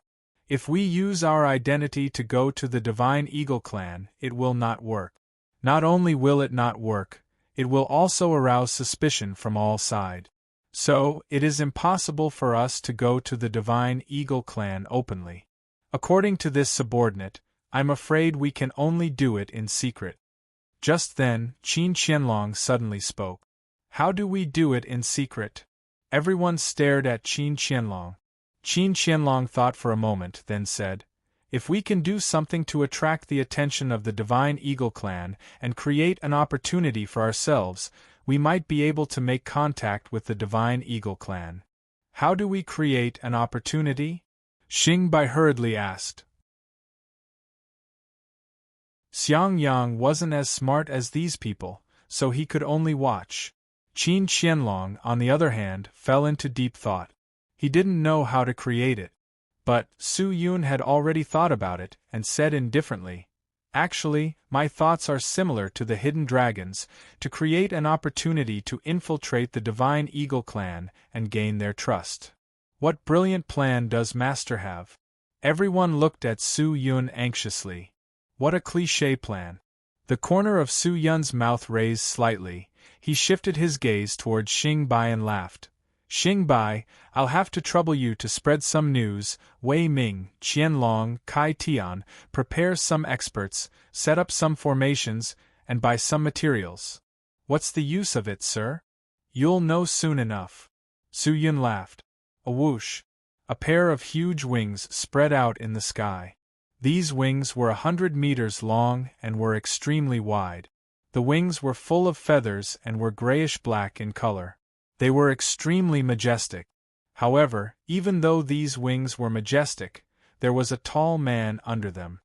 If we use our identity to go to the Divine Eagle clan, it will not work. Not only will it not work, it will also arouse suspicion from all sides. So, it is impossible for us to go to the Divine Eagle clan openly. According to this subordinate, I'm afraid we can only do it in secret. Just then, Qin Qianlong suddenly spoke. How do we do it in secret? Everyone stared at Qin Qianlong. Qin Qianlong thought for a moment, then said, if we can do something to attract the attention of the Divine Eagle clan and create an opportunity for ourselves, we might be able to make contact with the Divine Eagle clan. How do we create an opportunity? Xing Bai hurriedly asked. Xiang Yang wasn't as smart as these people, so he could only watch. Qin Qianlong, on the other hand, fell into deep thought. He didn't know how to create it. But Su Yun had already thought about it, and said indifferently, actually, my thoughts are similar to the hidden dragons, to create an opportunity to infiltrate the Divine Eagle clan and gain their trust. What brilliant plan does Master have? Everyone looked at Su Yun anxiously. What a cliché plan. The corner of Su Yun's mouth raised slightly. He shifted his gaze toward Xing Bai and laughed. Xing Bai, I'll have to trouble you to spread some news. Wei Ming, Qianlong, Kai Tian, prepare some experts, set up some formations, and buy some materials. What's the use of it, sir? You'll know soon enough. Su Yun laughed. A whoosh. A pair of huge wings spread out in the sky. These wings were 100 meters long and were extremely wide. The wings were full of feathers and were grayish-black in color. They were extremely majestic. However, even though these wings were majestic, there was a tall man under them.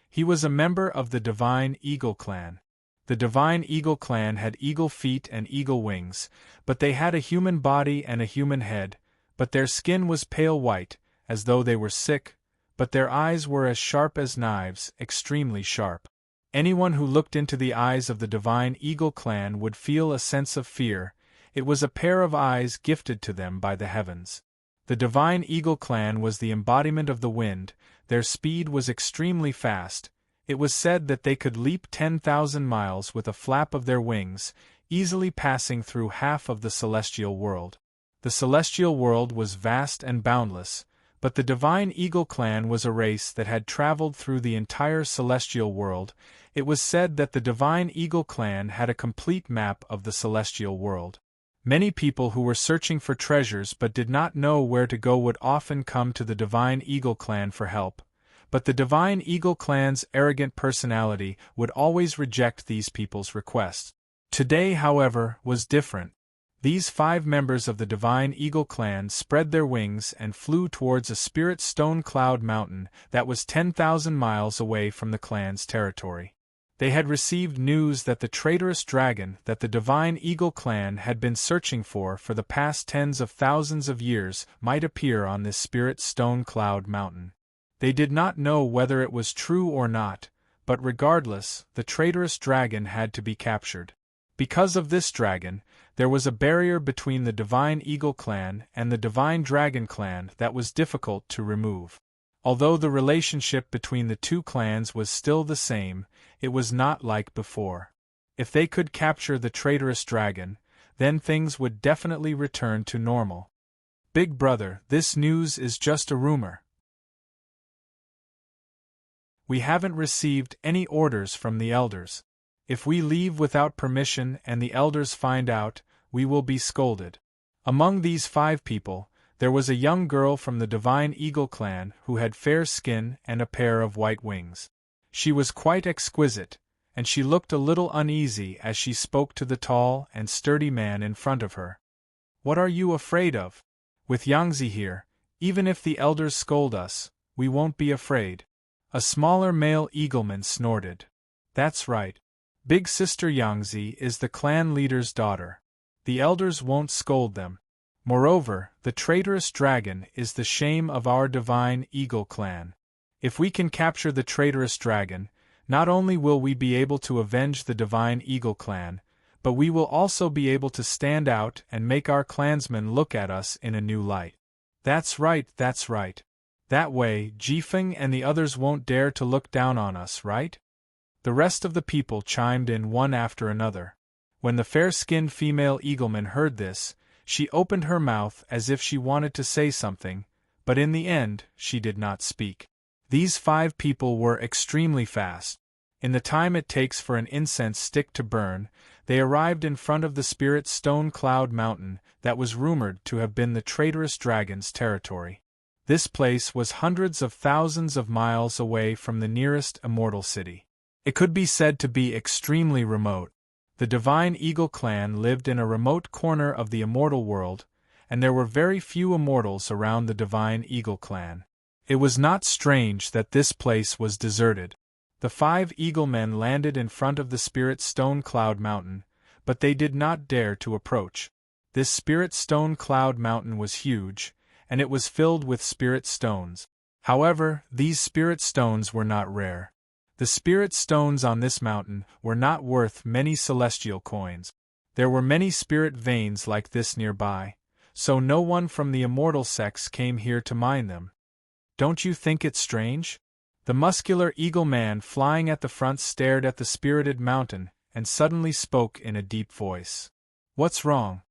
He was a member of the Divine Eagle clan. The Divine Eagle clan had eagle feet and eagle wings, but they had a human body and a human head, but their skin was pale white, as though they were sick, but their eyes were as sharp as knives, extremely sharp. Anyone who looked into the eyes of the Divine Eagle clan would feel a sense of fear. It was a pair of eyes gifted to them by the heavens. The Divine Eagle clan was the embodiment of the wind. Their speed was extremely fast. It was said that they could leap 10,000 miles with a flap of their wings, easily passing through half of the celestial world. The celestial world was vast and boundless, but the Divine Eagle clan was a race that had traveled through the entire celestial world. It was said that the Divine Eagle clan had a complete map of the celestial world. Many people who were searching for treasures but did not know where to go would often come to the Divine Eagle clan for help, but the Divine Eagle clan's arrogant personality would always reject these people's requests. Today, however, was different. These 5 members of the Divine Eagle clan spread their wings and flew towards a spirit stone cloud mountain that was 10,000 miles away from the clan's territory. They had received news that the traitorous dragon that the Divine Eagle clan had been searching for the past tens of thousands of years might appear on this spirit stone cloud mountain. They did not know whether it was true or not, but regardless, the traitorous dragon had to be captured. Because of this dragon, there was a barrier between the Divine Eagle clan and the Divine Dragon clan that was difficult to remove. Although the relationship between the two clans was still the same, it was not like before. If they could capture the traitorous dragon, then things would definitely return to normal. Big brother, this news is just a rumor. We haven't received any orders from the elders. If we leave without permission and the elders find out, we will be scolded. Among these 5 people, there was a young girl from the Divine Eagle clan who had fair skin and a pair of white wings. She was quite exquisite, and she looked a little uneasy as she spoke to the tall and sturdy man in front of her. What are you afraid of? With Yangzi here, even if the elders scold us, we won't be afraid. A smaller male eagleman snorted. That's right. Big sister Yangzi is the clan leader's daughter. The elders won't scold them. Moreover, the traitorous dragon is the shame of our Divine Eagle clan. If we can capture the traitorous dragon, not only will we be able to avenge the Divine Eagle clan, but we will also be able to stand out and make our clansmen look at us in a new light. That's right, that's right. That way, Jifeng and the others won't dare to look down on us, right? The rest of the people chimed in one after another. When the fair-skinned female eagleman heard this, she opened her mouth as if she wanted to say something, but in the end, she did not speak. These 5 people were extremely fast. In the time it takes for an incense stick to burn, they arrived in front of the spirit stone cloud mountain that was rumored to have been the traitorous dragon's territory. This place was hundreds of thousands of miles away from the nearest immortal city. It could be said to be extremely remote. The Divine Eagle clan lived in a remote corner of the immortal world, and there were very few immortals around the Divine Eagle clan. It was not strange that this place was deserted. The 5 eaglemen landed in front of the spirit stone cloud mountain, but they did not dare to approach. This spirit stone cloud mountain was huge, and it was filled with spirit stones. However, these spirit stones were not rare. The spirit stones on this mountain were not worth many celestial coins. There were many spirit veins like this nearby, so no one from the immortal sex came here to mine them. Don't you think it strange? The muscular eagle man flying at the front stared at the spirited mountain and suddenly spoke in a deep voice. What's wrong?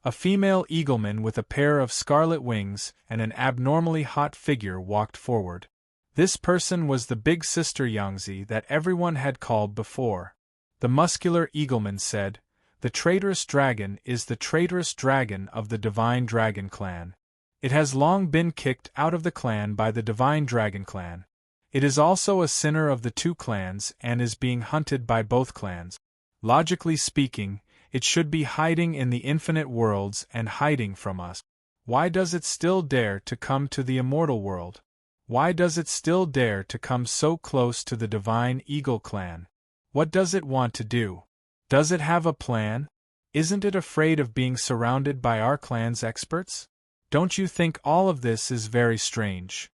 A female eagleman with a pair of scarlet wings and an abnormally hot figure walked forward. This person was the big sister Yangzi that everyone had called before. The muscular eagleman said, "The traitorous dragon is the traitorous dragon of the Divine Dragon clan. It has long been kicked out of the clan by the Divine Dragon clan. It is also a sinner of the 2 clans and is being hunted by both clans. Logically speaking, it should be hiding in the infinite worlds and hiding from us. Why does it still dare to come to the immortal world? Why does it still dare to come so close to the Divine Eagle clan? What does it want to do? Does it have a plan? Isn't it afraid of being surrounded by our clan's experts? Don't you think all of this is very strange?"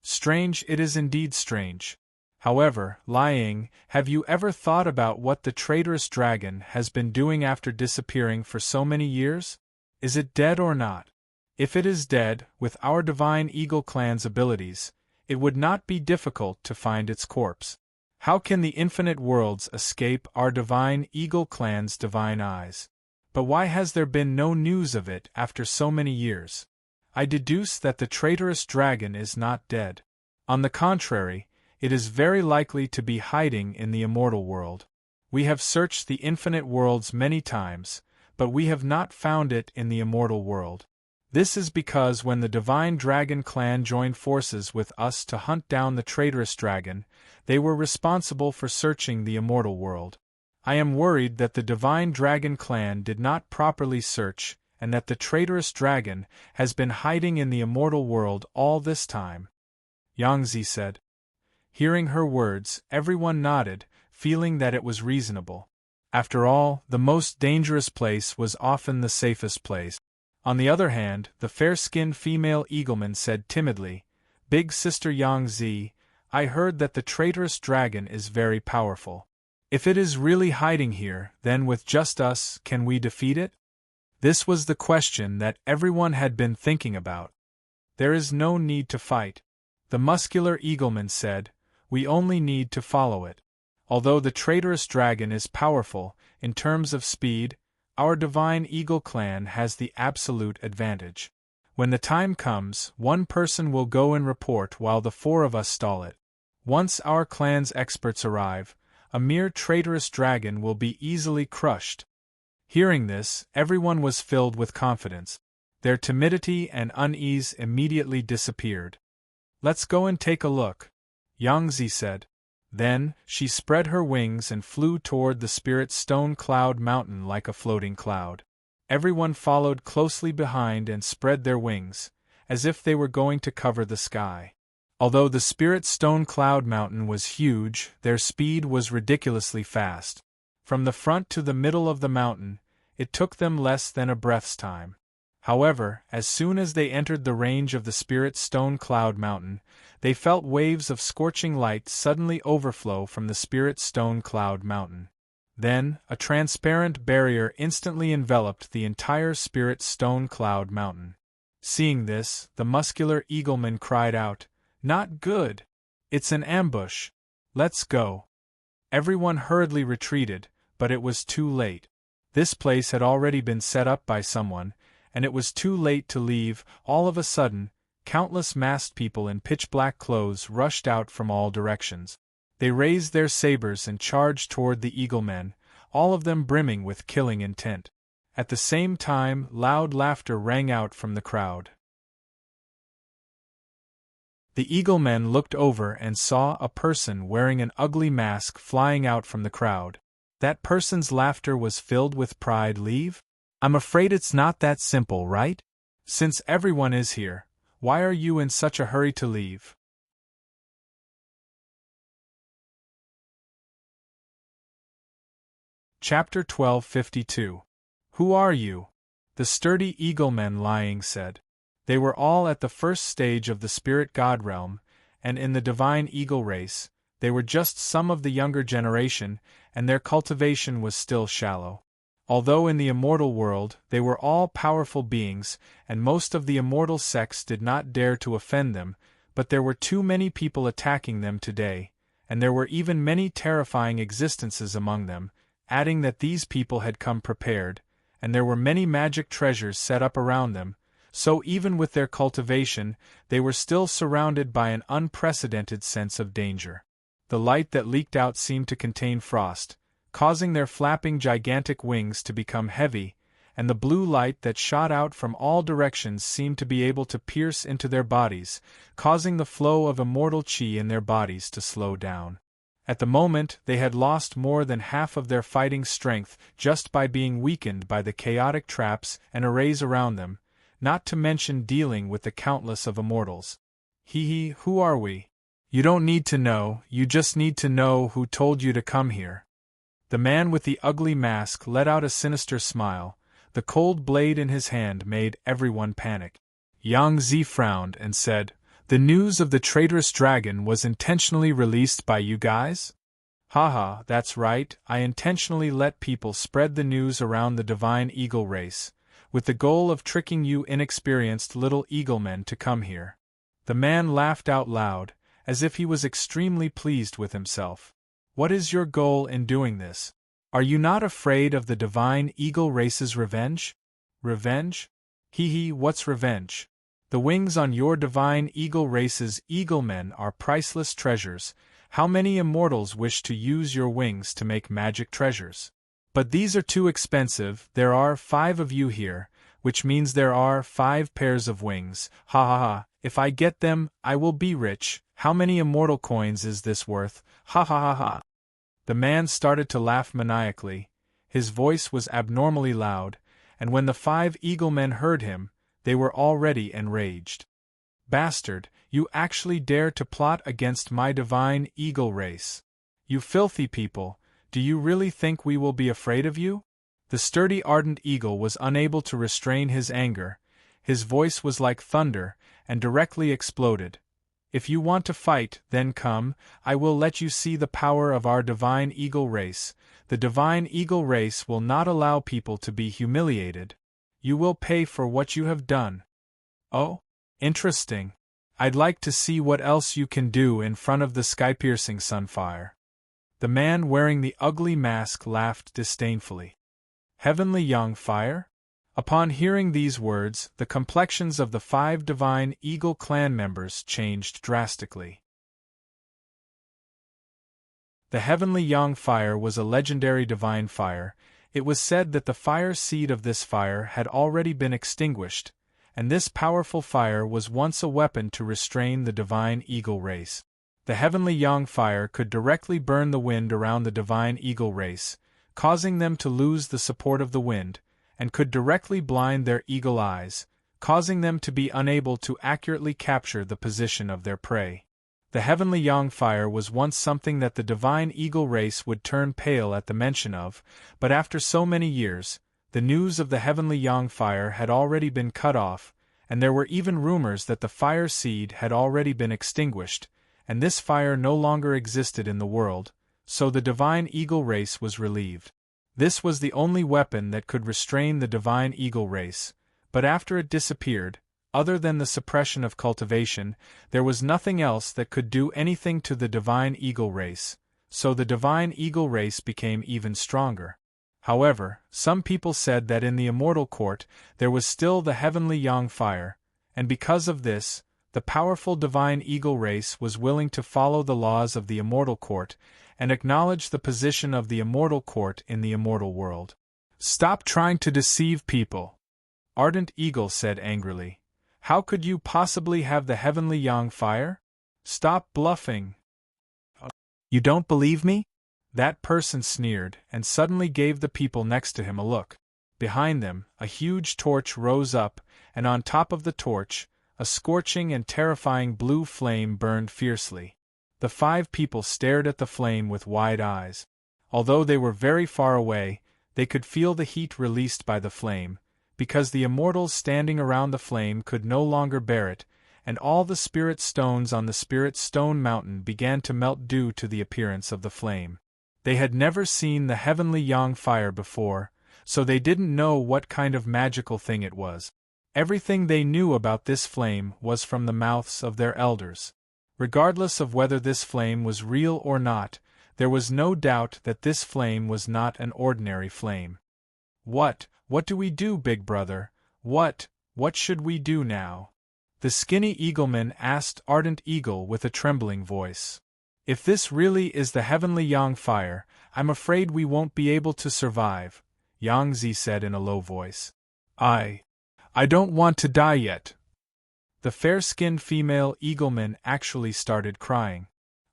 Strange, it is indeed strange. However, Liang, have you ever thought about what the traitorous dragon has been doing after disappearing for so many years? Is it dead or not? If it is dead, with our Divine Eagle clan's abilities, it would not be difficult to find its corpse. How can the infinite worlds escape our Divine Eagle clan's divine eyes? But why has there been no news of it after so many years? I deduce that the traitorous dragon is not dead. On the contrary, it is very likely to be hiding in the immortal world. We have searched the infinite worlds many times, but we have not found it in the immortal world. This is because when the Divine Dragon clan joined forces with us to hunt down the traitorous dragon, they were responsible for searching the immortal world. I am worried that the Divine Dragon clan did not properly search, and that the traitorous dragon has been hiding in the immortal world all this time," Yangzi said. Hearing her words, everyone nodded, feeling that it was reasonable. After all, the most dangerous place was often the safest place. On the other hand, the fair-skinned female eagleman said timidly, "Big Sister Yang Zi, I heard that the traitorous dragon is very powerful. If it is really hiding here, then with just us, can we defeat it?" This was the question that everyone had been thinking about. "There is no need to fight," the muscular eagleman said, "we only need to follow it. Although the traitorous dragon is powerful, in terms of speed, our divine eagle clan has the absolute advantage. When the time comes, one person will go and report while the four of us stall it. Once our clan's experts arrive, a mere traitorous dragon will be easily crushed." Hearing this, everyone was filled with confidence. Their timidity and unease immediately disappeared. "Let's go and take a look," Yang Zi said. Then, she spread her wings and flew toward the spirit stone cloud mountain like a floating cloud. Everyone followed closely behind and spread their wings, as if they were going to cover the sky. Although the spirit stone cloud mountain was huge, their speed was ridiculously fast. From the front to the middle of the mountain, it took them less than a breath's time. However, as soon as they entered the range of the spirit stone cloud mountain, they felt waves of scorching light suddenly overflow from the spirit stone cloud mountain. Then, a transparent barrier instantly enveloped the entire spirit stone cloud mountain. Seeing this, the muscular eagleman cried out, "Not good! It's an ambush! Let's go!" Everyone hurriedly retreated, but it was too late. This place had already been set up by someone, and it was too late to leave. All of a sudden, countless masked people in pitch-black clothes rushed out from all directions. They raised their sabers and charged toward the eaglemen, all of them brimming with killing intent. At the same time, loud laughter rang out from the crowd. The eaglemen looked over and saw a person wearing an ugly mask flying out from the crowd. That person's laughter was filled with pride. "Leave? I'm afraid it's not that simple, right? Since everyone is here, why are you in such a hurry to leave?" Chapter 1252. Who are you? The sturdy eaglemen lying said. They were all at the first stage of the spirit god realm, and in the divine eagle race, they were just some of the younger generation, and their cultivation was still shallow. Although in the immortal world they were all powerful beings, and most of the immortal sects did not dare to offend them, but there were too many people attacking them today, and there were even many terrifying existences among them, adding that these people had come prepared, and there were many magic treasures set up around them, so even with their cultivation, they were still surrounded by an unprecedented sense of danger. The light that leaked out seemed to contain frost, causing their flapping gigantic wings to become heavy, and the blue light that shot out from all directions seemed to be able to pierce into their bodies, causing the flow of immortal chi in their bodies to slow down. At the moment, they had lost more than half of their fighting strength just by being weakened by the chaotic traps and arrays around them, not to mention dealing with the countless of immortals. "Hee, who are we?" "You don't need to know, you just need to know who told you to come here." The man with the ugly mask let out a sinister smile. The cold blade in his hand made everyone panic. Yang Zi frowned and said, "The news of the traitorous dragon was intentionally released by you guys?" "Haha, that's right, I intentionally let people spread the news around the divine eagle race, with the goal of tricking you inexperienced little eaglemen to come here." The man laughed out loud, as if he was extremely pleased with himself. "What is your goal in doing this? Are you not afraid of the divine eagle race's revenge?" "Revenge? Hee, what's revenge? The wings on your divine eagle race's eaglemen are priceless treasures. How many immortals wish to use your wings to make magic treasures? But these are too expensive. There are 5 of you here, which means there are 5 pairs of wings. Ha ha ha, if I get them, I will be rich. How many immortal coins is this worth? Ha ha ha ha." The man started to laugh maniacally. His voice was abnormally loud, and when the 5 eaglemen heard him, they were already enraged. "Bastard, you actually dare to plot against my divine eagle race. You filthy people, do you really think we will be afraid of you? The sturdy ardent eagle was unable to restrain his anger, his voice was like thunder, and directly exploded. If you want to fight, then come, I will let you see the power of our divine eagle race. The divine eagle race will not allow people to be humiliated. You will pay for what you have done. Oh? Interesting. I'd like to see what else you can do in front of the sky-piercing sunfire. The man wearing the ugly mask laughed disdainfully. Heavenly young fire? Upon hearing these words, the complexions of the 5 divine eagle clan members changed drastically. The heavenly young fire was a legendary divine fire. It was said that the fire seed of this fire had already been extinguished, and this powerful fire was once a weapon to restrain the divine eagle race. The heavenly young fire could directly burn the wind around the divine eagle race, causing them to lose the support of the wind, and could directly blind their eagle eyes, causing them to be unable to accurately capture the position of their prey. The heavenly young fire was once something that the divine eagle race would turn pale at the mention of, but after so many years, the news of the heavenly young fire had already been cut off, and there were even rumors that the fire seed had already been extinguished, and this fire no longer existed in the world, so the divine eagle race was relieved. This was the only weapon that could restrain the divine eagle race, but after it disappeared, other than the suppression of cultivation, there was nothing else that could do anything to the divine eagle race, so the divine eagle race became even stronger. However, some people said that in the immortal court there was still the heavenly young fire, and because of this, the powerful divine eagle race was willing to follow the laws of the immortal court, and acknowledge the position of the immortal court in the immortal world. Stop trying to deceive people, Ardent Eagle said angrily. How could you possibly have the heavenly young fire? Stop bluffing. You don't believe me? That person sneered, and suddenly gave the people next to him a look. Behind them, a huge torch rose up, and on top of the torch, a scorching and terrifying blue flame burned fiercely. The 5 people stared at the flame with wide eyes. Although they were very far away, they could feel the heat released by the flame, because the immortals standing around the flame could no longer bear it, and all the spirit stones on the Spirit Stone Mountain began to melt due to the appearance of the flame. They had never seen the heavenly young fire before, so they didn't know what kind of magical thing it was. Everything they knew about this flame was from the mouths of their elders. Regardless of whether this flame was real or not, there was no doubt that this flame was not an ordinary flame. What do we do, big brother? What should we do now? The skinny eagleman asked Ardent Eagle with a trembling voice. If this really is the heavenly young fire, I'm afraid we won't be able to survive, Yang Zi said in a low voice. I don't want to die yet. The fair-skinned female eagleman actually started crying.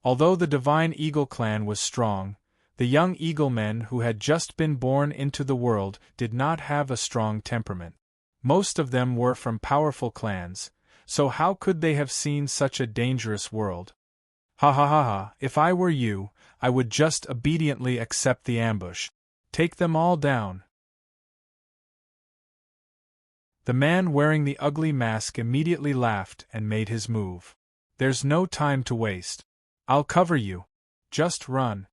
Although the divine eagle clan was strong, the young eaglemen who had just been born into the world did not have a strong temperament. Most of them were from powerful clans, so how could they have seen such a dangerous world? Ha ha ha ha, if I were you, I would just obediently accept the ambush. Take them all down. The man wearing the ugly mask immediately laughed and made his move. There's no time to waste. I'll cover you. Just run.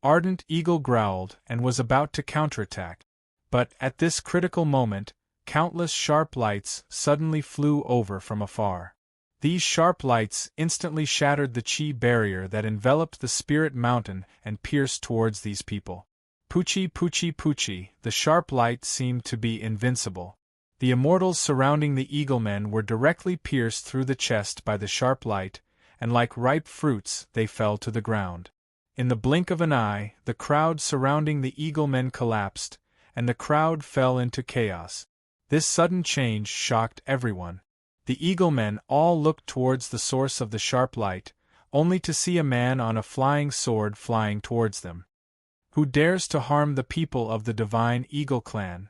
Ardent Eagle growled and was about to counterattack. But at this critical moment, countless sharp lights suddenly flew over from afar. These sharp lights instantly shattered the chi barrier that enveloped the spirit mountain and pierced towards these people. Poochie poochie poochie, the sharp light seemed to be invincible. The immortals surrounding the eaglemen were directly pierced through the chest by the sharp light, and like ripe fruits they fell to the ground. In the blink of an eye, the crowd surrounding the eaglemen collapsed, and the crowd fell into chaos. This sudden change shocked everyone. The eaglemen all looked towards the source of the sharp light, only to see a man on a flying sword flying towards them. Who dares to harm the people of the divine eagle clan?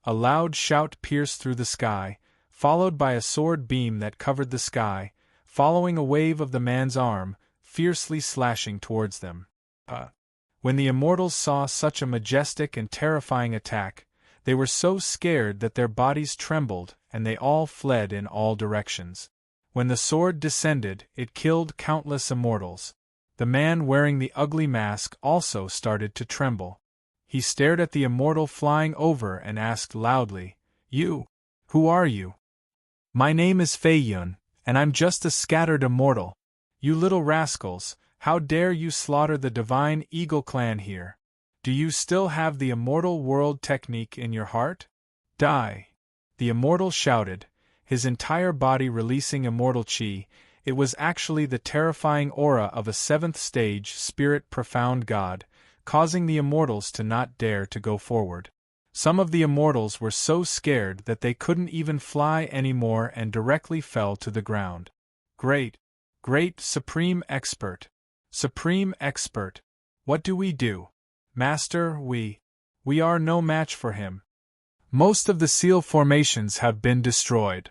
A loud shout pierced through the sky, followed by a sword beam that covered the sky, following a wave of the man's arm, fiercely slashing towards them. When the immortals saw such a majestic and terrifying attack, They were so scared that their bodies trembled, and they all fled in all directions. When the sword descended, it killed countless immortals. The man wearing the ugly mask also started to tremble. He stared at the immortal flying over and asked loudly, "You? Who are you?" "My name is Fei Yun, and I'm just a scattered immortal. You little rascals, how dare you slaughter the divine Eagle clan here? Do you still have the immortal world technique in your heart? Die!" The immortal shouted, his entire body releasing immortal chi. It was actually the terrifying aura of a seventh-stage spirit profound god, causing the immortals to not dare to go forward. Some of the immortals were so scared that they couldn't even fly anymore and directly fell to the ground. Great, great Supreme Expert! Supreme Expert! What do we do? Master, we are no match for him. Most of the seal formations have been destroyed.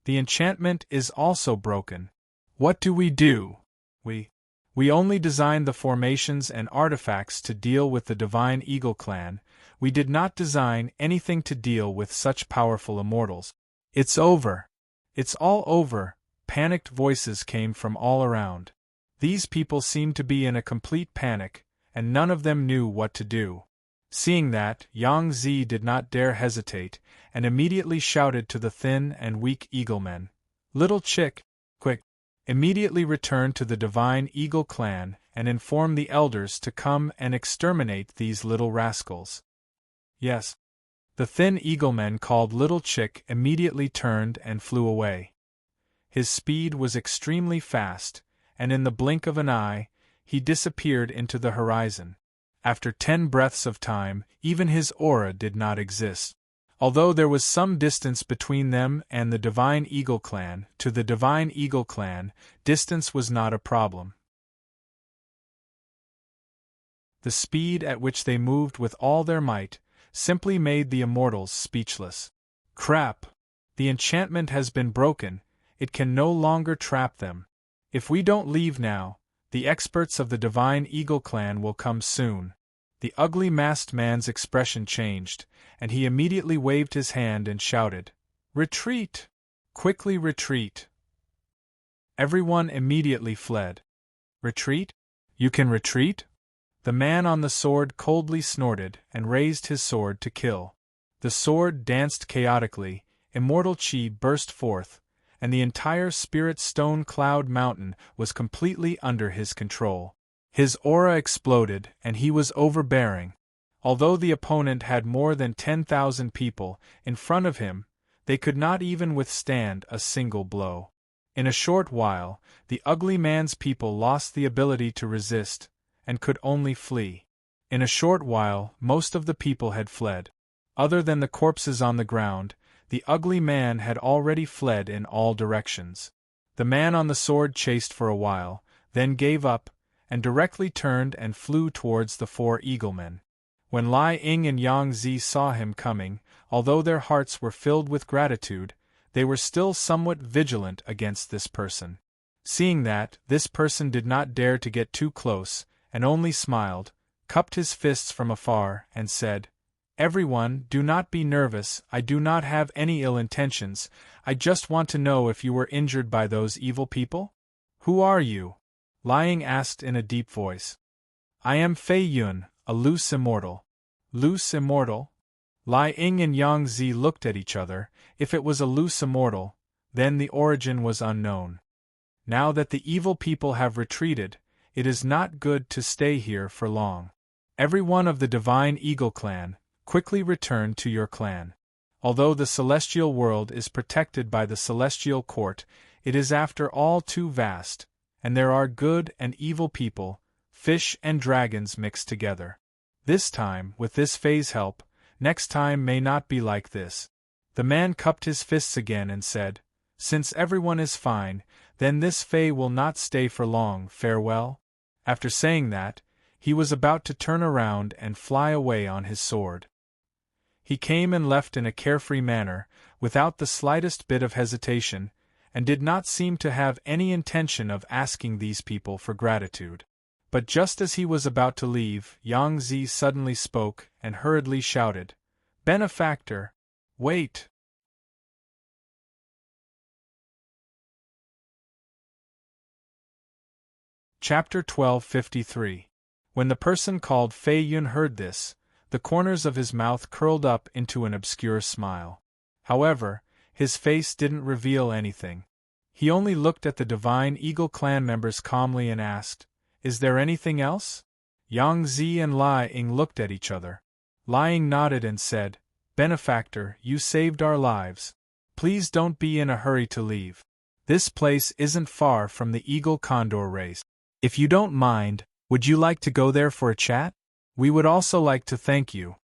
The enchantment is also broken. What do we do? We only designed the formations and artifacts to deal with the divine Eagle clan. We did not design anything to deal with such powerful immortals. It's over. It's all over. Panicked voices came from all around. These people seemed to be in a complete panic, and none of them knew what to do. Seeing that, Yang Zi did not dare hesitate, and immediately shouted to the thin and weak eaglemen, "Little chick, quick! Immediately return to the divine Eagle clan and inform the elders to come and exterminate these little rascals." Yes. The thin eagleman called Little Chick immediately turned and flew away. His speed was extremely fast, and in the blink of an eye, he disappeared into the horizon. After 10 breaths of time, even his aura did not exist. Although there was some distance between them and the Divine Eagle clan, to the Divine Eagle clan, distance was not a problem. The speed at which they moved with all their might simply made the immortals speechless. Crap! The enchantment has been broken, it can no longer trap them. If we don't leave now, the experts of the Divine Eagle clan will come soon. The ugly masked man's expression changed, and he immediately waved his hand and shouted, "Retreat! Quickly retreat!" Everyone immediately fled. "Retreat? You can retreat?" The man on the sword coldly snorted and raised his sword to kill. The sword danced chaotically, immortal chi burst forth, and the entire spirit stone cloud mountain was completely under his control. His aura exploded, and he was overbearing. Although the opponent had more than 10,000 people in front of him, they could not even withstand a single blow. In a short while, the ugly man's people lost the ability to resist, and could only flee. In a short while, most of the people had fled. Other than the corpses on the ground, the ugly man had already fled in all directions. The man on the sword chased for a while, then gave up, and directly turned and flew towards the 4 eaglemen. When Lai Ying and Yang Zi saw him coming, although their hearts were filled with gratitude, they were still somewhat vigilant against this person. Seeing that, this person did not dare to get too close, and only smiled, cupped his fists from afar, and said, "Everyone, do not be nervous, I do not have any ill intentions, I just want to know if you were injured by those evil people?" "Who are you?" Lai Ying asked in a deep voice. "I am Fei Yun, a loose immortal." "Loose immortal?" Lai Ying and Yang Zi looked at each other. If it was a loose immortal, then the origin was unknown. Now that the evil people have retreated, it is not good to stay here for long. Every one of the Divine Eagle clan, quickly return to your clan. Although the celestial world is protected by the celestial court, it is after all too vast, and there are good and evil people, fish and dragons mixed together. This time, with this Fei's help, next time may not be like this. The man cupped his fists again and said, "Since everyone is fine, then this Fei will not stay for long, farewell." After saying that, he was about to turn around and fly away on his sword. He came and left in a carefree manner, without the slightest bit of hesitation, and did not seem to have any intention of asking these people for gratitude. But just as he was about to leave, Yang Zi suddenly spoke and hurriedly shouted, Benefactor! Wait! Chapter 1253. When the person called Fei Yun heard this, the corners of his mouth curled up into an obscure smile. However, his face didn't reveal anything. He only looked at the Divine Eagle clan members calmly and asked, "Is there anything else?" Yang Zi and Lai Ying looked at each other. Lai Ying nodded and said, "Benefactor, you saved our lives. Please don't be in a hurry to leave. This place isn't far from the Eagle Condor race. If you don't mind, would you like to go there for a chat? We would also like to thank you."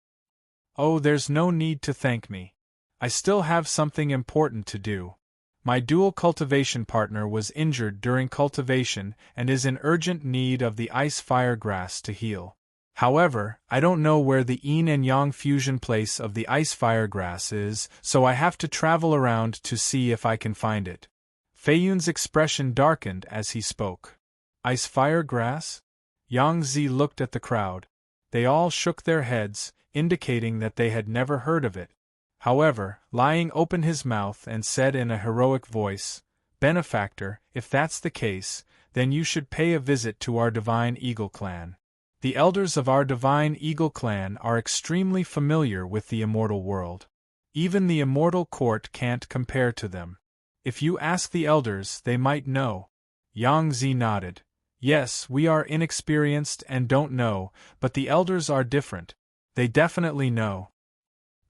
"Oh, there's no need to thank me. I still have something important to do. My dual cultivation partner was injured during cultivation and is in urgent need of the ice-fire grass to heal. However, I don't know where the yin and yang fusion place of the ice-fire grass is, so I have to travel around to see if I can find it." Fei Yun's expression darkened as he spoke. Ice-fire grass? Yang Zi looked at the crowd. They all shook their heads, indicating that they had never heard of it. However, Lai Ying opened his mouth and said in a heroic voice, "Benefactor, if that's the case, then you should pay a visit to our Divine Eagle clan. The elders of our Divine Eagle clan are extremely familiar with the immortal world. Even the immortal court can't compare to them. If you ask the elders, they might know." Yang Zi nodded. "Yes, we are inexperienced and don't know, but the elders are different. They definitely know."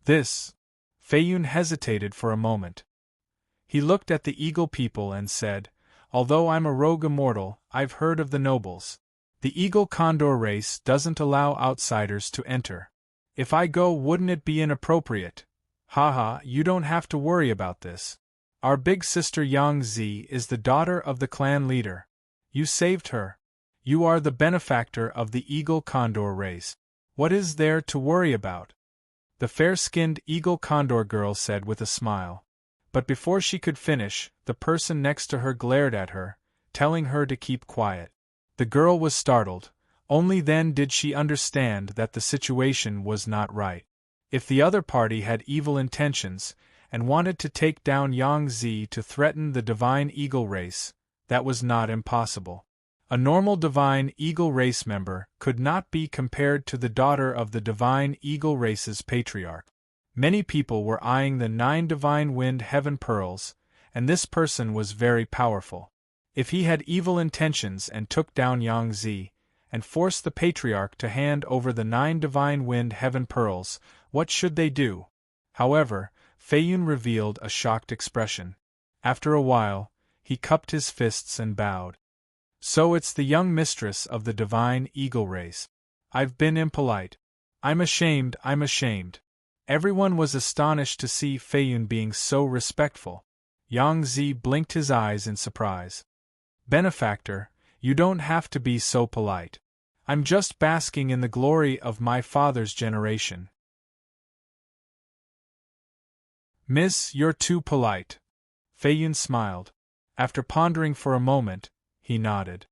"This." Fei Yun hesitated for a moment. He looked at the Eagle people and said, "Although I'm a rogue immortal, I've heard of the nobles. The Eagle Condor race doesn't allow outsiders to enter. If I go, wouldn't it be inappropriate? Haha, you don't have to worry about this. Our big sister Yang Zi is the daughter of the clan leader. You saved her. You are the benefactor of the Eagle Condor race. What is there to worry about?" The fair-skinned Eagle Condor girl said with a smile. But before she could finish, the person next to her glared at her, telling her to keep quiet. The girl was startled. Only then did she understand that the situation was not right. If the other party had evil intentions, and wanted to take down Yang Zi to threaten the Divine Eagle race, that was not impossible. A normal Divine Eagle race member could not be compared to the daughter of the Divine Eagle race's patriarch. Many people were eyeing the 9 Divine Wind Heaven Pearls, and this person was very powerful. If he had evil intentions and took down Yang Zi, and forced the patriarch to hand over the 9 Divine Wind Heaven Pearls, what should they do? However, Fei Yun revealed a shocked expression. After a while, he cupped his fists and bowed. "So it's the young mistress of the Divine Eagle race. I've been impolite. I'm ashamed. Everyone was astonished to see Fei Yun being so respectful. Yang Zi blinked his eyes in surprise. "Benefactor, you don't have to be so polite. I'm just basking in the glory of my father's generation." "Miss, you're too polite." Fei Yun smiled. After pondering for a moment, he nodded.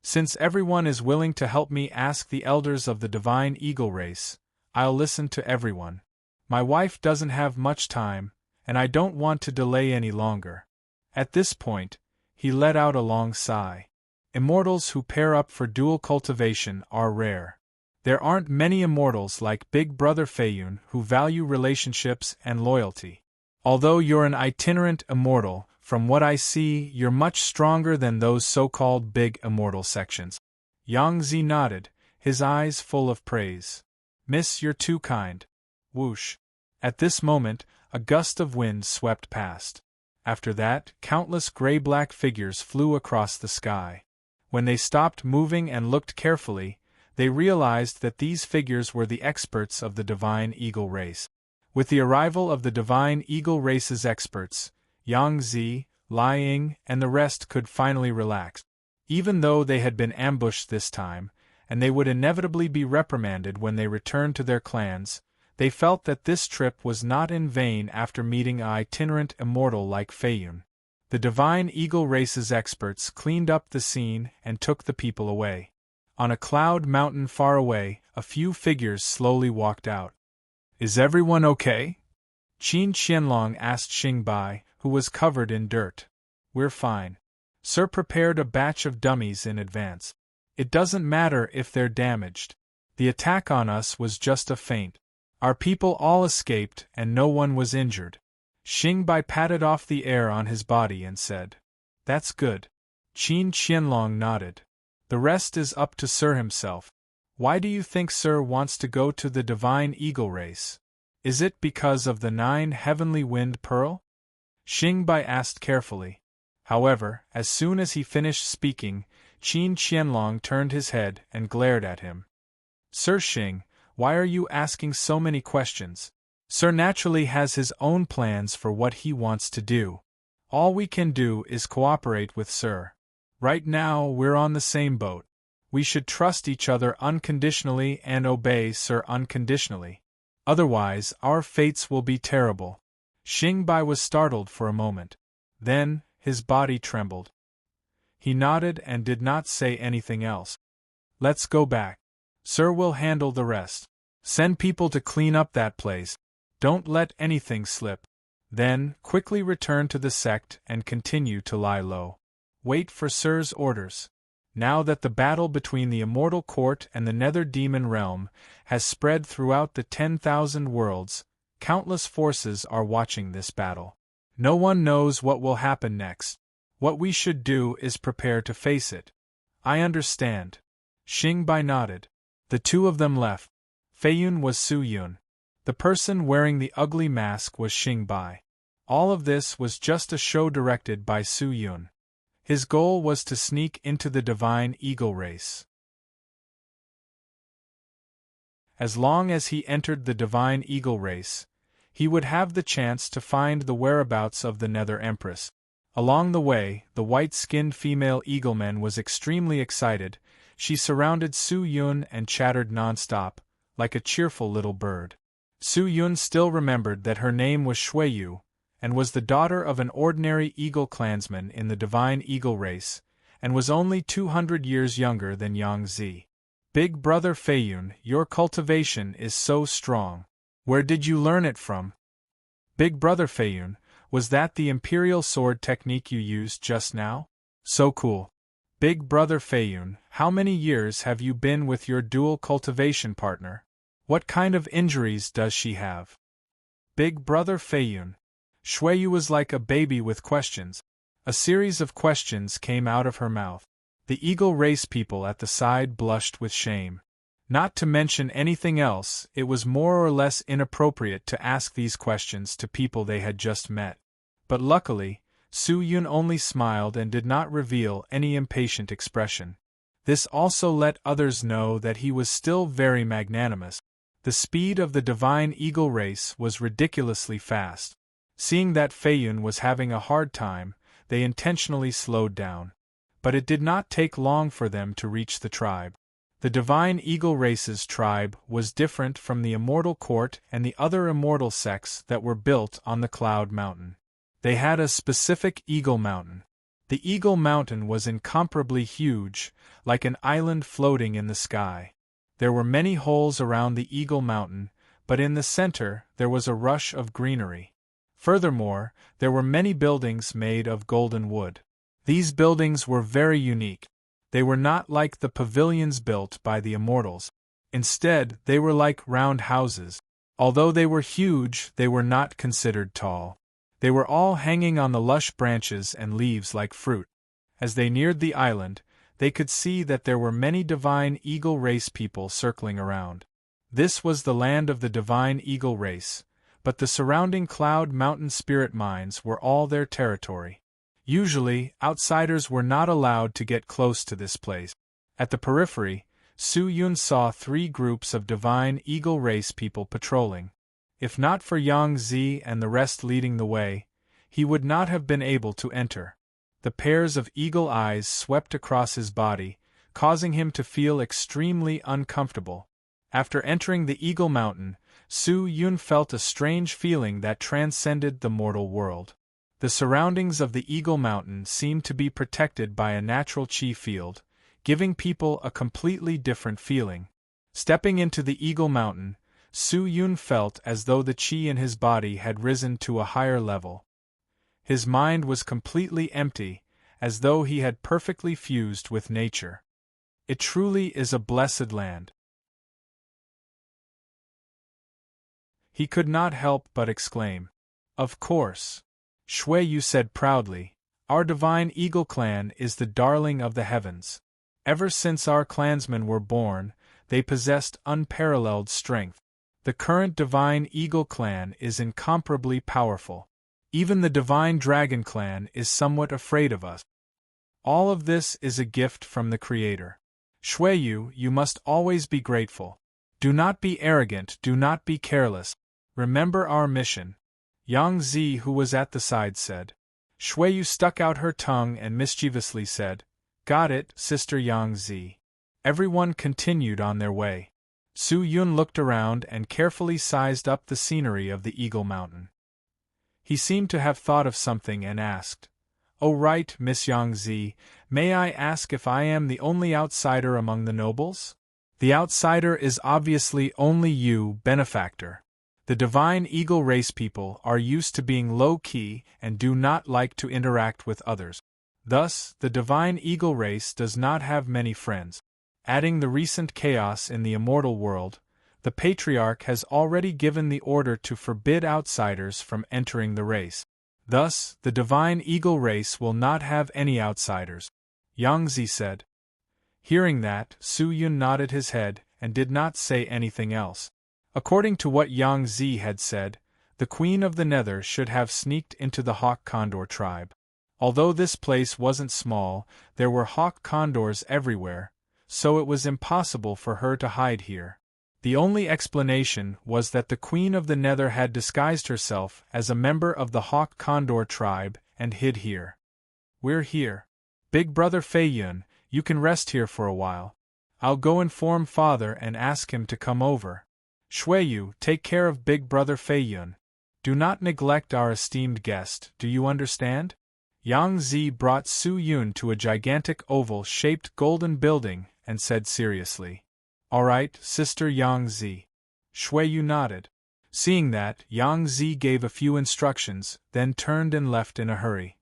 "Since everyone is willing to help me ask the elders of the Divine Eagle race, I'll listen to everyone. My wife doesn't have much time, and I don't want to delay any longer." At this point, he let out a long sigh. Immortals who pair up for dual cultivation are rare. There aren't many immortals like Big Brother Fei Yun who value relationships and loyalty. Although you're an itinerant immortal, from what I see, you're much stronger than those so-called big immortal sections. Yang Zi nodded, his eyes full of praise. "Miss, you're too kind." Whoosh. At this moment, a gust of wind swept past. After that, countless gray-black figures flew across the sky. When they stopped moving and looked carefully, they realized that these figures were the experts of the Divine Eagle race. With the arrival of the Divine Eagle race's experts, Yang Zi, Lai Ying, and the rest could finally relax. Even though they had been ambushed this time, and they would inevitably be reprimanded when they returned to their clans, they felt that this trip was not in vain after meeting an itinerant immortal like Fei Yun. The Divine Eagle race's experts cleaned up the scene and took the people away. On a cloud mountain far away, a few figures slowly walked out. Is everyone okay? Qin Qianlong asked Xingbai, who was covered in dirt. We're fine. Sir prepared a batch of dummies in advance. It doesn't matter if they're damaged. The attack on us was just a feint. Our people all escaped and no one was injured. Xingbai patted off the air on his body and said, That's good. Qin Qianlong nodded. The rest is up to Sir himself. Why do you think Sir wants to go to the Divine Eagle race? Is it because of the 9 heavenly wind pearl? Xingbai asked carefully. However, as soon as he finished speaking, Qin Qianlong turned his head and glared at him. Sir Xing, why are you asking so many questions? Sir naturally has his own plans for what he wants to do. All we can do is cooperate with Sir. Right now we're on the same boat. We should trust each other unconditionally and obey Sir unconditionally. Otherwise, our fates will be terrible. Xingbai was startled for a moment. Then, his body trembled. He nodded and did not say anything else. Let's go back. Sir will handle the rest. Send people to clean up that place. Don't let anything slip. Then, quickly return to the sect and continue to lie low. Wait for Sir's orders. Now that the battle between the Immortal Court and the Nether Demon Realm has spread throughout the 10,000 worlds, countless forces are watching this battle. No one knows what will happen next. What we should do is prepare to face it. I understand. Xingbai nodded. The two of them left. Feiyun was Su Yun. The person wearing the ugly mask was Xingbai. All of this was just a show directed by Su Yun. His goal was to sneak into the Divine Eagle race. As long as he entered the Divine Eagle race, he would have the chance to find the whereabouts of the Nether Empress. Along the way, the white-skinned female eagleman was extremely excited. She surrounded Su Yun and chattered non-stop, like a cheerful little bird. Su Yun still remembered that her name was Shuiyu, and was the daughter of an ordinary eagle clansman in the Divine Eagle race, and was only 200 years younger than Yang Zi. Big brother Feiyun, your cultivation is so strong. Where did you learn it from? Big brother Feiyun, was that the imperial sword technique you used just now? So cool. Big brother Feiyun, how many years have you been with your dual cultivation partner? What kind of injuries does she have? Big brother Feiyun. Shuiyu was like a baby with questions. A series of questions came out of her mouth. The eagle race people at the side blushed with shame. Not to mention anything else, it was more or less inappropriate to ask these questions to people they had just met. But luckily, Su Yun only smiled and did not reveal any impatient expression. This also let others know that he was still very magnanimous. The speed of the Divine Eagle race was ridiculously fast. Seeing that Feiyun was having a hard time, they intentionally slowed down. But it did not take long for them to reach the tribe. The Divine Eagle race's tribe was different from the Immortal Court and the other immortal sects that were built on the Cloud Mountain. They had a specific Eagle Mountain. The Eagle Mountain was incomparably huge, like an island floating in the sky. There were many holes around the Eagle Mountain, but in the center there was a rush of greenery. Furthermore, there were many buildings made of golden wood. These buildings were very unique. They were not like the pavilions built by the immortals. Instead, they were like round houses. Although they were huge, they were not considered tall. They were all hanging on the lush branches and leaves like fruit. As they neared the island, they could see that there were many Divine Eagle race people circling around. This was the land of the Divine Eagle race, but the surrounding Cloud Mountain spirit mines were all their territory. Usually, outsiders were not allowed to get close to this place. At the periphery, Su Yun saw 3 groups of Divine Eagle race people patrolling. If not for Yang Zi and the rest leading the way, he would not have been able to enter. The pairs of eagle eyes swept across his body, causing him to feel extremely uncomfortable. After entering the Eagle Mountain, Su Yun felt a strange feeling that transcended the mortal world. The surroundings of the Eagle Mountain seemed to be protected by a natural chi field, giving people a completely different feeling. Stepping into the Eagle Mountain, Su Yun felt as though the qi in his body had risen to a higher level. His mind was completely empty, as though he had perfectly fused with nature. It truly is a blessed land. He could not help but exclaim. Of course. Shui Yu said proudly, our divine eagle clan is the darling of the heavens. Ever since our clansmen were born, they possessed unparalleled strength. The current divine eagle clan is incomparably powerful. Even the divine dragon clan is somewhat afraid of us. All of this is a gift from the Creator. Shui Yu, you must always be grateful. Do not be arrogant, do not be careless. Remember our mission. Yang Zi, who was at the side, said. Shui Yu stuck out her tongue and mischievously said, Got it, Sister Yang Zi. Everyone continued on their way. Su Yun looked around and carefully sized up the scenery of the Eagle Mountain. He seemed to have thought of something and asked, Oh right, Miss Yang Zi, may I ask if I am the only outsider among the nobles? The outsider is obviously only you, benefactor. The divine eagle race people are used to being low-key and do not like to interact with others. Thus, the divine eagle race does not have many friends. Adding the recent chaos in the immortal world, the patriarch has already given the order to forbid outsiders from entering the race. Thus, the divine eagle race will not have any outsiders. Yang Zi said. Hearing that, Su Yun nodded his head and did not say anything else. According to what Yang Zi had said, the Queen of the Nether should have sneaked into the Hawk Condor tribe. Although this place wasn't small, there were hawk condors everywhere, so it was impossible for her to hide here. The only explanation was that the Queen of the Nether had disguised herself as a member of the Hawk Condor tribe and hid here. We're here. Big Brother Fei Yun, you can rest here for a while. I'll go inform Father and ask him to come over. Shui Yu, take care of Big Brother Fei Yun. Do not neglect our esteemed guest, do you understand? Yang Zi brought Su Yun to a gigantic oval-shaped golden building and said seriously, All right, Sister Yang Zi. Shui Yu nodded. Seeing that, Yang Zi gave a few instructions, then turned and left in a hurry.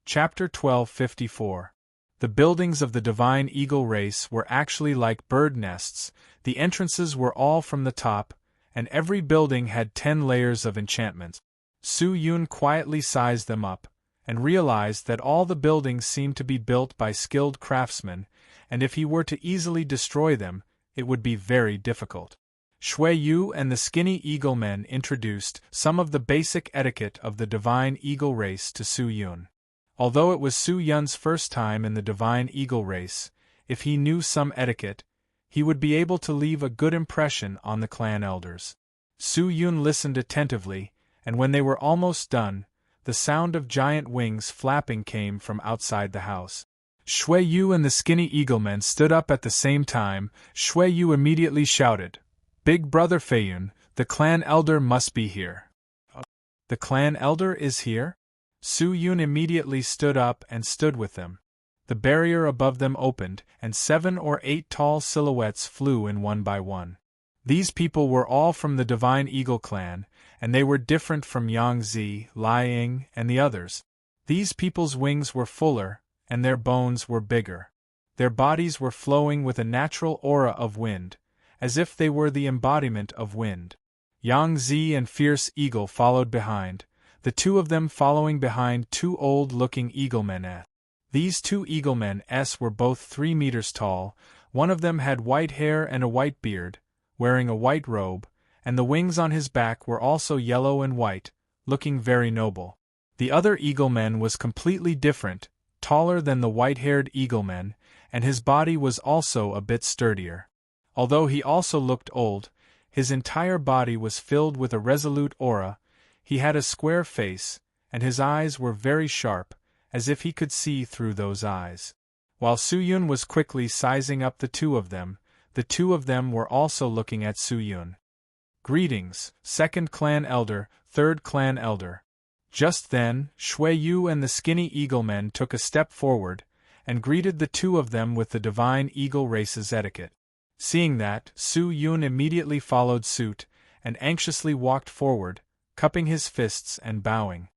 Chapter 1254. The buildings of the divine eagle race were actually like bird nests, the entrances were all from the top, and every building had 10 layers of enchantments. Su Yun quietly sized them up, and realized that all the buildings seemed to be built by skilled craftsmen, and if he were to easily destroy them, it would be very difficult. Shui Yu and the skinny eagle men introduced some of the basic etiquette of the divine eagle race to Su Yun. Although it was Su Yun's first time in the divine eagle race, if he knew some etiquette, he would be able to leave a good impression on the clan elders. Su Yun listened attentively, and when they were almost done, the sound of giant wings flapping came from outside the house. Shui Yu and the skinny eaglemen stood up at the same time. Shui Yu immediately shouted, Big Brother Fei Yun, the clan elder must be here. The clan elder is here? Su Yun immediately stood up and stood with them. The barrier above them opened, and 7 or 8 tall silhouettes flew in one by one. These people were all from the Divine Eagle clan, and they were different from Yang Zi, Lai Ying, and the others. These people's wings were fuller, and their bones were bigger. Their bodies were flowing with a natural aura of wind, as if they were the embodiment of wind. Yang Zi and Fierce Eagle followed behind, the two of them following behind 2 old-looking eaglemen. These 2 eaglemen were both 3 meters tall. One of them had white hair and a white beard, wearing a white robe, and the wings on his back were also yellow and white, looking very noble. The other eagleman was completely different, taller than the white-haired eagleman, and his body was also a bit sturdier. Although he also looked old, his entire body was filled with a resolute aura. He had a square face, and his eyes were very sharp, as if he could see through those eyes. While Su Yun was quickly sizing up the two of them were also looking at Su Yun. Greetings, 2nd clan elder, 3rd clan elder. Just then, Shui Yu and the skinny eaglemen took a step forward, and greeted the two of them with the divine eagle race's etiquette. Seeing that, Su Yun immediately followed suit, and anxiously walked forward, cupping his fists and bowing.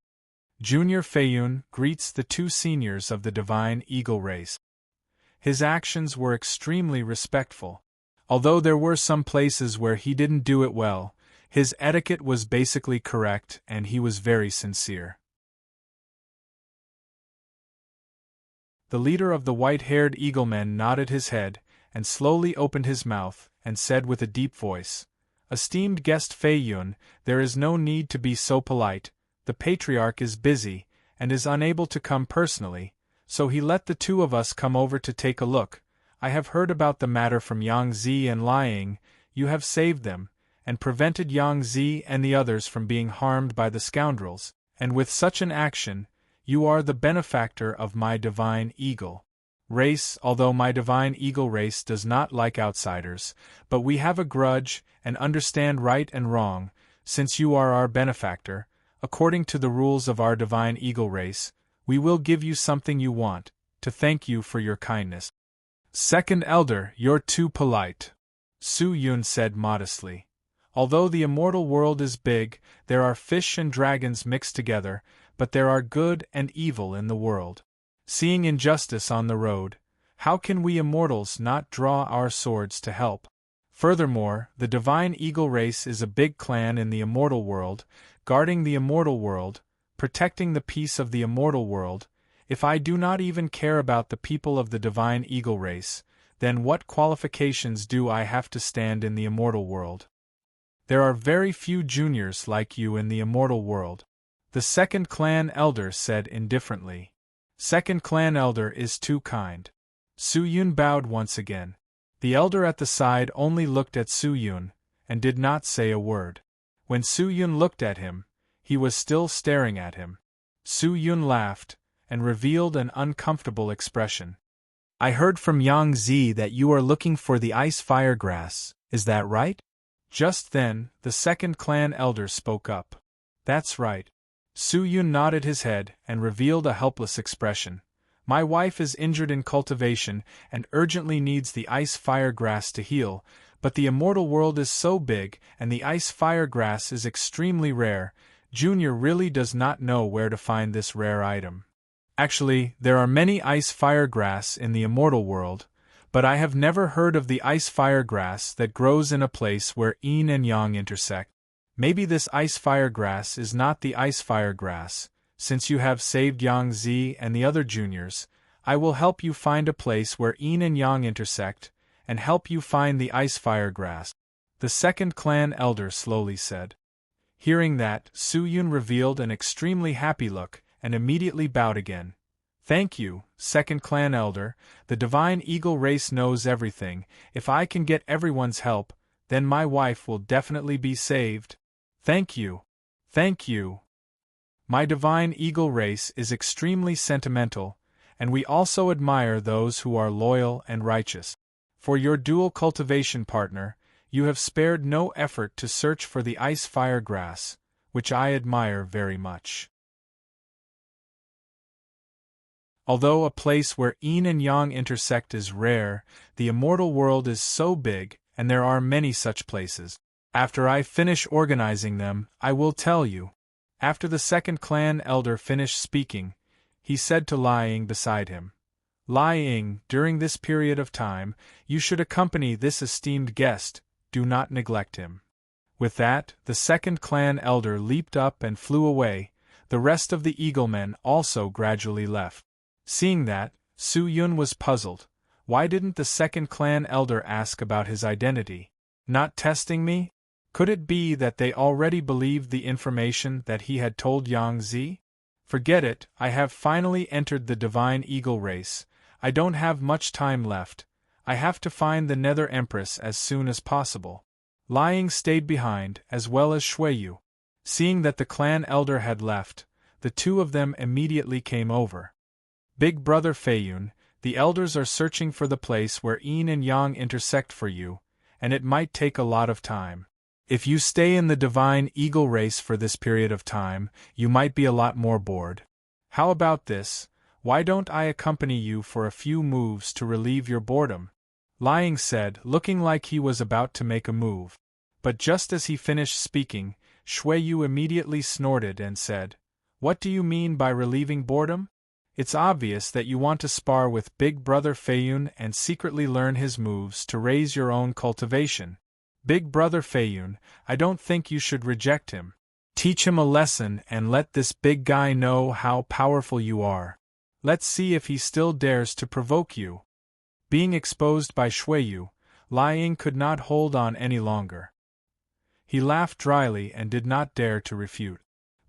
Junior Feiyun greets the two seniors of the divine eagle race. His actions were extremely respectful. Although there were some places where he didn't do it well, his etiquette was basically correct and he was very sincere. The leader of the white-haired eaglemen nodded his head, and slowly opened his mouth, and said with a deep voice, "Esteemed guest Feiyun, there is no need to be so polite. The patriarch is busy, and is unable to come personally, so he let the two of us come over to take a look. I have heard about the matter from Yang Zi and Liang. You have saved them, and prevented Yang Zi and the others from being harmed by the scoundrels, and with such an action, you are the benefactor of my divine eagle race, although my divine eagle race does not like outsiders, but we have a grudge and understand right and wrong. Since you are our benefactor, according to the rules of our divine eagle race, we will give you something you want, to thank you for your kindness." "Second elder, you're too polite," Su Yun said modestly. "Although the immortal world is big, there are fish and dragons mixed together, but there are good and evil in the world. Seeing injustice on the road, how can we immortals not draw our swords to help? Furthermore, the divine eagle race is a big clan in the immortal world, guarding the immortal world, protecting the peace of the immortal world. If I do not even care about the people of the divine eagle race, then what qualifications do I have to stand in the immortal world? There are very few juniors like you in the immortal world," the second clan elder said indifferently. "Second clan elder is too kind." Su Yun bowed once again. The elder at the side only looked at Su Yun, and did not say a word. When Su Yun looked at him, he was still staring at him. Su Yun laughed, and revealed an uncomfortable expression. "I heard from Yang Zi that you are looking for the ice fire grass, is that right?" Just then, the second clan elder spoke up. "That's right." Su Yun nodded his head and revealed a helpless expression. "My wife is injured in cultivation and urgently needs the ice fire grass to heal, but the immortal world is so big and the ice fire grass is extremely rare. Junior really does not know where to find this rare item. Actually, there are many ice fire grass in the immortal world, but I have never heard of the ice fire grass that grows in a place where yin and yang intersect. Maybe this ice fire grass is not the ice fire grass. Since you have saved Yang Zi and the other juniors, I will help you find a place where yin and yang intersect, and help you find the ice fire grass," the second clan elder slowly said. Hearing that, Su Yun revealed an extremely happy look, and immediately bowed again. "Thank you, second clan elder, the divine eagle race knows everything. If I can get everyone's help, then my wife will definitely be saved. Thank you. Thank you. My divine eagle race is extremely sentimental, and we also admire those who are loyal and righteous. For your dual cultivation partner, you have spared no effort to search for the ice fire grass, which I admire very much. Although a place where yin and yang intersect is rare, the immortal world is so big, and there are many such places. After I finish organizing them, I will tell you." After the second clan elder finished speaking, he said to Liang beside him, "Liang, during this period of time, you should accompany this esteemed guest, do not neglect him." With that, the second clan elder leaped up and flew away. The rest of the eaglemen also gradually left. Seeing that, Su Yun was puzzled. Why didn't the second clan elder ask about his identity? Not testing me? Could it be that they already believed the information that he had told Yang Zi? Forget it, I have finally entered the divine eagle race. I don't have much time left. I have to find the Nether Empress as soon as possible. Liang stayed behind, as well as Shuiyu. Seeing that the clan elder had left, the two of them immediately came over. "Big brother Feiyun, the elders are searching for the place where yin and yang intersect for you, and it might take a lot of time. If you stay in the divine eagle race for this period of time, you might be a lot more bored. How about this? Why don't I accompany you for a few moves to relieve your boredom? Li Ying said, looking like he was about to make a move. But just as he finished speaking, Shui Yu immediately snorted and said, "What do you mean by relieving boredom? It's obvious that you want to spar with Big Brother Feiyun and secretly learn his moves to raise your own cultivation. Big Brother Feiyun, I don't think you should reject him. Teach him a lesson and let this big guy know how powerful you are. Let's see if he still dares to provoke you." Being exposed by Shui Yu, Li Ying could not hold on any longer. He laughed dryly and did not dare to refute.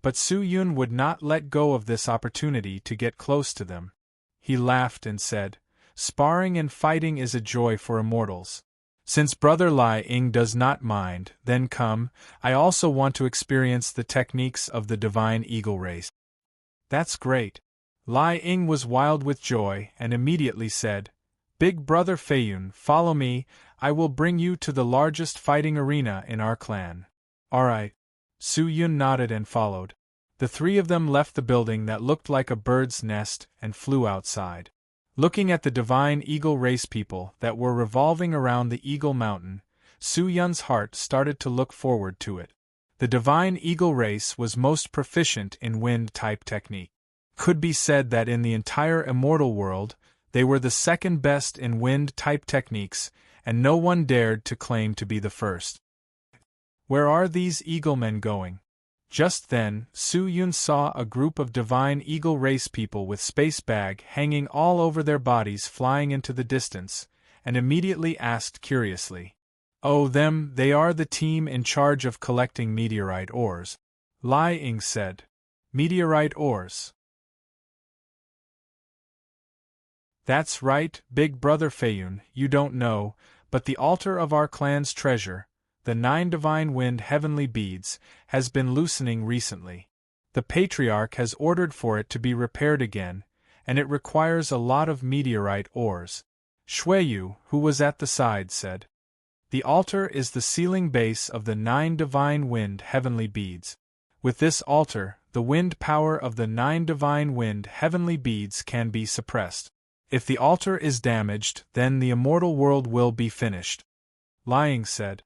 But Su Yun would not let go of this opportunity to get close to them. He laughed and said, "Sparring and fighting is a joy for immortals. Since Brother Li Ying does not mind, then come, I also want to experience the techniques of the divine eagle race." "That's great." Li Ying was wild with joy and immediately said, "Big Brother Feiyun, follow me, I will bring you to the largest fighting arena in our clan." "All right." Su Yun nodded and followed. The three of them left the building that looked like a bird's nest and flew outside. Looking at the divine eagle race people that were revolving around the Eagle Mountain, Su Yun's heart started to look forward to it. The divine eagle race was most proficient in wind-type technique. Could be said that in the entire immortal world, they were the second best in wind-type techniques, and no one dared to claim to be the first. Where are these eaglemen going? Just then, Su Yun saw a group of divine eagle race people with space bag hanging all over their bodies flying into the distance, and immediately asked curiously, "Oh, they are the team in charge of collecting meteorite ores." Li Ying said, "Meteorite ores?" "That's right, Big Brother Feiyun, you don't know, but the altar of our clan's treasure, the 9 divine wind heavenly beads, has been loosening recently. The Patriarch has ordered for it to be repaired again, and it requires a lot of meteorite ores." Shui Yu, who was at the side, said, "The altar is the sealing base of the 9 divine wind heavenly beads. With this altar, the wind power of the 9 divine wind heavenly beads can be suppressed. If the altar is damaged, then the immortal world will be finished." Li Ying said.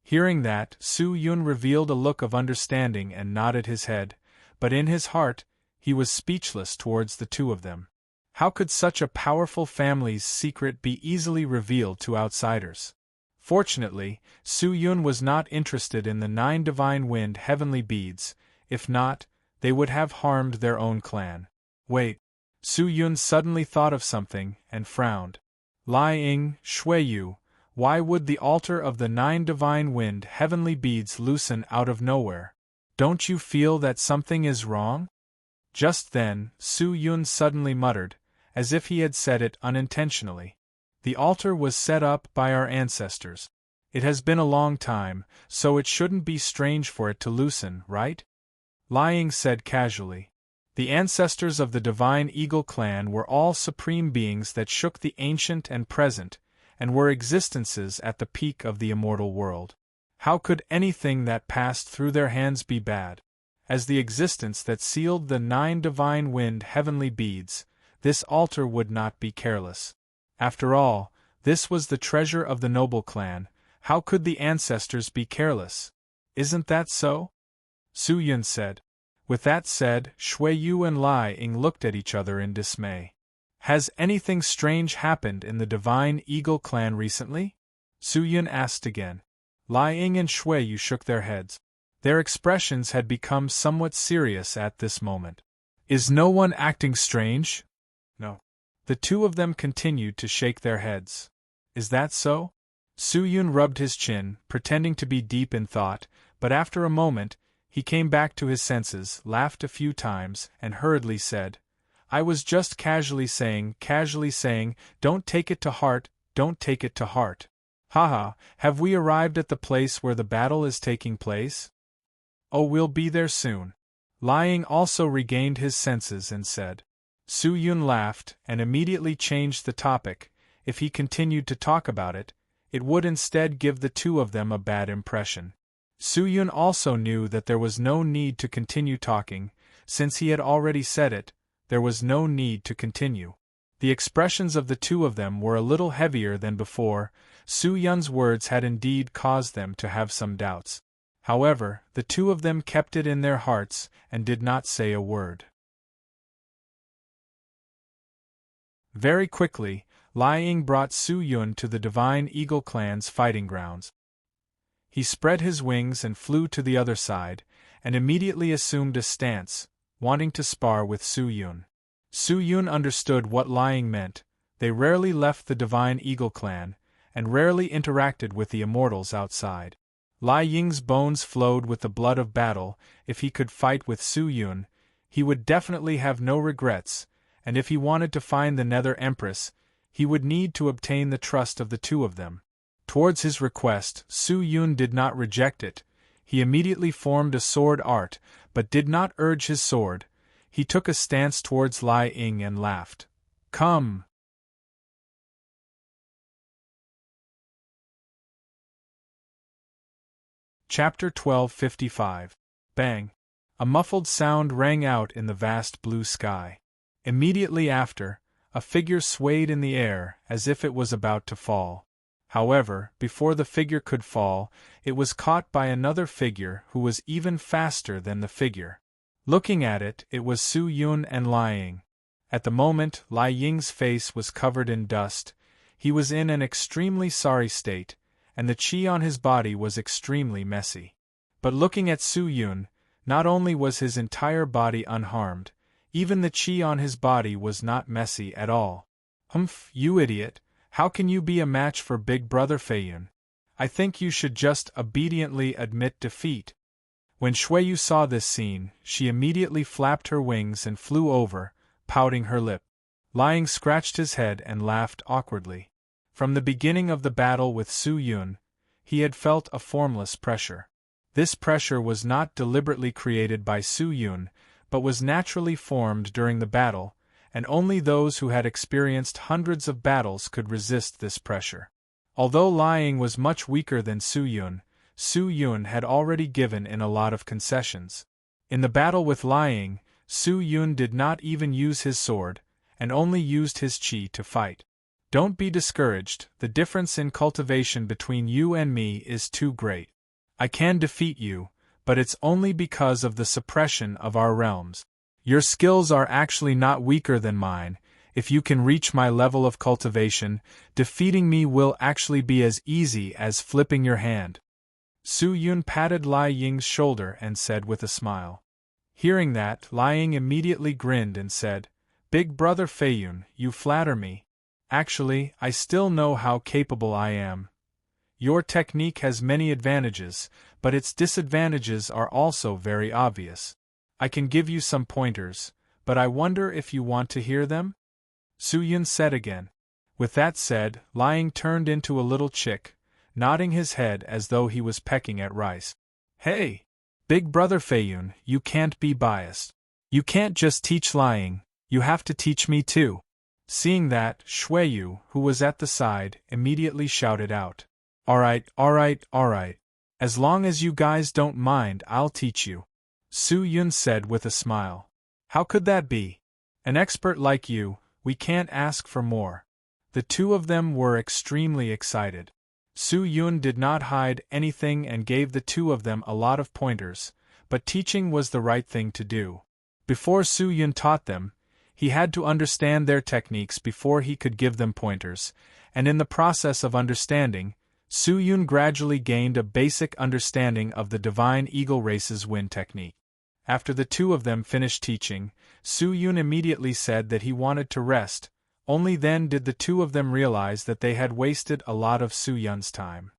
Hearing that, Su Yun revealed a look of understanding and nodded his head, but in his heart, he was speechless towards the two of them. How could such a powerful family's secret be easily revealed to outsiders? Fortunately, Su Yun was not interested in the 9 divine wind heavenly beads. If not, they would have harmed their own clan. Wait. Su Yun suddenly thought of something and frowned. Li Ying, Shui Yu, why would the altar of the 9 divine wind heavenly beads loosen out of nowhere? Don't you feel that something is wrong? Just then, Su Yun suddenly muttered, as if he had said it unintentionally. The altar was set up by our ancestors. It has been a long time, so it shouldn't be strange for it to loosen, right? Li Ying said casually. The ancestors of the divine eagle clan were all supreme beings that shook the ancient and present, and were existences at the peak of the immortal world. How could anything that passed through their hands be bad? As the existence that sealed the 9 divine wind heavenly beads, this altar would not be careless. After all, this was the treasure of the noble clan. How could the ancestors be careless? Isn't that so? Su Yun said. With that said, Shui Yu and Li Ying looked at each other in dismay. Has anything strange happened in the divine eagle clan recently? Su Yun asked again. Li Ying and Shui Yu shook their heads. Their expressions had become somewhat serious at this moment. Is no one acting strange? No. The two of them continued to shake their heads. Is that so? Su Yun rubbed his chin, pretending to be deep in thought, but after a moment, he came back to his senses, laughed a few times, and hurriedly said, I was just casually saying, don't take it to heart, don't take it to heart. Haha, have we arrived at the place where the battle is taking place? Oh, we'll be there soon. Li Ying also regained his senses and said. Su Yun laughed, and immediately changed the topic. If he continued to talk about it, it would instead give the two of them a bad impression. Su Yun also knew that there was no need to continue talking, since he had already said it, there was no need to continue. The expressions of the two of them were a little heavier than before. Su Yun's words had indeed caused them to have some doubts. However, the two of them kept it in their hearts and did not say a word. Very quickly, Lai Ying brought Su Yun to the Divine Eagle clan's fighting grounds. He spread his wings and flew to the other side, and immediately assumed a stance, wanting to spar with Su Yun. Su Yun understood what Lai Ying meant. They rarely left the Divine Eagle clan, and rarely interacted with the immortals outside. Lai Ying's bones flowed with the blood of battle. If he could fight with Su Yun, he would definitely have no regrets, and if he wanted to find the Nether Empress, he would need to obtain the trust of the two of them. Towards his request, Su Yun did not reject it. He immediately formed a sword art, but did not urge his sword. He took a stance towards Lai Ying and laughed. "Come!" Chapter 1255. Bang! A muffled sound rang out in the vast blue sky. Immediately after, a figure swayed in the air as if it was about to fall. However, before the figure could fall, it was caught by another figure who was even faster than the figure. Looking at it, it was Su Yun and Lai Ying. At the moment, Lai Ying's face was covered in dust. He was in an extremely sorry state, and the qi on his body was extremely messy. But looking at Su Yun, not only was his entire body unharmed, even the qi on his body was not messy at all. "Humph, you idiot! How can you be a match for Big Brother Feiyun? I think you should just obediently admit defeat." When Xueyu saw this scene, she immediately flapped her wings and flew over, pouting her lip. Lai Ying scratched his head and laughed awkwardly. From the beginning of the battle with Su Yun, he had felt a formless pressure. This pressure was not deliberately created by Su Yun, but was naturally formed during the battle, and only those who had experienced hundreds of battles could resist this pressure. Although Lai Ying was much weaker than Su Yun had already given in a lot of concessions. In the battle with Lai Ying, Su Yun did not even use his sword, and only used his qi to fight. Don't be discouraged, the difference in cultivation between you and me is too great. I can defeat you, but it's only because of the suppression of our realms. Your skills are actually not weaker than mine. If you can reach my level of cultivation, defeating me will actually be as easy as flipping your hand. Su Yun patted Lai Ying's shoulder and said with a smile. Hearing that, Lai Ying immediately grinned and said, "Big Brother Feiyun, you flatter me. Actually, I still know how capable I am. Your technique has many advantages, but its disadvantages are also very obvious. I can give you some pointers, but I wonder if you want to hear them?" Su Yun said again. With that said, Lai Ying turned into a little chick, nodding his head as though he was pecking at rice. "Hey! Big Brother Feiyun, you can't be biased. You can't just teach Lai Ying, you have to teach me too." Seeing that, Xueyu, who was at the side, immediately shouted out, Alright. As long as you guys don't mind, I'll teach you." Su Yun said with a smile. "How could that be? An expert like you, we can't ask for more." The two of them were extremely excited. Su Yun did not hide anything and gave the two of them a lot of pointers, but teaching was the right thing to do. Before Su Yun taught them, he had to understand their techniques before he could give them pointers, and in the process of understanding, Su Yun gradually gained a basic understanding of the Divine Eagle race's wind technique. After the two of them finished teaching, Su Yun immediately said that he wanted to rest. Only then did the two of them realize that they had wasted a lot of Su Yun's time.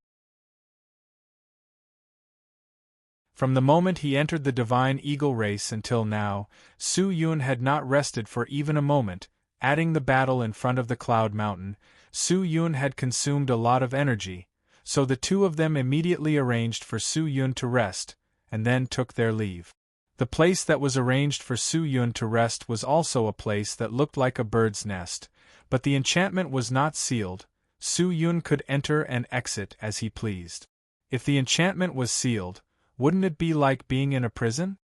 From the moment he entered the Divine Eagle race until now, Su Yun had not rested for even a moment. Adding the battle in front of the Cloud Mountain, Su Yun had consumed a lot of energy, so the two of them immediately arranged for Su Yun to rest, and then took their leave. The place that was arranged for Su Yun to rest was also a place that looked like a bird's nest, but the enchantment was not sealed. Su Yun could enter and exit as he pleased. If the enchantment was sealed, wouldn't it be like being in a prison?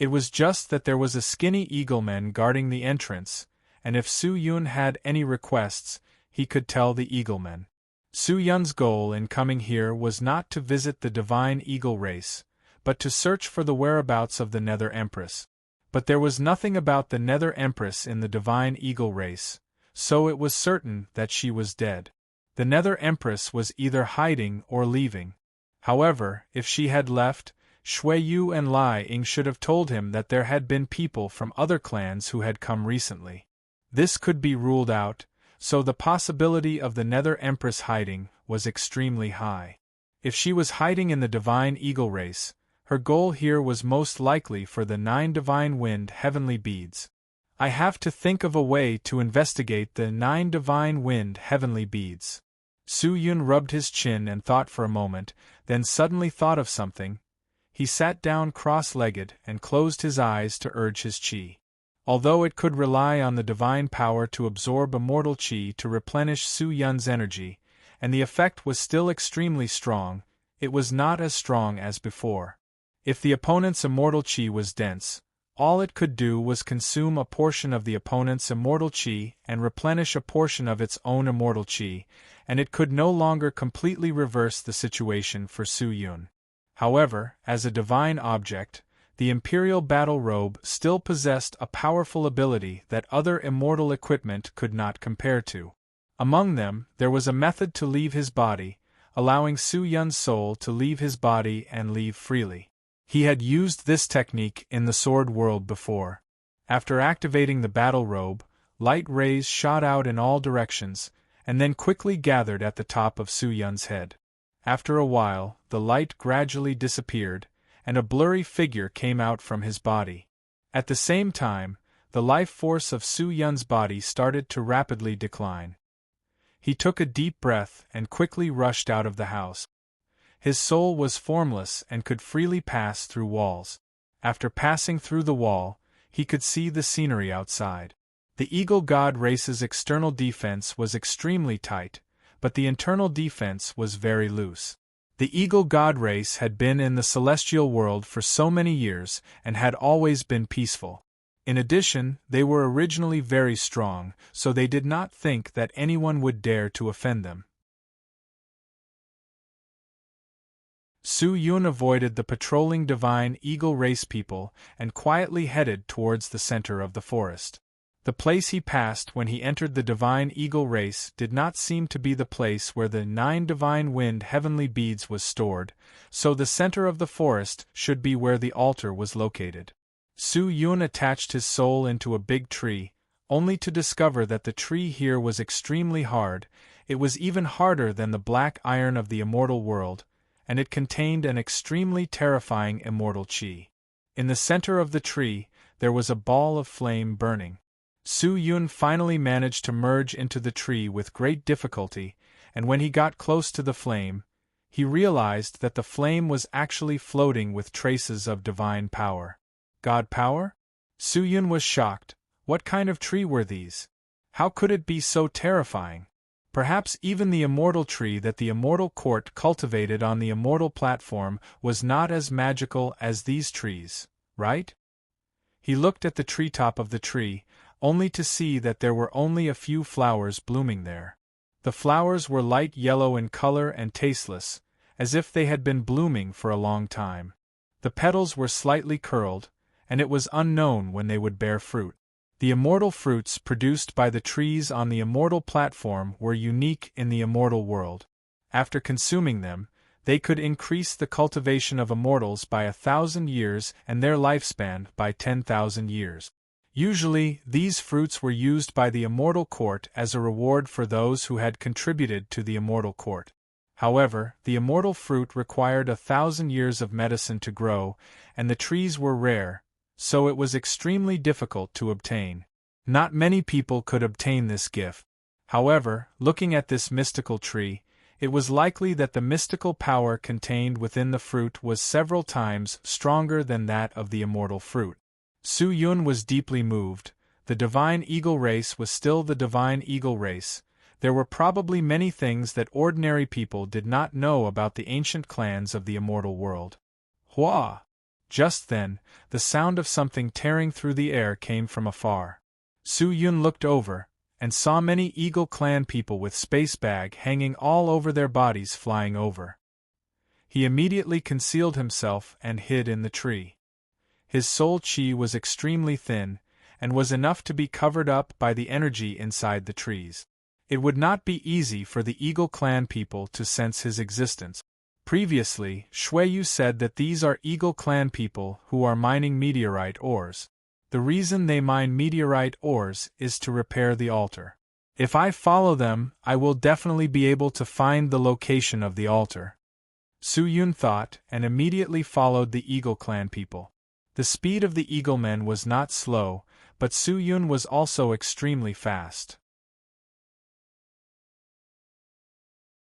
It was just that there was a skinny eagleman guarding the entrance, and if Su Yun had any requests, he could tell the eagleman. Su Yun's goal in coming here was not to visit the divine eagle race, but to search for the whereabouts of the Nether Empress. But there was nothing about the Nether Empress in the divine eagle race, so it was certain that she was dead. The Nether Empress was either hiding or leaving. However, if she had left, Shui Yu and Lai Ying should have told him that there had been people from other clans who had come recently. This could be ruled out, so the possibility of the Nether Empress hiding was extremely high. If she was hiding in the divine eagle race, her goal here was most likely for the 9 divine wind heavenly beads. I have to think of a way to investigate the 9 divine wind heavenly beads. Su Yun rubbed his chin and thought for a moment, then suddenly thought of something. He sat down cross-legged and closed his eyes to urge his qi. Although it could rely on the divine power to absorb immortal qi to replenish Su Yun's energy, and the effect was still extremely strong, it was not as strong as before. If the opponent's immortal qi was dense, all it could do was consume a portion of the opponent's immortal qi and replenish a portion of its own immortal qi, and it could no longer completely reverse the situation for Su Yun. However, as a divine object, the Imperial Battle Robe still possessed a powerful ability that other immortal equipment could not compare to. Among them, there was a method to leave his body, allowing Su Yun's soul to leave his body and leave freely. He had used this technique in the Sword World before. After activating the Battle Robe, light rays shot out in all directions, and then quickly gathered at the top of Su Yun's head. After a while, the light gradually disappeared, and a blurry figure came out from his body. At the same time, the life force of Su Yun's body started to rapidly decline. He took a deep breath and quickly rushed out of the house. His soul was formless and could freely pass through walls. After passing through the wall, he could see the scenery outside. The Eagle God race's external defense was extremely tight, but the internal defense was very loose. The Eagle God race had been in the celestial world for so many years and had always been peaceful. In addition, they were originally very strong, so they did not think that anyone would dare to offend them. Su Yun avoided the patrolling divine eagle race people and quietly headed towards the center of the forest. The place he passed when he entered the divine eagle race did not seem to be the place where the 9 divine wind heavenly beads was stored, so the center of the forest should be where the altar was located. Su Yun attached his soul into a big tree, only to discover that the tree here was extremely hard. It was even harder than the black iron of the immortal world, and it contained an extremely terrifying immortal qi. In the center of the tree, there was a ball of flame burning. Su Yun finally managed to merge into the tree with great difficulty, and when he got close to the flame, he realized that the flame was actually floating with traces of divine power. God power? Su Yun was shocked. What kind of tree were these? How could it be so terrifying? Perhaps even the immortal tree that the immortal court cultivated on the immortal platform was not as magical as these trees, right? He looked at the treetop of the tree, only to see that there were only a few flowers blooming there. The flowers were light yellow in color and tasteless, as if they had been blooming for a long time. The petals were slightly curled, and it was unknown when they would bear fruit. The immortal fruits produced by the trees on the immortal platform were unique in the immortal world. After consuming them, they could increase the cultivation of immortals by 1,000 years and their lifespan by 10,000 years. Usually, these fruits were used by the immortal court as a reward for those who had contributed to the immortal court. However, the immortal fruit required 1,000 years of medicine to grow, and the trees were rare, so it was extremely difficult to obtain. Not many people could obtain this gift. However, looking at this mystical tree, it was likely that the mystical power contained within the fruit was several times stronger than that of the immortal fruit. Su Yun was deeply moved. The divine eagle race was still the divine eagle race. There were probably many things that ordinary people did not know about the ancient clans of the immortal world. Hua! Just then, the sound of something tearing through the air came from afar. Su-Yun looked over, and saw many Eagle Clan people with space bag hanging all over their bodies flying over. He immediately concealed himself and hid in the tree. His soul chi was extremely thin, and was enough to be covered up by the energy inside the trees. It would not be easy for the Eagle Clan people to sense his existence. Previously, Shuiyu said that these are Eagle Clan people who are mining meteorite ores. The reason they mine meteorite ores is to repair the altar. If I follow them, I will definitely be able to find the location of the altar. Su-Yun thought, and immediately followed the Eagle Clan people. The speed of the Eaglemen was not slow, but Su-Yun was also extremely fast.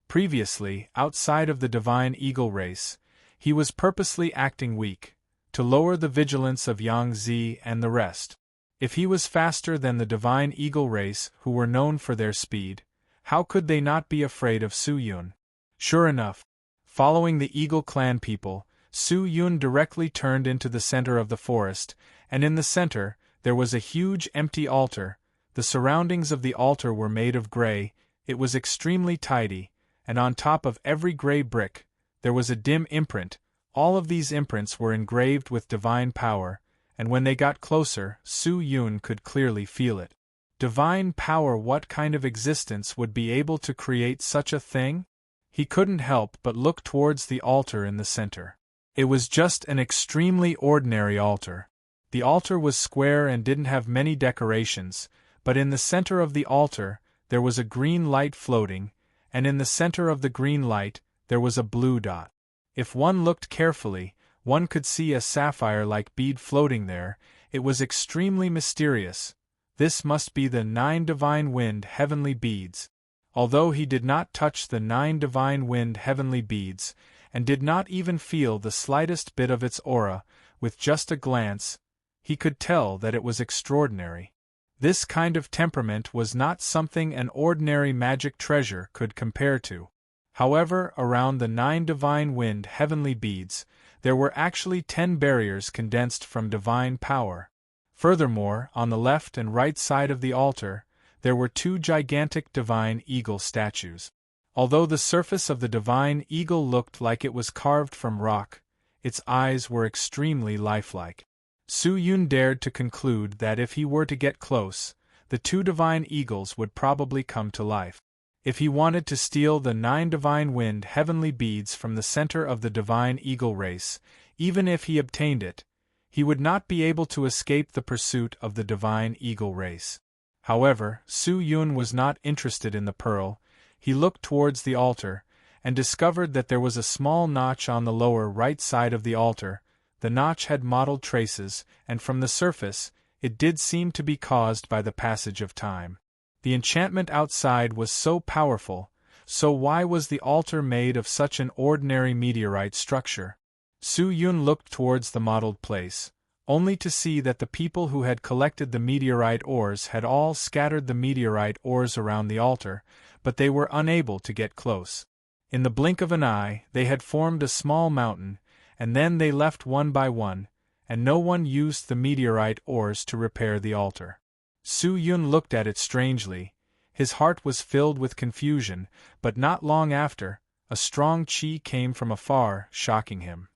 Previously, outside of the Divine Eagle race, he was purposely acting weak, to lower the vigilance of Yang Zi and the rest. If he was faster than the Divine Eagle race, who were known for their speed, how could they not be afraid of Su-Yun? Sure enough, following the Eagle Clan people, Su-Yun directly turned into the center of the forest, and in the center, there was a huge empty altar. The surroundings of the altar were made of gray. It was extremely tidy, and on top of every gray brick, there was a dim imprint. All of these imprints were engraved with divine power, and when they got closer, Su-Yun could clearly feel it. Divine power. What kind of existence would be able to create such a thing? He couldn't help but look towards the altar in the center. It was just an extremely ordinary altar. The altar was square and didn't have many decorations, but in the center of the altar, there was a green light floating, and in the center of the green light, there was a blue dot. If one looked carefully, one could see a sapphire-like bead floating there. It was extremely mysterious. This must be the 9 divine wind heavenly beads. Although he did not touch the 9 divine wind heavenly beads, and did not even feel the slightest bit of its aura, with just a glance, he could tell that it was extraordinary. This kind of temperament was not something an ordinary magic treasure could compare to. However, around the 9 divine wind heavenly beads, there were actually 10 barriers condensed from divine power. Furthermore, on the left and right side of the altar, there were 2 gigantic divine eagle statues. Although the surface of the divine eagle looked like it was carved from rock, its eyes were extremely lifelike. Su-Yun dared to conclude that if he were to get close, the 2 divine eagles would probably come to life. If he wanted to steal the 9 divine wind heavenly beads from the center of the divine eagle race, even if he obtained it, he would not be able to escape the pursuit of the divine eagle race. However, Su-Yun was not interested in the pearl. He looked towards the altar, and discovered that there was a small notch on the lower right side of the altar. The notch had mottled traces, and from the surface, it did seem to be caused by the passage of time. The enchantment outside was so powerful, so why was the altar made of such an ordinary meteorite structure? Su-Yun looked towards the mottled place, only to see that the people who had collected the meteorite ores had all scattered the meteorite ores around the altar, but they were unable to get close. In the blink of an eye, they had formed a small mountain, and then they left one by one, and no one used the meteorite ores to repair the altar. Su-Yun looked at it strangely. His heart was filled with confusion, but not long after, a strong chi came from afar, shocking him.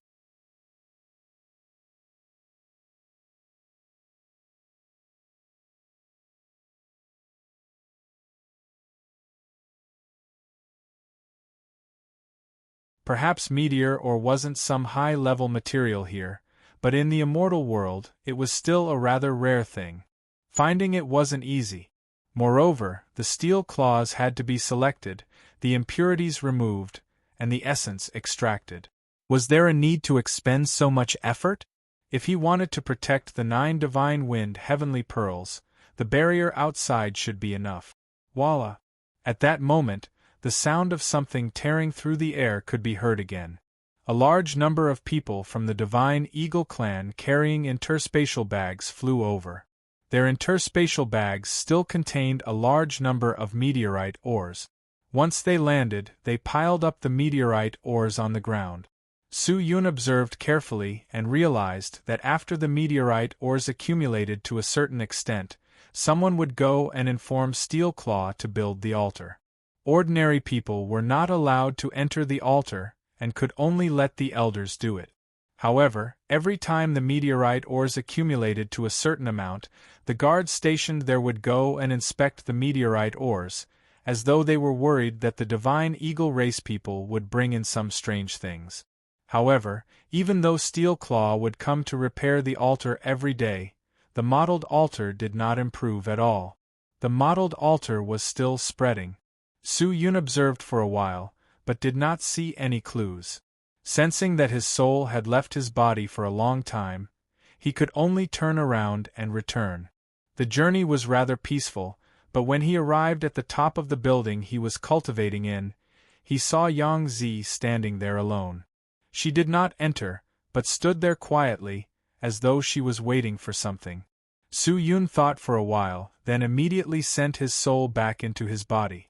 Perhaps meteor or wasn't some high-level material here, but in the immortal world, it was still a rather rare thing. Finding it wasn't easy. Moreover, the steel claws had to be selected, the impurities removed, and the essence extracted. Was there a need to expend so much effort? If he wanted to protect the 9 divine wind heavenly pearls, the barrier outside should be enough. Voila! At that moment, the sound of something tearing through the air could be heard again. A large number of people from the Divine Eagle clan carrying interspatial bags flew over. Their interspatial bags still contained a large number of meteorite ores. Once they landed, they piled up the meteorite ores on the ground. Su Yun observed carefully and realized that after the meteorite ores accumulated to a certain extent, someone would go and inform Steel Claw to build the altar. Ordinary people were not allowed to enter the altar and could only let the elders do it. However, every time the meteorite ores accumulated to a certain amount, the guards stationed there would go and inspect the meteorite ores, as though they were worried that the divine eagle race people would bring in some strange things. However, even though Steel Claw would come to repair the altar every day, the modeled altar did not improve at all. The modeled altar was still spreading. Su Yun observed for a while, but did not see any clues. Sensing that his soul had left his body for a long time, he could only turn around and return. The journey was rather peaceful, but when he arrived at the top of the building he was cultivating in, he saw Yang Zi standing there alone. She did not enter, but stood there quietly, as though she was waiting for something. Su Yun thought for a while, then immediately sent his soul back into his body.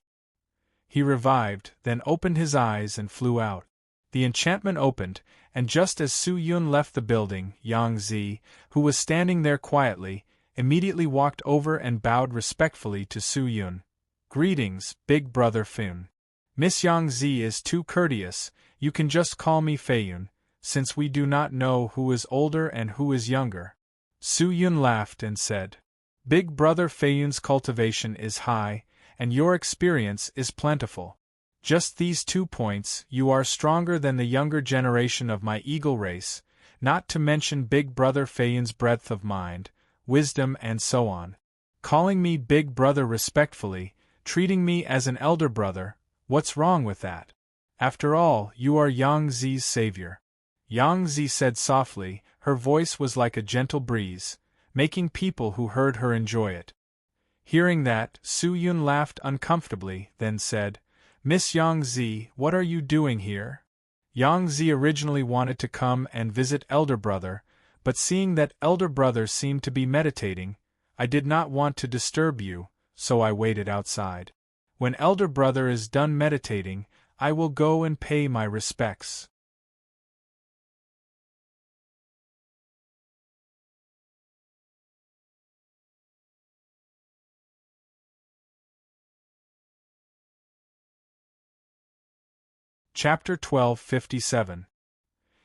He revived, then opened his eyes and flew out. The enchantment opened, and just as Su Yun left the building, Yang Zi, who was standing there quietly, immediately walked over and bowed respectfully to Su Yun. "Greetings, big brother Fun. Miss Yang Zi is too courteous, you can just call me Feiyun, since we do not know who is older and who is younger." Su Yun laughed and said, "Big brother Feiyun's cultivation is high, and your experience is plentiful. Just these 2 points, you are stronger than the younger generation of my eagle race, not to mention big brother Feiyun's breadth of mind, wisdom and so on. Calling me big brother respectfully, treating me as an elder brother, what's wrong with that? After all, you are Yang Zi's savior." Yang Zi said softly, her voice was like a gentle breeze, making people who heard her enjoy it. Hearing that, Su Yun laughed uncomfortably, then said, "Miss Yang Zi, what are you doing here?" Yang Zi originally wanted to come and visit elder brother, but seeing that elder brother seemed to be meditating, I did not want to disturb you, so I waited outside. When elder brother is done meditating, I will go and pay my respects. Chapter 1257.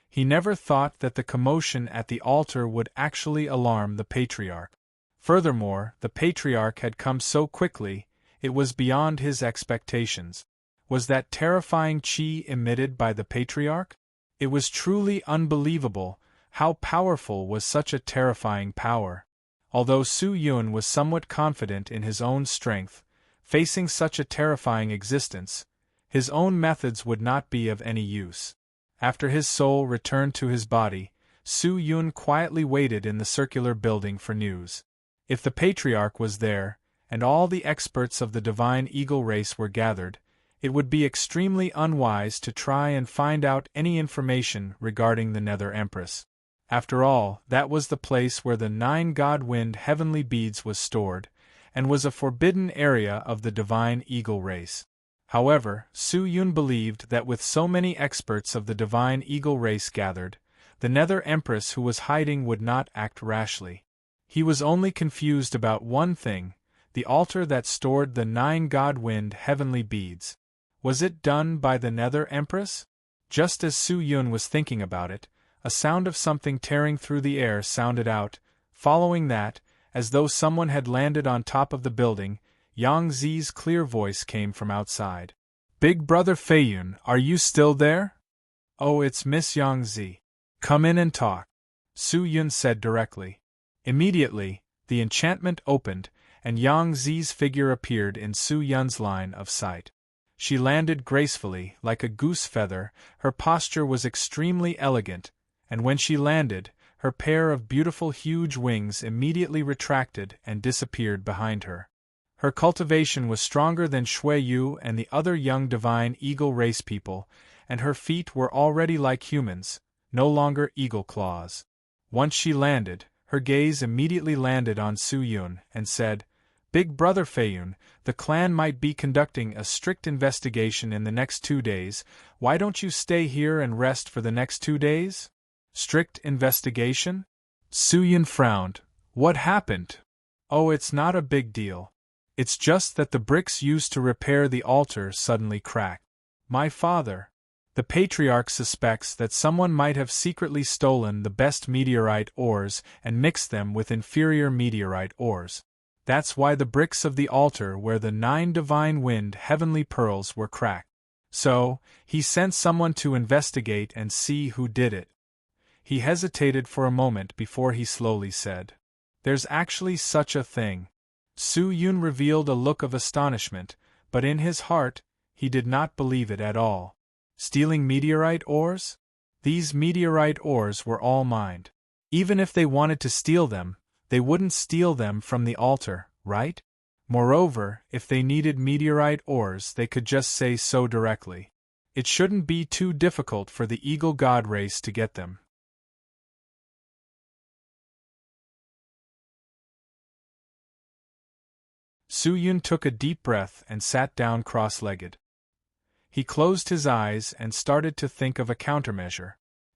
He never thought that the commotion at the altar would actually alarm the patriarch. Furthermore, the patriarch had come so quickly, it was beyond his expectations. Was that terrifying chi emitted by the patriarch? It was truly unbelievable. How powerful was such a terrifying power? Although Su Yun was somewhat confident in his own strength, facing such a terrifying existence, his own methods would not be of any use. After his soul returned to his body, Su Yun quietly waited in the circular building for news. If the patriarch was there, and all the experts of the divine eagle race were gathered, it would be extremely unwise to try and find out any information regarding the Nether Empress. After all, that was the place where the 9 God-Wind heavenly beads was stored, and was a forbidden area of the divine eagle race. However, Su Yun believed that with so many experts of the divine eagle race gathered, the Nether Empress who was hiding would not act rashly. He was only confused about one thing: the altar that stored the 9 God-Wind heavenly beads. Was it done by the Nether Empress? Just as Su Yun was thinking about it, a sound of something tearing through the air sounded out. Following that, as though someone had landed on top of the building, Yang Zi's clear voice came from outside. "Big brother Feiyun, are you still there?" "Oh, it's Miss Yang Zi. Come in and talk," Su Yun said directly. Immediately, the enchantment opened, and Yang Zi's figure appeared in Su Yun's line of sight. She landed gracefully, like a goose feather. Her posture was extremely elegant, and when she landed, her pair of beautiful huge wings immediately retracted and disappeared behind her. Her cultivation was stronger than Shui Yu and the other young divine eagle race people, and her feet were already like humans, no longer eagle claws. Once she landed, her gaze immediately landed on Su Yun and said, Big Brother Fayun, the clan might be conducting a strict investigation in the next 2 days. Why don't you stay here and rest for the next 2 days? Strict investigation? Suyun frowned. What happened? Oh, it's not a big deal. It's just that the bricks used to repair the altar suddenly cracked. My father. The patriarch suspects that someone might have secretly stolen the best meteorite ores and mixed them with inferior meteorite ores. That's why the bricks of the altar where the 9 divine wind heavenly pearls were cracked. So, he sent someone to investigate and see who did it. He hesitated for a moment before he slowly said, "There's actually such a thing." Suyun revealed a look of astonishment, but in his heart, he did not believe it at all. Stealing meteorite ores? These meteorite ores were all mined. Even if they wanted to steal them, they wouldn't steal them from the altar, right? Moreover, if they needed meteorite ores, they could just say so directly. It shouldn't be too difficult for the Eagle God race to get them. Suyun took a deep breath and sat down cross-legged. He closed his eyes and started to think of a countermeasure.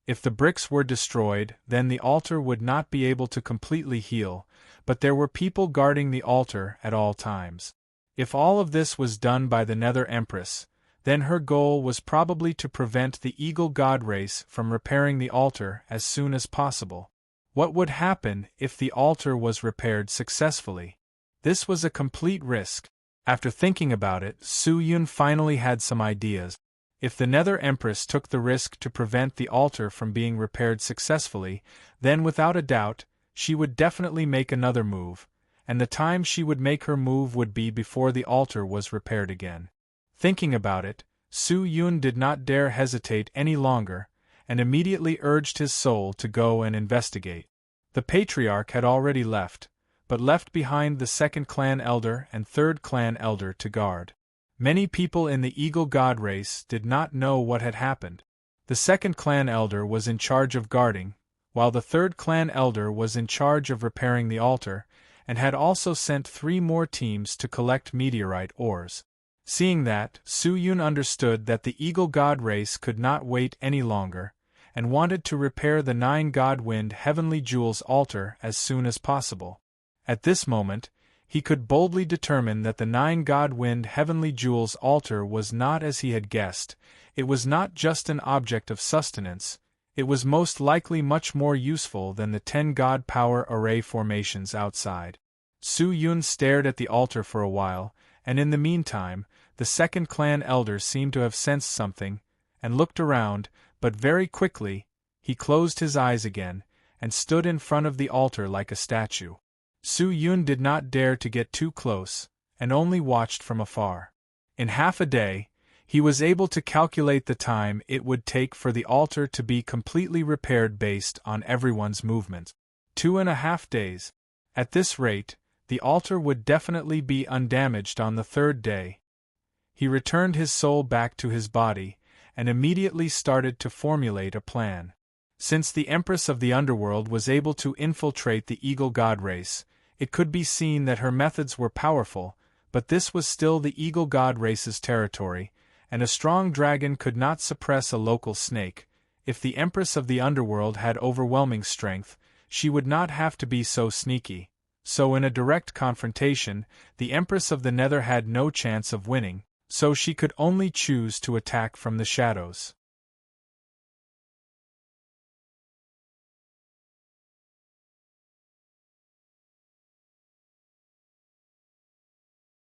If the bricks were destroyed, then the altar would not be able to completely heal, but there were people guarding the altar at all times. If all of this was done by the Nether Empress, then her goal was probably to prevent the Eagle God race from repairing the altar as soon as possible. What would happen if the altar was repaired successfully? This was a complete risk. After thinking about it, Suyun finally had some ideas. If the Nether Empress took the risk to prevent the altar from being repaired successfully, then without a doubt, she would definitely make another move, and the time she would make her move would be before the altar was repaired again. Thinking about it, Suyun did not dare hesitate any longer, and immediately urged his soul to go and investigate. The patriarch had already left, but left behind the 2nd clan elder and 3rd clan elder to guard. Many people in the Eagle God race did not know what had happened. The 2nd clan elder was in charge of guarding, while the 3rd clan elder was in charge of repairing the altar, and had also sent 3 more teams to collect meteorite ores. Seeing that, Suyun understood that the Eagle God race could not wait any longer, and wanted to repair the 9 God Wind Heavenly Jewels altar as soon as possible. At this moment, he could boldly determine that the 9 God Wind Heavenly Jewels altar was not as he had guessed. It was not just an object of sustenance, it was most likely much more useful than the 10 God Power Array formations outside. Suyun stared at the altar for a while, and in the meantime, the 2nd clan elder seemed to have sensed something, and looked around, but very quickly, he closed his eyes again, and stood in front of the altar like a statue. Suyun did not dare to get too close, and only watched from afar. In half a day, he was able to calculate the time it would take for the altar to be completely repaired based on everyone's movement. 2.5 days. At this rate, the altar would definitely be undamaged on the 3rd day. He returned his soul back to his body, and immediately started to formulate a plan. Since the Empress of the Underworld was able to infiltrate the Eagle God race, it could be seen that her methods were powerful, but this was still the Eagle God race's territory, and a strong dragon could not suppress a local snake. If the Empress of the Underworld had overwhelming strength, she would not have to be so sneaky. So in a direct confrontation, the Empress of the Nether had no chance of winning, so she could only choose to attack from the shadows.